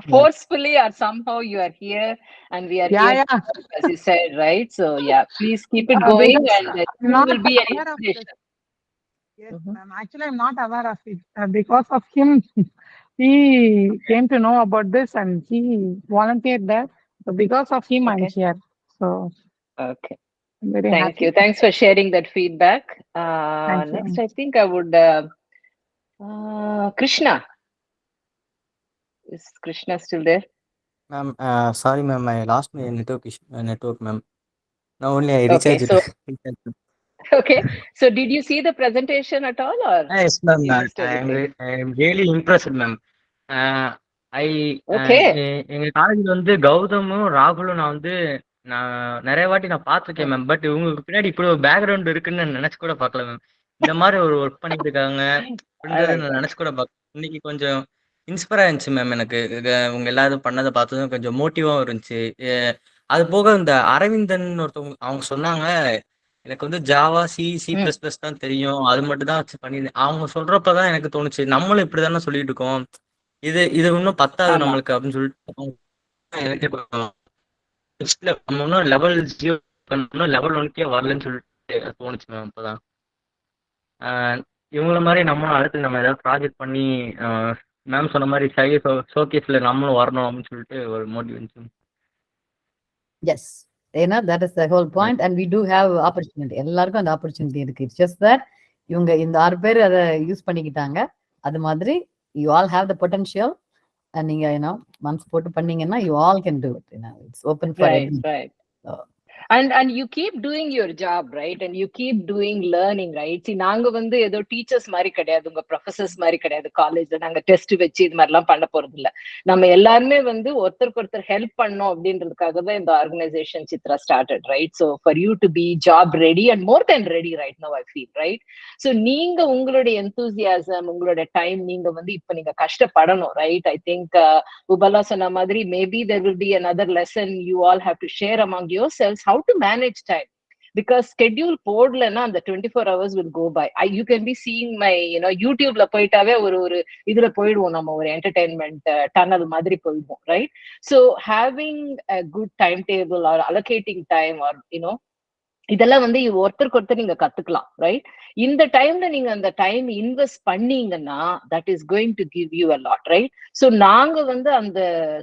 Forcefully or somehow you are here and we are here, as you said, right? So yeah, please keep it going Because and I'm you not will be an aware of inspiration. it. Yes, ma'am. Actually, I'm not aware of it. Because of him, he came to know about this and he volunteered there. So because of him, I'm here. So okay. I'm very Thank happy. you. Thanks for sharing that feedback. Thank you. Next, I think I would Krishna. Is Krishna still there? Ma'am, sorry, ma'am. I lost my network, ma'am. Now only I Okay, recharged. so okay. So did you see the presentation at all, or Yes, ma'am. you missed anything? I am really impressed, ma'am. Okay. எங்க காலேஜ்ல வந்து கௌதமும் ராகுலும் நான் நிறைய வாட்டி நான் பார்த்துருக்கேன் ma'am. But உங்களுக்கு பின்னாடி இப்படி ஒரு பேக்ரவுண்ட் இருக்குன்னு நான் நினைச்சு கூட பார்க்கல மேம். இந்த மாதிரி ஒரு ஒர்க் பண்ணிட்டு இருக்காங்க அப்படின்றத நான் நினைச்சு கூட பார்க்கல. இன்னைக்கு கொஞ்சம் இன்ஸ்பயர் ஆயிருந்துச்சு மேம். எனக்கு உங்க எல்லாரும் பண்ணதை பார்த்ததும் கொஞ்சம் மோட்டிவாகவும் இருந்துச்சு. அது போக இந்த அரவிந்தன் ஒருத்தவங்க அவங்க சொன்னாங்க, எனக்கு வந்து ஜாவா சி பிளஸ் பிளஸ் தான் தெரியும், அது மட்டும் தான் வச்சு பண்ணியிருந்தேன். அவங்க சொல்றப்பதான் எனக்கு தோணுச்சு, நம்மளும் இப்படிதானே சொல்லிட்டு இருக்கோம், இது இன்னும் பத்தாது நம்மளுக்கு அப்படின்னு சொல்லிட்டு எனக்கு நம்ம இன்னும் லெவல் 0 லெவல் 1க்கே வரலன்னு சொல்லிட்டு தோணுச்சு மேம். அப்பதான் இவங்கள மாதிரி நம்மளும் அடுத்து நம்ம ஏதாவது ப்ராஜெக்ட் பண்ணி மேம் சொன்ன மாதிரி ஷோகேஸ்ல நம்மளும் வரணும் அப்படின்னு சொல்லிட்டு ஒரு மோட்டிவ் வந்துச்சு. Yes. that is the whole point, and we do have opportunity. எல்லாருக்கும் அந்த opportunity இருக்கு. It's just that இவங்க இந்த 6 பேர் அதை யூஸ் பண்ணிக்கிட்டாங்க. அது மாதிரி you all have the potential, and நீங்க months போட்டு பண்ணீங்கன்னா you all can do it. It's open for everyone. Right. And you keep doing your job, right? And you keep doing learning, right? See, நாங்க வந்து ஏதோ teachers மாதிரி கிடையாது, உங்க professors மாதிரி கிடையாது. காலேஜ்ல நாங்க டெஸ்ட் வச்சு இது மாதிரிலாம் பண்ண போறது இல்ல. நம்ம எல்லாருமே வந்து ஒருத்தருக்கு ஒருத்தர் ஹெல்ப் பண்ணோம் அப்படின்றதுக்காக தான் இந்த organisation Chitra started, right? So for you to be job ready and more than ready right now I feel, right? So நீங்க உங்களுடைய எந்தூசியாசம், உங்களோட டைம், நீங்க வந்து இப்ப நீங்க கஷ்டப்படணும், ரைட்? ஐ திங்க் உபலா சொன்ன மாதிரி maybe there will be another lesson you all have to share among yourselves, how to manage time, because schedule போடலன்னா அந்த 24 hours will go by. You can be seeing my YouTubeல போயிட்டாவே ஒரு இதுல போயிடுவோம், நம்ம ஒரு என்டர்டைன்மெண்ட் டனல் மாதிரி போயிடுவோம், right? So having a good timetable or allocating time or இதெல்லாம் வந்து ஒருத்தருக்கு ஒருத்தர் நீங்க கத்துக்கலாம், ரைட்? இந்த டைம்ல நீங்க அந்த டைம் இன்வெஸ்ட் பண்ணீங்கன்னா that is going to give you a lot, right? So நாங்க வந்து அந்த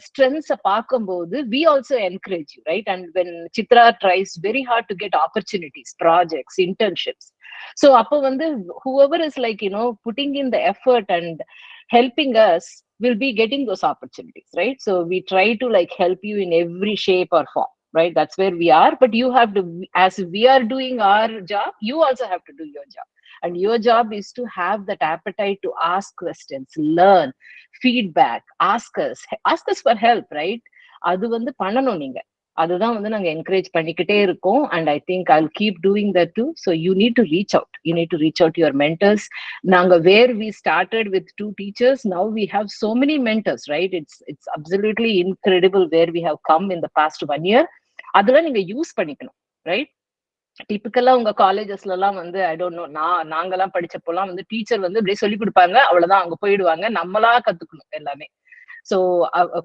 ஸ்ட்ரென்த்ஸை பார்க்கும்போது we also encourage you, right? And when Chitra tries very hard to get opportunities, projects, internships, so அப்போ வந்து whoever is like putting in the effort and helping us will be getting those opportunities, right? So we try to like help you in every shape or form, right? That's where we are, but you have to, as we are doing our job, you also have to do your job, and your job is to have that appetite to ask questions, learn, feedback, ask us for help, right? அது வந்து பண்ணணும் நீங்க. அதுதான் வந்து நாங்க encourage பண்ணிக்கிட்டே இருக்கோம், and I think I'll keep doing that too. So you need to reach out to your mentors. நாங்க where we started with 2 teachers, now we have so many mentors, right? It's absolutely incredible where we have come in the past 1 year. அதெல்லாம் நீங்க use பண்ணிக்கணும், right? டிபிக்கலா உங்க காலேஜஸ்ல எல்லாம் வந்து I don't know, நாங்கெல்லாம் படிச்சப்போலாம் வந்து teacher வந்து அப்படியே சொல்லி கொடுப்பாங்க, அவ்வளவுதான், அங்க போயிடுவாங்க, நம்மளா கத்துக்கணும் எல்லாமே. ஸோ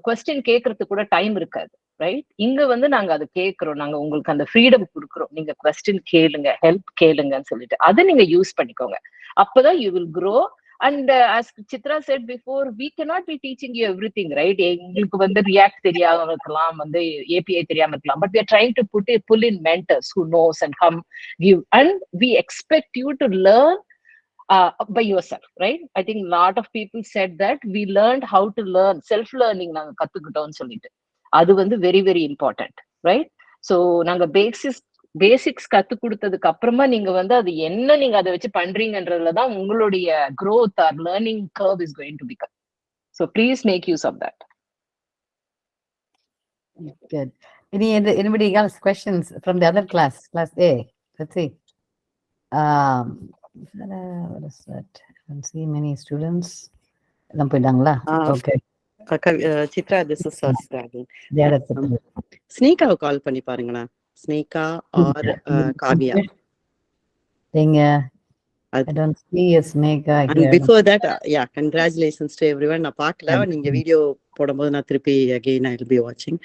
கொஸ்டின் கேட்கறதுக்கு கூட டைம் இருக்காது, ரைட்? இங்க வந்து நாங்க அதை கேட்கிறோம், நாங்க உங்களுக்கு அந்த ஃப்ரீடம் கொடுக்குறோம், நீங்க கொஸ்டின் கேளுங்க, ஹெல்ப் கேளுங்கன்னு சொல்லிட்டு அதை நீங்க யூஸ் பண்ணிக்கோங்க. அப்பதான் you will grow. And as Chitra said before, we cannot be teaching you everything, right? எங்களுக்கு வந்து React தெரியாம இருக்கலாம், வந்து API தெரியாம இருக்கலாம், but we are trying to pull in mentors who knows and come give, and we expect you to learn by yourself, right? I think a lot of people said that we learned how to learn, self learning நாங்க கத்துக்கிட்டோம்னு சொல்லிட்டு. அது வந்து very very important, right? So நாங்க basics கத்து கொடுத்ததுக்கு அப்புறமா நீங்க வந்து அது என்ன நீங்க அதை வச்சு பண்றீங்கன்றதுலதான் உங்களுடைய growth or learning curve is going to become. So please make use of that. Good. Anybody else questions from the other class A? Let's see. What is that? I don't see many students. எல்லாம் போயிட்டாங்களா? Okay. Chitra, this is Ragul. ஸ்னேகாவை call பண்ணி பாருங்களா? Sneha or Kavya. I don't see a Sneka here. And before that, yeah, congratulations to everyone. நான் பார்க்கல, நீங்க video போடும்போது நான் திருப்பி again I will be watching.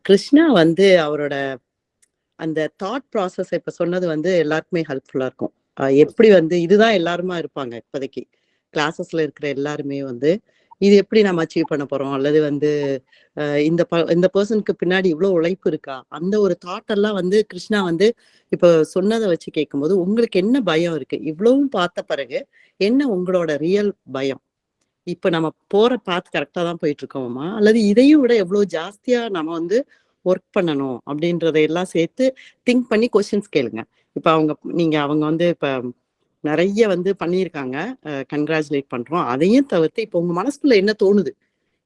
Krishna வந்து அவரோட அந்த தாட் ப்ராசஸ் இப்ப சொன்னது வந்து எல்லாருக்குமே ஹெல்ப்ஃபுல்லா இருக்கும். எப்படி வந்து இதுதான் எல்லாருமா இருப்பாங்க இப்போதைக்கு கிளாஸஸ்ல இருக்கிற எல்லாருமே வந்து இது எப்படி நம்ம அச்சீவ் பண்ண போறோம், அல்லது வந்து இந்த பர்சனுக்கு பின்னாடி இவ்வளவு உழைப்பு இருக்கா, அந்த ஒரு தாட் எல்லாம் வந்து கிருஷ்ணா வந்து இப்ப சொன்னதை வச்சு கேட்கும்போது உங்களுக்கு என்ன பயம் இருக்கு, இவ்வளவும் பார்த்த பிறகு என்ன உங்களோட ரியல் பயம்? இப்ப நம்ம போற பாத் கரெக்டா தான் போயிட்டு இருக்கோமா, அல்லது இதையும் விட எவ்வளவு ஜாஸ்தியா நம்ம வந்து ஒர்க் பண்ணணும் அப்படின்றதையெல்லாம் சேர்த்து திங்க் பண்ணி கொஸ்டின்ஸ் கேளுங்க. இப்ப அவங்க வந்து இப்ப நிறைய வந்து பண்ணியிருக்காங்க, கங்க்ராச்சுலேட் பண்றோம். அதையும் தவிர்த்து இப்போ உங்க மனசுக்குள்ள என்ன தோணுது,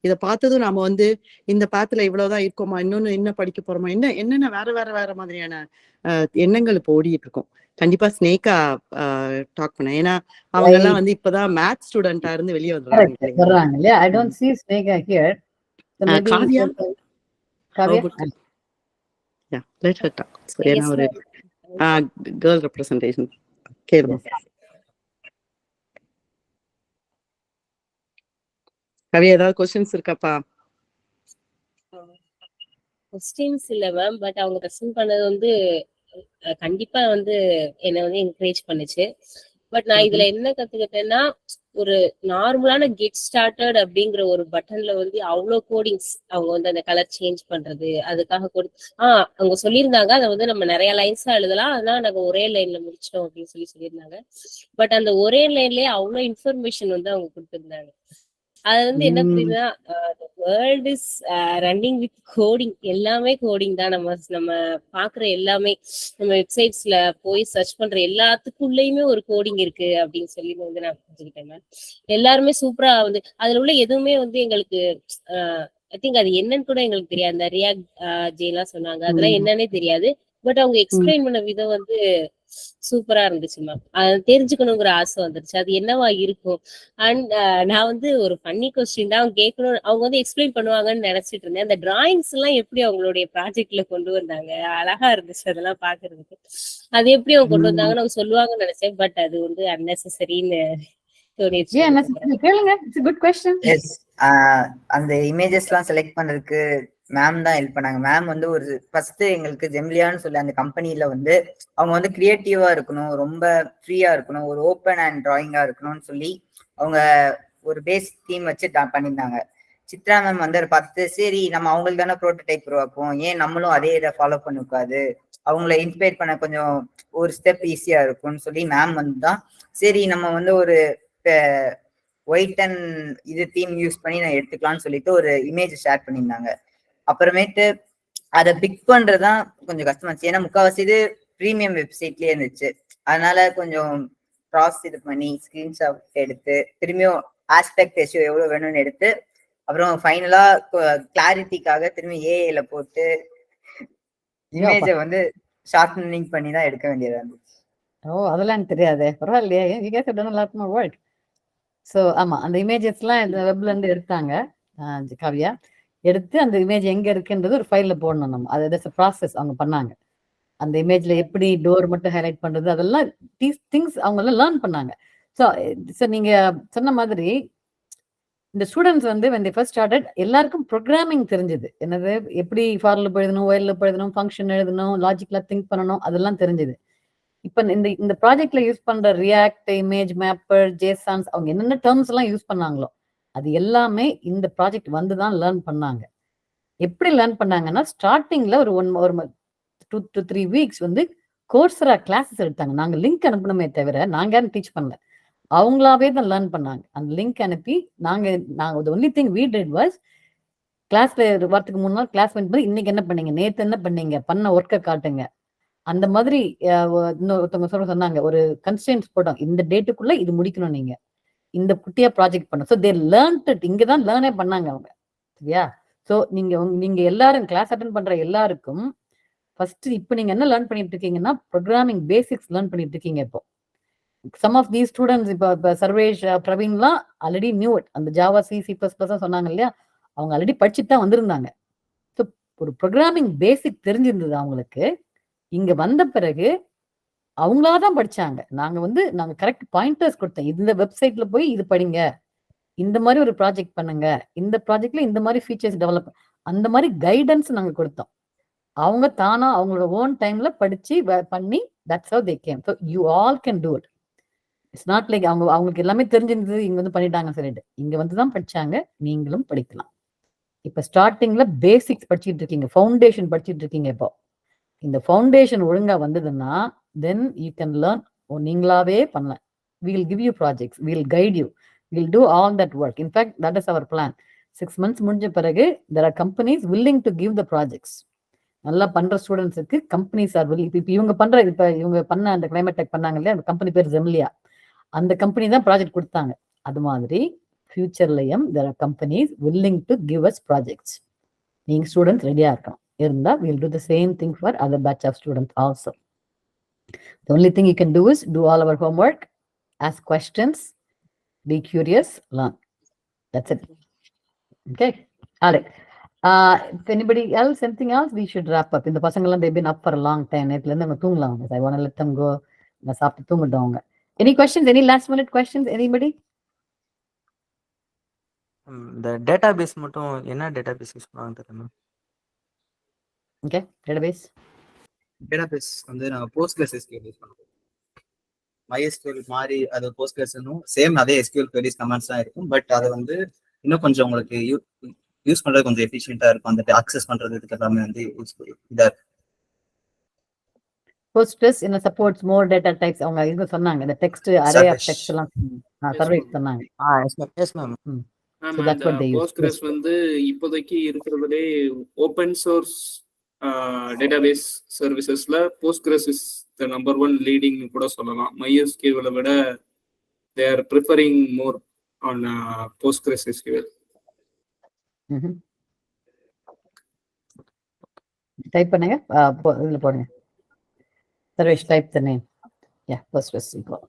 இதை பார்த்ததும் நாம வந்து இந்த பாத்துல இவ்வளவுதான் இருக்கோமா, இன்னொன்னு என்ன படிக்க போறோமா, என்னென்ன வேற மாதிரியான எண்ணங்கள் இப்போ ஓடிட்டு இருக்கோம். கண்டிப்பா ஸ்னேகா டாக் பண்ண, ஏன்னா அவங்க எல்லாம் வந்து இப்பதான் மேத்ஸ் ஸ்டூடெண்டா இருந்து வெளியே வர்றாங்க. I don't see Sneka here. Kavya, yeah, let her talk. So ஏன்னா ஒரு கேர்ள் ரெப்ரசன்டேஷன் கேளுங்க. கவி, ஏதாவது கொஸ்டின்ஸ் இருக்காப்பா? கொஸ்டின்ஸ் இல்ல மேம், பட் அவங்க கொஸ்டின் பண்ணது வந்து கண்டிப்பா வந்து என்னை வந்து என்கரேஜ் பண்ணுச்சு. பட் நான் இதுல என்ன கத்துக்கிட்டேன்னா, ஒரு நார்மலான கெட் ஸ்டார்டட் அப்படிங்கிற ஒரு பட்டன்ல வந்து அவ்வளவு கோடிங்ஸ் அவங்க வந்து அந்த கலர் சேஞ்ச் பண்றது அதுக்காக அவங்க சொல்லியிருந்தாங்க அதை வந்து நம்ம நிறைய லைன்ஸா எழுதலாம், ஆனா நாங்க ஒரே லைன்ல முடிச்சிட்டோம் அப்படின்னு சொல்லியிருந்தாங்க. பட் அந்த ஒரே லைன்லயே அவ்வளவு இன்ஃபர்மேஷன் வந்து அவங்க கொடுத்திருந்தாங்க. அது வந்து என்ன புரியுதுன்னா, world is running with coding. எல்லாமே கோடிங் தான். நம்ம பாக்குற எல்லாமே, நம்ம வெப்சைட்ஸ்ல போய் சர்ச் பண்ற எல்லாத்துக்குள்ளயுமே ஒரு கோடிங் இருக்கு அப்படின்னு சொல்லி வந்து நான் புரிஞ்சுக்கிட்டேன் மேம். எல்லாருமே சூப்பரா வந்து அதுல உள்ள எதுவுமே வந்து எங்களுக்கு ஐ திங்க் அது என்னன்னு கூட எங்களுக்கு தெரியாது. அந்த ரியாக்ட் ஜேலாம் சொன்னாங்க, அதெல்லாம் என்னன்னே தெரியாது. பட் அவங்க எக்ஸ்பிளைன் பண்ண விதம் வந்து சூப்பரா இருந்துச்சு மேம். அது தெரிஞ்சுக்கணுங்கிற ஆசை வந்துருச்சு, அது என்னவா இருக்கும். அண்ட் நான் வந்து ஒரு ஃபன்னி கொஸ்டின் தான் கேட்கணும், அவங்க வந்து எக்ஸ்பிளைன் பண்ணுவாங்கன்னு நினைச்சிட்டு இருந்தேன். அந்த டிராயிங்ஸ் எல்லாம் எப்படி அவங்களுடைய ப்ராஜெக்ட்ல கொண்டு வந்தாங்க, அழகா இருந்துச்சு அதெல்லாம் பாக்குறதுக்கு. அது எப்படி அவங்க கொண்டு வந்தாங்கன்னு அவங்க சொல்லுவாங்கன்னு நினைச்சேன். பட் அது வந்து அன்னெசரின்னு தோணிடுச்சு. அந்த இமேஜஸ்லாம் செலக்ட் பண்றதுக்கு மேம் தான் ஹெல்ப் பண்ணாங்க. மேம் வந்து ஒரு ஃபர்ஸ்ட் எங்களுக்கு ஜெம்லியான்னு சொல்லி அந்த கம்பெனில வந்து அவங்க வந்து கிரியேட்டிவா இருக்கணும், ரொம்ப ஃப்ரீயா இருக்கணும், ஒரு ஓப்பன் அண்ட் டிராயிங்கா இருக்கணும்னு சொல்லி அவங்க ஒரு பேஸ் தீம் வச்சு பண்ணியிருந்தாங்க. சித்ரா மேம் வந்து அதை பார்த்து சரி நம்ம அவங்களுக்கு தானே ப்ரோட்டோடைப் உருவாக்குவோம், ஏன் நம்மளும் அதே இதை ஃபாலோ பண்ணிருக்காது, அவங்கள இன்ஸ்பயர் பண்ண கொஞ்சம் ஒரு ஸ்டெப் ஈஸியா இருக்கும்னு சொல்லி மேம் வந்து தான் சரி நம்ம வந்து ஒரு ஒயிட் அண்ட் இது தீம் யூஸ் பண்ணி நான் எடுத்துக்கலாம்னு சொல்லிட்டு ஒரு இமேஜ் ஷேர் பண்ணியிருந்தாங்க. அப்புறமேட்டு அதை பிக் பண்றதுதான் கொஞ்சம் கஷ்டமாச்சு, ஏன்னா முக்கால்வாசி இது ப்ரீமியம் வெப்சைட்லயே இருந்துச்சு. அதனால கொஞ்சம் க்ராஸ் இது பண்ணி ஸ்கிரீன்ஷாட் எடுத்து திரும்பியும் ஆஸ்பெக்ட் ரேஷியோ எவ்வளவு வேணும்னு எடுத்து அப்புறம் ஃபைனலா கிளாரிட்டிக்காக திரும்பி ஏஐல போட்டு இமேஜை வந்து ஷார்ட்னிங் பண்ணி தான் எடுக்க வேண்டியதா இருந்துச்சு. அதெல்லாம் எனக்கு தெரியாதே, பரவாயில்லையே. You guys have done a lot more work. So ஆமா, அந்த இமேஜஸ்லாம் இந்த வெப்ல இருந்து எடுத்தாங்க காவியா. எடுத்து அந்த இமேஜ் எங்க இருக்குன்றது ஒரு ஃபைல்ல போடணும் நம்ம. அது ப்ராசஸ் அவங்க பண்ணாங்க. அந்த இமேஜ்ல எப்படி டோர் மட்டும் ஹைலைட் பண்றது, அதெல்லாம் திங்ஸ் அவங்க எல்லாம் லேர்ன் பண்ணாங்க. ஸோ நீங்க சொன்ன மாதிரி இந்த ஸ்டூடெண்ட்ஸ் வந்து when they first started எல்லாருக்கும் ப்ரோக்ராமிங் தெரிஞ்சது. என்னது எப்படி ஃபார் லூப் எழுதணும், ஒயில் லூப் எழுதணும், ஃபங்க்ஷன் எழுதணும், லாஜிக்கலா திங்க் பண்ணணும், அதெல்லாம் தெரிஞ்சது. இப்ப இந்த ப்ராஜெக்ட்ல யூஸ் பண்ற ரியாக்ட், இமேஜ் மேப்பர், ஜேசான்ஸ், அவங்க என்னென்ன டேர்ம்ஸ் எல்லாம் யூஸ் பண்ணாங்களோ அது எல்லாமே இந்த ப்ராஜெக்ட் வந்துதான் லேர்ன் பண்ணாங்க. எப்படி லேர்ன் பண்ணாங்கன்னா, ஸ்டார்டிங்ல ஒரு 2 to 3 வீக்ஸ் வந்து கோர்ஸரா கிளாஸஸ் எடுத்தாங்க. நாங்க லிங்க் அனுப்பணுமே தவிர நாங்க யாரும் டீச் பண்ணல, அவங்களாவே தான் லேர்ன் பண்ணாங்க. அந்த லிங்க் அனுப்பி நாங்க only thing we did was கிளாஸ்ல வரத்துக்கு 3 நாள் கிளாஸ் பண்ணும்போது இன்னைக்கு என்ன பண்ணீங்க, நேத்து என்ன பண்ணீங்க, பண்ண ஒர்க்கை காட்டுங்க. அந்த மாதிரி இன்னொருத்தவங்க சொன்னாங்க, ஒரு கன்ஸ்டன்ஸ் போட்டோம், இந்த டேட்டுக்குள்ள இது முடிக்கணும், நீங்க இந்த குட்டியா ப்ராஜெக்ட் பண்ணணும். So they learnt it. இங்கதான் லேர்னே பண்ணாங்க அவங்க. சரியா? ஸோ நீங்க எல்லாரும் கிளாஸ் அட்டென்ட் பண்ற எல்லாருக்கும் ஃபர்ஸ்ட் இப்போ நீங்க என்ன லேர்ன் பண்ணிட்டு இருக்கீங்கன்னா, ப்ரோக்ராமிங் பேசிக்ஸ் லேர்ன் பண்ணிட்டு இருக்கீங்க. இப்போ சம் ஆஃப் தீஸ் ஸ்டூடெண்ட்ஸ் இப்போ சர்வேஷ், பிரவீன்லாம் ஆல்ரெடி நியூ இட். அந்த ஜாவா C++ சொன்னாங்க இல்லையா, அவங்க ஆல்ரெடி படிச்சுட்டு தான் வந்திருந்தாங்க. ஸோ ஒரு ப்ரோக்ராமிங் பேசிக் தெரிஞ்சிருந்தது அவங்களுக்கு. இங்க வந்த பிறகு அவங்களாதான் படிச்சாங்க. நாங்க கரெக்ட் பாயிண்டர்ஸ் கொடுத்தோம், இந்த வெப்சைட்ல போய் இது படிங்க, இந்த மாதிரி ஒரு ப்ராஜெக்ட் பண்ணுங்க, இந்த ப்ராஜெக்ட்ல இந்த மாதிரி ஃபீச்சர்ஸ் டெவலப், அந்த மாதிரி கைடன்ஸ் நாங்க கொடுத்தோம். அவங்க தானா அவங்களோட ஓன் டைம்ல படிச்சு பண்ணி that's how they came. So you all can do it. It's not like அவங்களுக்கு எல்லாமே தெரிஞ்சிருந்தது இங்க வந்து பண்ணிட்டாங்க சொல்லிட்டு. இங்க வந்துதான் படிச்சாங்க, நீங்களும் படிக்கலாம். இப்ப ஸ்டார்டிங்ல பேசிக்ஸ் படிச்சுட்டு இருக்கீங்க, ஃபவுண்டேஷன் படிச்சுட்டு இருக்கீங்க. இப்போ இந்த ஃபவுண்டேஷன் ஒழுங்கா வந்ததுன்னா then you can learn. நீங்களாவே பண்ணலாம். we will give you projects, we will guide you, we will do all that work. In fact, that is our plan. 6 months முடிஞ்ச பிறகு there are companies willing to give the projects. நல்லா பண்ற ஸ்டூடெண்ட்ஸுக்கு companies are willing. இப்ப இவங்க பண்ண அந்த ClimateTech பண்ணாங்க இல்லையா, அந்த கம்பெனி பேர் ஜெம்லியா, அந்த கம்பெனி தான் ப்ராஜெக்ட் கொடுத்தாங்க. அது மாதிரி ஃபியூச்சர்லயும் there are companies willing to give us projects. நீங்க ஸ்டூடெண்ட்ஸ் ரெடியா இருக்கணும். இருந்தா we'll do the same thing for other batch of students also. The only thing you can do is do all our homework, ask questions, be curious, learn. That's it. Okay, all right. If anybody else, anything else, we should wrap up. இந்த பசங்கெல்லாம் they've been up for a long time. நேத்துல இருந்து அவங்க தூங்கலாம். I want to let them go. நான் சாப்பிட்டு தூங்கட்டும் அவங்க. Any questions? Any last minute questions? Anybody? இந்த டேட்டாபேஸ் மட்டும் என்ன டேட்டாபேஸ் யூஸ் பண்ணுவாங்க தெரியுமா? Okay, database டேட்டாபேஸ் வந்து நான் PostgreSQL யூஸ் பண்ணுவேன். MySQL மாதிரி அது போஸ்ட்கிரஸ்னும் சேம் அதே SQL queries கமெண்ட்ஸ் தான் இருக்கும். பட் அது வந்து இன்னும் கொஞ்சம் உங்களுக்கு யூஸ் பண்றது கொஞ்சம் எஃபிஷியன்ட்டா இருக்கும். அந்த அக்சஸ் பண்றதுக்கு எல்லாமே வந்து இதா இருக்கும். Postgres supports more data types. அவங்க இங்க சொன்னாங்க இந்த டெக்ஸ்ட் அரே ஆஃப் டெக்ஸ்ட் எல்லாம் சர்வேஸ் சொன்னாங்க. Yes ma'am. So that's what they use. Postgres வந்து இப்போதைக்கு இருக்கிறதுலே ஓபன் சோர்ஸ் டேட்டாபேஸ் சர்வீசஸ்ல Postgres is the number 1 leading கூட சொல்லலாம். MySQL விட they are preferring more on Postgres SQL. Type பண்ணுங்க, இதுல போடுங்க. Sarvash, type the name. Yeah, Postgres SQL.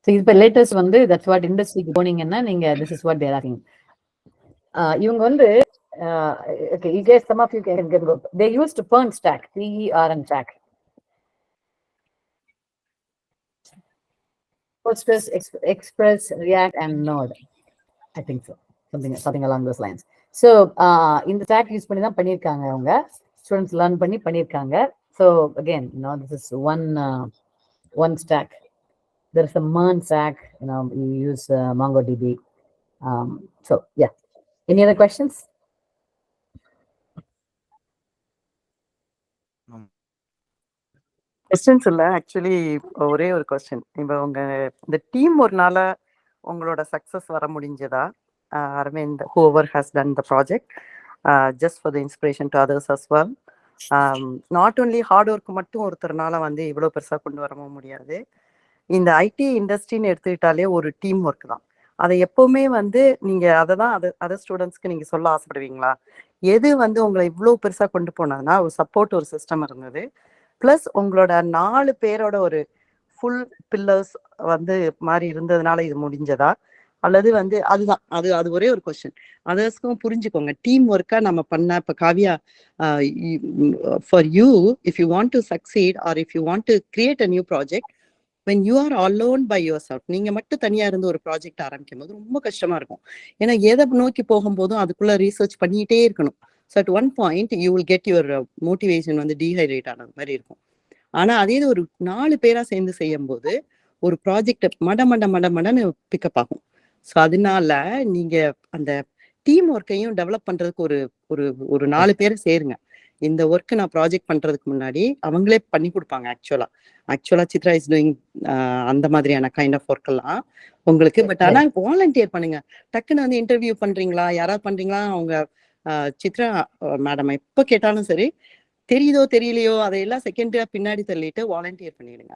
So இப்போ லேட்டஸ்ட் வந்து that's what இண்டஸ்ட்ரிக்கு போனீங்கன்னா நீங்க this is what they are asking. இவங்க வந்து okay, you guys, some of you can go. They used to PERN stack, PERN stack. Postgres, Express, React, and Node. I think so. Something along those lines. So இந்த stack use பண்ணி தான் பண்ணியிருக்காங்க அவங்க. Students learn பண்ணி பண்ணியிருக்காங்க. So again, this is one stack. There is a MERN stack. You use MongoDB. So yeah. Any other questions? Questions இல்லை, actually ஒரே ஒரு கொஸ்டின். இப்போ இந்த டீம் ஒர்க்னால உங்களோட சக்ஸஸ் வர முடிஞ்சதா? Aravind, whoever has done the project, just for the inspiration to others as well. Not only hard work மட்டும் ஒருத்தர்னால வந்து இவ்வளோ பெருசாக கொண்டு வரவும் முடியாது. இந்த ஐடி இண்டஸ்ட்ரின்னு எடுத்துக்கிட்டாலே ஒரு டீம் ஒர்க் தான். அதை எப்பவுமே வந்து நீங்கள் அதை தான் அதர் ஸ்டூடெண்ட்ஸ்க்கு நீங்கள் சொல்ல ஆசைப்படுவீங்களா? எது வந்து உங்களை இவ்வளோ பெருசாக கொண்டு போனதுன்னா ஒரு சப்போர்ட், ஒரு சிஸ்டம் இருந்தது, ப்ளஸ் உங்களோட 4 பேரோட ஒரு ஃபுல் பில்லர்ஸ் வந்து மாதிரி இருந்ததுனால இது முடிஞ்சதா? அல்லது வந்து அதுதான் அது ஒரே ஒரு கொஸ்டின். அதர்ஸ்க்கும் புரிஞ்சுக்கோங்க, டீம் ஒர்க்கா நம்ம பண்ண. இப்போ Kavya, for you, if you want to succeed or if you want to create a new project, when you are alone by yourself, நீங்க மட்டும் தனியா இருந்து ஒரு ப்ராஜெக்ட் ஆரம்பிக்கும் போது ரொம்ப கஷ்டமா இருக்கும். ஏன்னா எதை நோக்கி போகும்போதும் அதுக்குள்ள ரீசர்ச் பண்ணிட்டே இருக்கணும். So at one point you will get your motivation வந்து டீஹைட்ரேட் ஆனது மாதிரி இருக்கும். ஆனா அதே ஒரு 4 பேரா சேர்ந்து செய்யும் போது ஒரு ப்ராஜெக்ட் மடன்னு பிக்கப் ஆகும். ஸோ அதனால நீங்க அந்த டீம் ஒர்க்கையும் டெவலப் பண்றதுக்கு ஒரு 4 பேரை சேருங்க. இந்த ஒர்க்கு நான் ப்ராஜெக்ட் பண்றதுக்கு முன்னாடி அவங்களே பண்ணி கொடுப்பாங்க. ஆக்சுவலா சித்ரா இஸ் டூயிங் அந்த மாதிரியான கைண்ட் ஆஃப் ஒர்க் எல்லாம் உங்களுக்கு. பட் ஆனா வாலண்டியர் பண்ணுங்க. டக்குன்னு வந்து இன்டர்வியூ பண்றீங்களா, யாராவது பண்றீங்களா? அவங்க சித்ரா மேடம் எப்போ கேட்டாலும் சரி, தெரியுதோ தெரியலையோ அதையெல்லாம் செகண்டரியா பின்னாடி தள்ளிட்டு வாலண்டியர் பண்ணிடுங்க.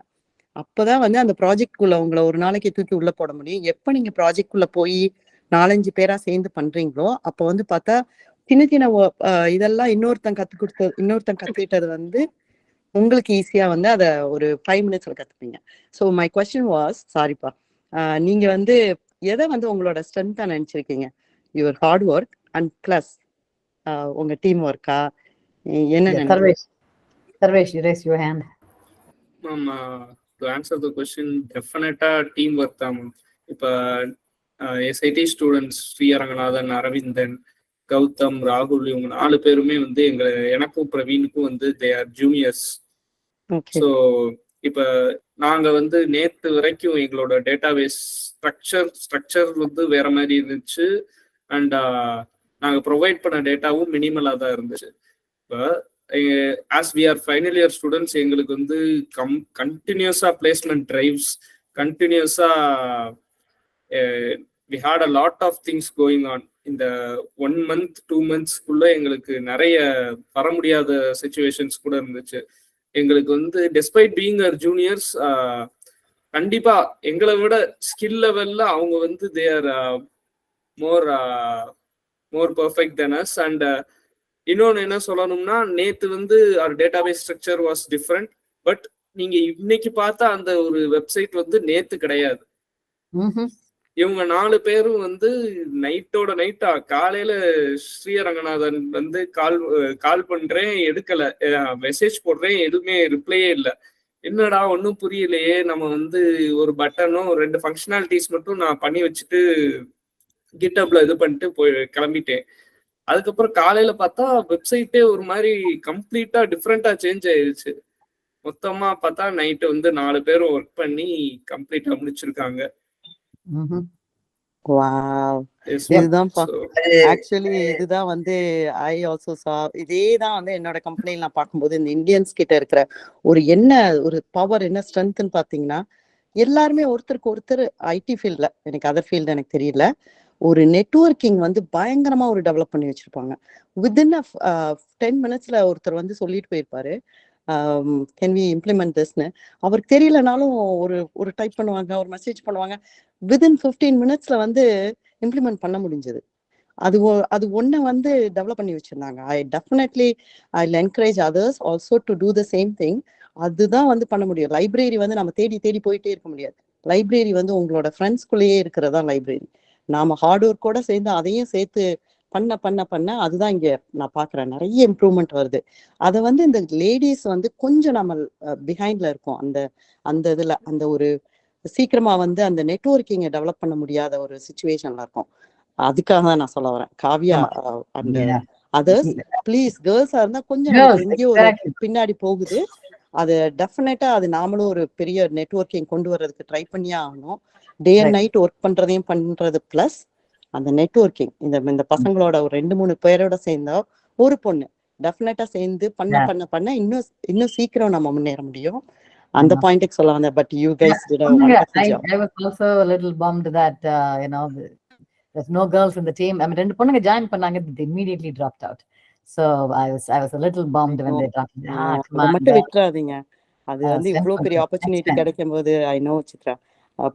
அப்பதான் வந்து அந்த ப்ராஜெக்ட் குள்ள உங்களை ஒரு நாளைக்கு தூக்கி உள்ள போட முடியும். எப்ப நீங்க ப்ராஜெக்ட் குள்ள போய் 4-5 பேரா சேர்ந்து பண்றீங்களோ அப்போ வந்து பார்த்தா சின்ன இதெல்லாம் இன்னொருத்தன் கத்துக்கிட்டது வந்து உங்களுக்கு ஈஸியா வந்து அதை ஒரு 5 மினிட்ஸ்ல கத்துப்பீங்க. ஸோ மை கொஸ்டின் வாஸ், சாரிப்பா, நீங்க வந்து எதை வந்து உங்களோட ஸ்ட்ரென்த்தா நினைச்சிருக்கீங்க? Your hard work and plus உங்க டீம் ஒர்க்கா என்ன? Sarvash, you raise your hand. To answer the question, definitely teamwork தான். இப்போ SIT ஸ்டூடெண்ட்ஸ் ஸ்ரீ அரங்கநாதன், அரவிந்தன், கௌதம், ராகுல், இவங்க 4 பேருமே வந்து எனக்கும் பிரவீனுக்கும் வந்து தே ஆர் ஜூனியர்ஸ். ஸோ இப்போ நாங்க வந்து நேற்று வரைக்கும் எங்களோட டேட்டாபேஸ் ஸ்ட்ரக்சர் வந்து வேற மாதிரி இருந்துச்சு. அண்ட் நாங்க ப்ரொவைட் பண்ண டேட்டாவும் மினிமலாக தான் இருந்துச்சு. இப்போ as we are final year students, எங்களுக்கு வந்து கண்டினியூஸா பிளேஸ்மெண்ட் டிரைவ்ஸ், கண்டினியூஸா we had a lot of things going on. இந்த 1 month 2 monthsக்குள்ள எங்களுக்கு நிறைய வர முடியாத சிச்சுவேஷன்ஸ் கூட இருந்துச்சு. எங்களுக்கு வந்து despite being our juniors, கண்டிப்பா எங்களை விட ஸ்கில் லெவல்ல அவங்க வந்து they are more perfect than us. And இன்னொன்று என்ன சொல்லணும்னா, நேற்று வந்து our database structure was different, but நீங்க இன்னைக்கு பார்த்தா அந்த ஒரு வெப்சைட் வந்து நேத்து கிடையாது. இவங்க 4 பேரும் வந்து நைட்டோட நைட்டா காலையில ஸ்ரீரங்கநாதன் வந்து கால் பண்றேன், எடுக்கல, மெசேஜ் போடுறேன், எதுவுமே ரிப்ளையே இல்லை. என்னடா ஒன்றும் புரியலையே, நம்ம வந்து ஒரு பட்டனும் 2 ஃபங்க்ஷனாலிட்டிஸ் மட்டும் நான் பண்ணி வச்சுட்டு கிட்டப்ல இது பண்ணிட்டு கிளம்பிட்டேன். அதுக்கப்புறம் காலையில பார்த்தா வெப்சைட்டே ஒரு மாதிரி கம்ப்ளீட்டா டிஃப்ரெண்டா சேஞ்ச் ஆயிடுச்சு. மொத்தமா பார்த்தா நைட்டு வந்து 4 பேரும் ஒர்க் பண்ணி கம்ப்ளீட்டா முடிச்சிருக்காங்க. வாவ் இதுதான் ஆக்சுவலி இதுதான் வந்து ஐ ஆல்சோ சா இதேதான் வந்து என்னோட கம்பெனியில் நான் பார்க்கும்போது இந்த இந்தியன்ஸ் கிட்ட இருக்கிற ஒரு ஒரு பவர் என்ன ஸ்ட்ரென்த்னு பார்த்தீங்கன்னா, எல்லாருமே ஒருத்தருக்கு ஒருத்தர் ஐடி ஃபீல்ட்ல, எனக்கு அதர் ஃபீல்டு எனக்கு தெரியல, ஒரு நெட்வொர்க்கிங் வந்து பயங்கரமா ஒரு டெவலப் பண்ணி வச்சிருப்பாங்க. வித்தின் 10 minutesல ஒருத்தர் வந்து சொல்லிட்டு போயிருப்பாரு, கேன் வி இம்ப்ளிமெண்ட் திஸ்ன்னு. அவருக்கு தெரியலனாலும் ஒரு டைப் பண்ணுவாங்க, ஒரு மெசேஜ் பண்ணுவாங்க, வித்தின் 15 minutesல வந்து இம்ப்ளிமெண்ட் பண்ண முடிஞ்சது. அது ஒன்றை வந்து டெவலப் பண்ணி வச்சிருந்தாங்க. I definitely I encourage others also to do the same thing. அதுதான் வந்து பண்ண முடியும். லைப்ரரி வந்து நம்ம தேடி தேடி போயிட்டே இருக்க முடியாது. லைப்ரரி வந்து உங்களோட ஃப்ரெண்ட்ஸ்குள்ளேயே இருக்கிறதா லைப்ரரி. நாம ஹார்ட் ஒர்க்கோட சேர்ந்து அதையும் சேர்த்து பண்ண பண்ண பண்ண அதுதான் இங்க நான் பாக்குறேன் நிறைய இம்ப்ரூவ்மெண்ட் வருது. அதை வந்து இந்த லேடிஸ் வந்து கொஞ்சம் நம்ம பிஹைண்ட்ல இருக்கோம். அந்த இதுல அந்த ஒரு சீக்கிரமா வந்து அந்த நெட்வொர்க்கிங்கை டெவலப் பண்ண முடியாத ஒரு சிச்சுவேஷன்ல இருக்கும். அதுக்காக தான் நான் சொல்ல வரேன். காவ்யா அண்ட் அதர்ஸ் ப்ளீஸ், கேர்ள்ஸா இருந்தா கொஞ்சம் நமக்கு எங்கேயோ ஒரு பின்னாடி போகுது. அது டெஃபினட்டா அது நாமளும் ஒரு பெரிய நெட்வொர்க்கிங் கொண்டு வர்றதுக்கு ட்ரை பண்ணியே ஆகணும். டே அண்ட் நைட் ஒர்க் பண்றதையும் பண்றது பிளஸ் அந்த நெட்வொர்க்கிங் இந்த பசங்களோட ஒரு 2-3 பேரோட சேர்ந்தா ஒரு பொண்ணு டெஃபினட்டா சேர்ந்து பண்ண பண்ண பண்ண இன்னும் சீக்கிரம் நம்ம முன்னேற முடியும். அந்த பாயிண்ட்க்கு சொல்ல வந்தேன். But you guys did a wonderful job. I was also a little bummed that there's no girls in the team. I mean, ரெண்டு பொண்ணுங்க ஜாயின் பண்ணாங்க, they immediately dropped out. So I was a little bummed when they dropped out. அதை மட்டும் விட்டுறாதீங்க. அது வந்து இவ்வளவு பெரிய ஆப்பர்ச்சுனிட்டி கிடைக்கும் போது ஐ நோ சித்ரா,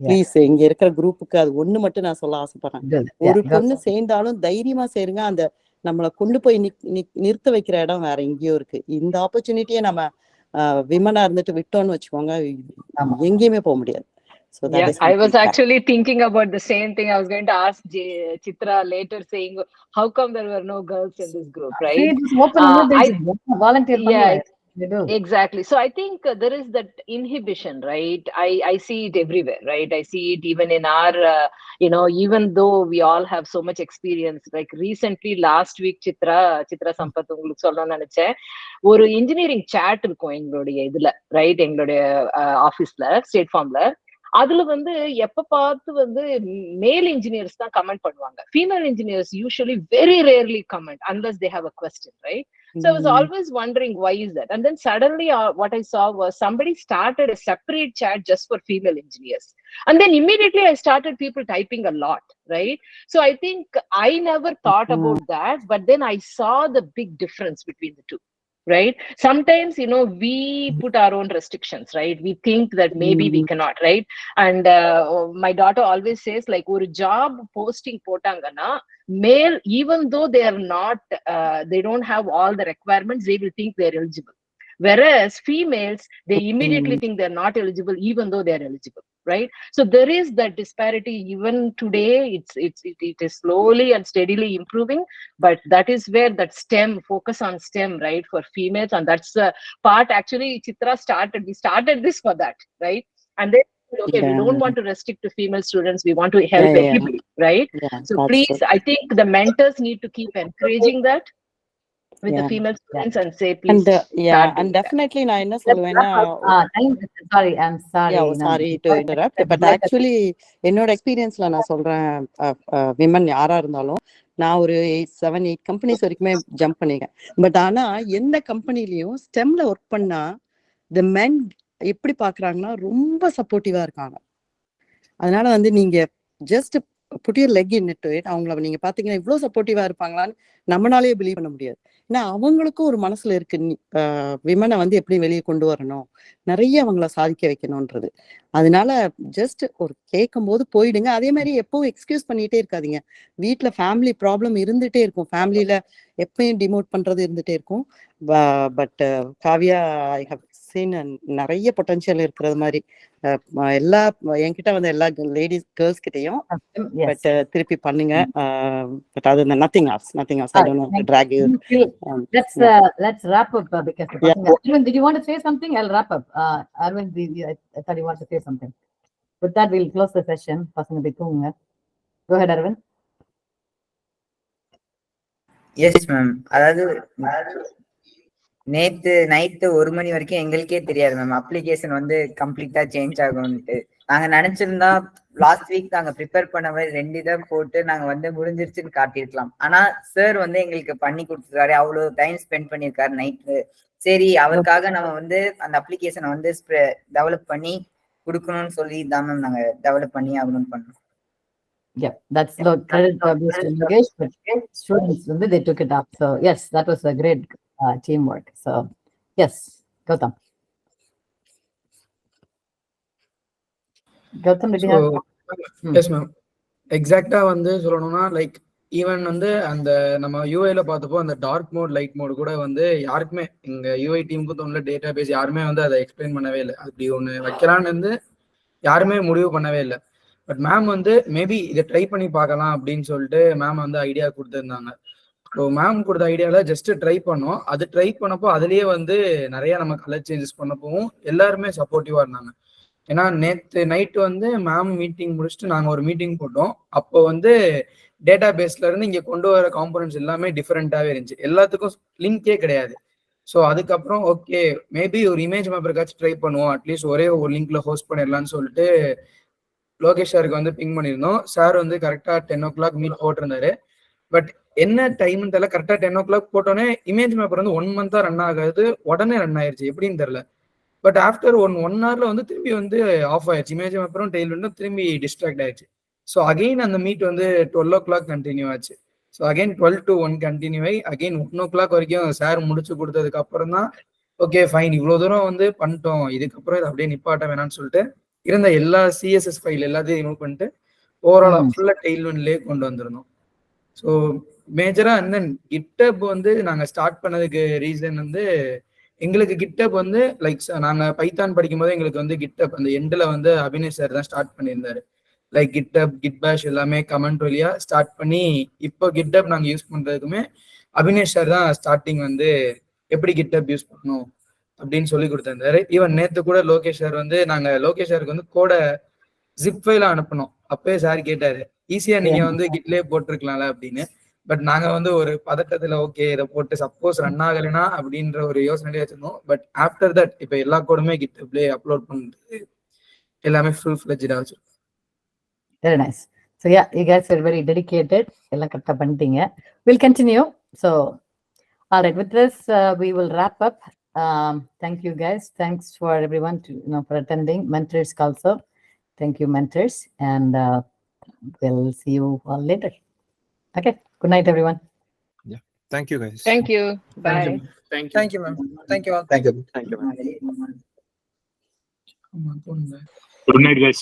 ப்ளீஸ் இங்க இருக்கிற குரூப்புக்கு அது ஒண்ணு மட்டும் நான் சொல்ல ஆசைப்படுறேன். ஒரு பொண்ணு சேர்ந்தாலும் தைரியமா சேருங்க. அந்த நம்மளை கொண்டு போய் நிறுத்த வைக்கிற இடம் வேற எங்கேயோ இருக்கு. இந்த ஆப்பர்ச்சுனிட்டியை நம்ம விமனா இருந்துட்டு விட்டோம்னு வச்சுக்கோங்க, எங்கேயுமே போக முடியாது. So that is I was actually thinking about the same thing. I was going to ask Chitra later, saying how come there were no girls in this group, right? Volunteer exactly. So I think there is that inhibition, right? I see it everywhere, right? I see it even in our even though we all have so much experience. Like recently last week Chitra Sampath உங்களுக்கு சொல்லணும்னு நினைச்சேன், ஒரு engineering chat இருக்கும் எங்களுடைய இதுல, right, எங்களுடைய ஆபீஸ்ல state ஃபார்ம்ல. அதுல வந்து எப்ப பார்த்து வந்து மேல் இன்ஜினியர்ஸ் தான் கமெண்ட் பண்ணுவாங்க. Female engineers usually very rarely comment unless they have a question, right? So I was always wondering why is that, and then suddenly what I saw was somebody started a separate chat just for female engineers, and then immediately I started people typing a lot, right? So I think I never thought about that, but then I saw the big difference between the two, right? Sometimes we put our own restrictions, right? We think that maybe we cannot, right? And my daughter always says, like, ஒரு job posting போட்டாங்கன்னா male, even though they are not they don't have all the requirements, they will think they're eligible. Whereas females, they immediately think they're not eligible even though they're eligible, right? So there is that disparity even today. It is slowly and steadily improving, but that is where that STEM, focus on STEM, right, for females, and that's the part actually Chitra started. We started this for that, right? And then okay, we don't want to restrict to female students, we want to help everybody, right? So please, I think the mentors need to keep encouraging that with the female students and say please and definitely நான் என்ன சொல்லுவேன்னா, sorry to interrupt, but actually என்னோட எக்ஸ்பீரியன்ஸ்ல நான் சொல்றேன், women யாரா இருந்தாலும் நான் ஒரு 7-8 கம்பெனிஸ் வரைக்குமே ஜம்ப் பண்ணிருக்கேன். பட் ஆனா எந்த கம்பெனிலயும் ஸ்டெம்ல ஒர்க் பண்ணா the men எப்படி பாக்குறாங்கன்னா ரொம்ப சப்போர்ட்டிவா இருக்காங்க. அதனால வந்து நீங்க just put your leg in it, அவங்கள நீங்க பாத்தீங்கன்னா இவ்வளவு சப்போர்ட்டிவா இருப்பாங்களான்னு நம்மளாலேயே பிலீவ் பண்ண முடியாது. ஏன்னா அவங்களுக்கும் ஒரு மனசுல இருக்கு, விமனை வந்து எப்படி வெளியே கொண்டு வரணும், நிறைய அவங்கள சாதிக்க வைக்கணும்ன்றது. அதனால ஜஸ்ட் ஒரு கேட்கும் போது போயிடுங்க. அதே மாதிரி எப்பவும் எக்ஸ்கியூஸ் பண்ணிட்டே இருக்காதீங்க. வீட்டுல ஃபேமிலி ப்ராப்ளம் இருந்துட்டே இருக்கும், ஃபேமிலியில எப்பயும் டிமோட் பண்றது இருந்துட்டே இருக்கும். But Kavya, I have seen நிறைய பொட்டன்ஷியல் இருக்கிறது மாதிரி எல்லா என்கிட்ட வந்து எல்லா லேடிஸ் கேர்ள்ஸ் கிட்டையும். பட் திருப்பி பண்ணுங்க. பட் அது nothing else. I don't want to drag you. Let's wrap up because Aravind, did you want to say something? I'll wrap up. Aravind, I thought you wanted to say something. With that, we'll close the session. பசங்க போய் தூங்குங்க. Go ahead, Aravind. Yes, ma'am. அதாவது நேத்து night 1 மணி வரைக்கும் எங்களுக்கே தெரியாது ma'am application வந்து கம்ப்ளீட்டா சேஞ்ச் ஆகும்ட்டு. நாங்க நினைச்சிருந்தா லாஸ்ட் வீக் நாங்க ப்ரிப்பேர் பண்ண மாதிரி 2 இதை போட்டு நாங்க வந்து முடிஞ்சிருச்சுன்னு காட்டியிருக்கலாம். ஆனா சார் வந்து எங்களுக்கு பண்ணி கொடுத்துருக்காரு, அவ்வளவு டைம் ஸ்பெண்ட் பண்ணியிருக்காரு நைட்டு. சரி அவருக்காக நம்ம வந்து அந்த அப்ளிகேஷனை வந்து டெவலப் பண்ணி கொடுக்கணும்னு சொல்லி தான் மேம் நாங்க டெவலப் பண்ணி ஆகணும்னு பண்ணோம். Yeah, that's the credit goes to Mukesh, but students, they took it up. So yes, that was a great teamwork. So yes, Gowtham. Gowtham, did you have? Yes ma'am. எக்ஸாக்டா வந்து சொல்லணும்னா like even வந்து அந்த நம்ம யூஐல பார்த்தப்போ அந்த dark mode light mode கூட வந்து யாருக்குமே எங்க யூஐ டீமுக்கு தோணல, டேட்டா பேஸ் யாருமே வந்து அதை எக்ஸ்பிளைன் பண்ணவே இல்லை. அப்படி ஒன்று வைக்கலான்னு வந்து யாருமே முடிவு பண்ணவே இல்லை. பட் மேம் வந்து மேபி இதை ட்ரை பண்ணி பார்க்கலாம் அப்படின்னு சொல்லிட்டு மேம் வந்து ஐடியா கொடுத்துருந்தாங்க. ஸோ மேம் கொடுத்த ஐடியாவில் ஜஸ்ட் ட்ரை பண்ணோம். அது ட்ரை பண்ணப்போ அதுலேயே வந்து நிறைய நம்ம கலர் சேஞ்சஸ் பண்ணப்போவும் எல்லாருமே சப்போர்ட்டிவாக இருந்தாங்க. ஏன்னா நேற்று நைட்டு வந்து மேம் மீட்டிங் முடிச்சுட்டு நாங்கள் ஒரு மீட்டிங் போட்டோம். அப்போ வந்து டேட்டா பேஸ்ல இருந்து இங்கே கொண்டு வர காம்பனன்ட்ஸ் எல்லாமே டிஃப்ரெண்ட்டாகவே இருந்துச்சு, எல்லாத்துக்கும் லிங்கே கிடையாது. ஸோ அதுக்கப்புறம் ஓகே மேபி ஒரு இமேஜ் மேப்பருக்காச்சும் ட்ரை பண்ணுவோம், அட்லீஸ்ட் ஒரே ஒரு லிங்க்ல ஹோஸ்ட் பண்ணிடலாம்னு சொல்லிட்டு லோகேஷ் சாருக்கு வந்து பிங் பண்ணியிருந்தோம். சார் வந்து கரெக்டாக 10 o'clock மீட் போட்டிருந்தாரு. பட் என்ன டைம்னு தெரியல, கரெக்டாக 10 o'clock போட்டோன்னே இமேஜ் மேப்பர் வந்து 1 month ரன் ஆகாது, உடனே ரன் ஆயிடுச்சு, எப்படின்னு தெரியல. பட் ஆஃப்டர் ஒன் ஹவர்ல வந்து திரும்பி வந்து ஆஃப் ஆயிடுச்சு, இமேஜ் மேப்பரும் டெய்ல் வந்து திரும்பி டிஸ்ட்ராக்ட் ஆயிடுச்சு. ஸோ அகெயின் அந்த மீட் வந்து 12 o'clock கண்டினியூ ஆச்சு. ஸோ அகெயின் 12 to 1 கண்டினியூ ஆகி அகெயின் 1 o'clock வரைக்கும் சார் முடிச்சு கொடுத்ததுக்கு அப்புறம் தான் ஓகே ஃபைன், இவ்வளோ தூரம் வந்து பண்ணிட்டோம், இதுக்கப்புறம் இதை அப்படியே நிப்பாட்ட வேணாம்னு சொல்லிட்டு இருந்த எல்லா சிஎஸ்எஸ் ஃபைல் எல்லாத்தையும் ரிமூவ் பண்ணிட்டு ஓவரால் ஃபுல்லாக டெய்ல்வின்லேயே கொண்டு வந்திருந்தோம். ஸோ மேஜரா அண்ட் தென் கிட்டப் வந்து நாங்கள் ஸ்டார்ட் பண்ணதுக்கு ரீசன் வந்து எங்களுக்கு கிட்டப் வந்து லைக் நாங்கள் பைத்தான் படிக்கும் போது எங்களுக்கு வந்து கிட்டப் அந்த எண்டில் வந்து அபினேஷ் சார் தான் ஸ்டார்ட் பண்ணியிருந்தாரு. லைக் கிட்டப் கிட் பேஷ் எல்லாமே கமெண்ட் வழியா ஸ்டார்ட் பண்ணி இப்போ கிட்டப் நாங்கள் யூஸ் பண்ணுறதுக்குமே அபினேஷ் சார் தான் ஸ்டார்டிங் வந்து எப்படி கிட்டப் யூஸ் பண்ணணும் அப்படின்னு சொல்லி கொடுத்திருந்தாரு. ஈவன் நேற்று கூட லோகேஷ் சார் வந்து நாங்கள் லோகேஷ் சாருக்கு வந்து கோட ஜிப் ஃபைல அனுப்பணும். அப்பவே சார் கேட்டாரு, ஈஸியா நீங்க வந்து கிட்லேயே போட்டிருக்கலாம்ல அப்படின்னு. பட் நாங்க வந்து ஒரு பதட்டத்துல ஓகே இதை போட்டு சப்போஸ் ரன் ஆகலைன்னா அப்படின்ற ஒரு யோசனையிலே வச்சிருந்தோம். பட் ஆஃப்டர் தட் இப்போ எல்லா கோடுமே கிட்லேயே அப்லோட் பண்ணிட்டு எல்லாமே ஃபுல் ஃபிளெஜ்டா வச்சிருக்கோம். Very nice. So yeah, you guys are very dedicated. எல்லாம் கரெக்டா பண்ணிட்டீங்க. We'll continue. So all right, with this we will wrap up. Thank you guys. Thanks for everyone for attending. Mentors also. Thank you, mentors, and we'll see you all later. Okay. Good night, everyone. Yeah. Thank you, guys. Thank you. Bye. Thank you, ma'am. Thank you all. Thank you. Good night, guys.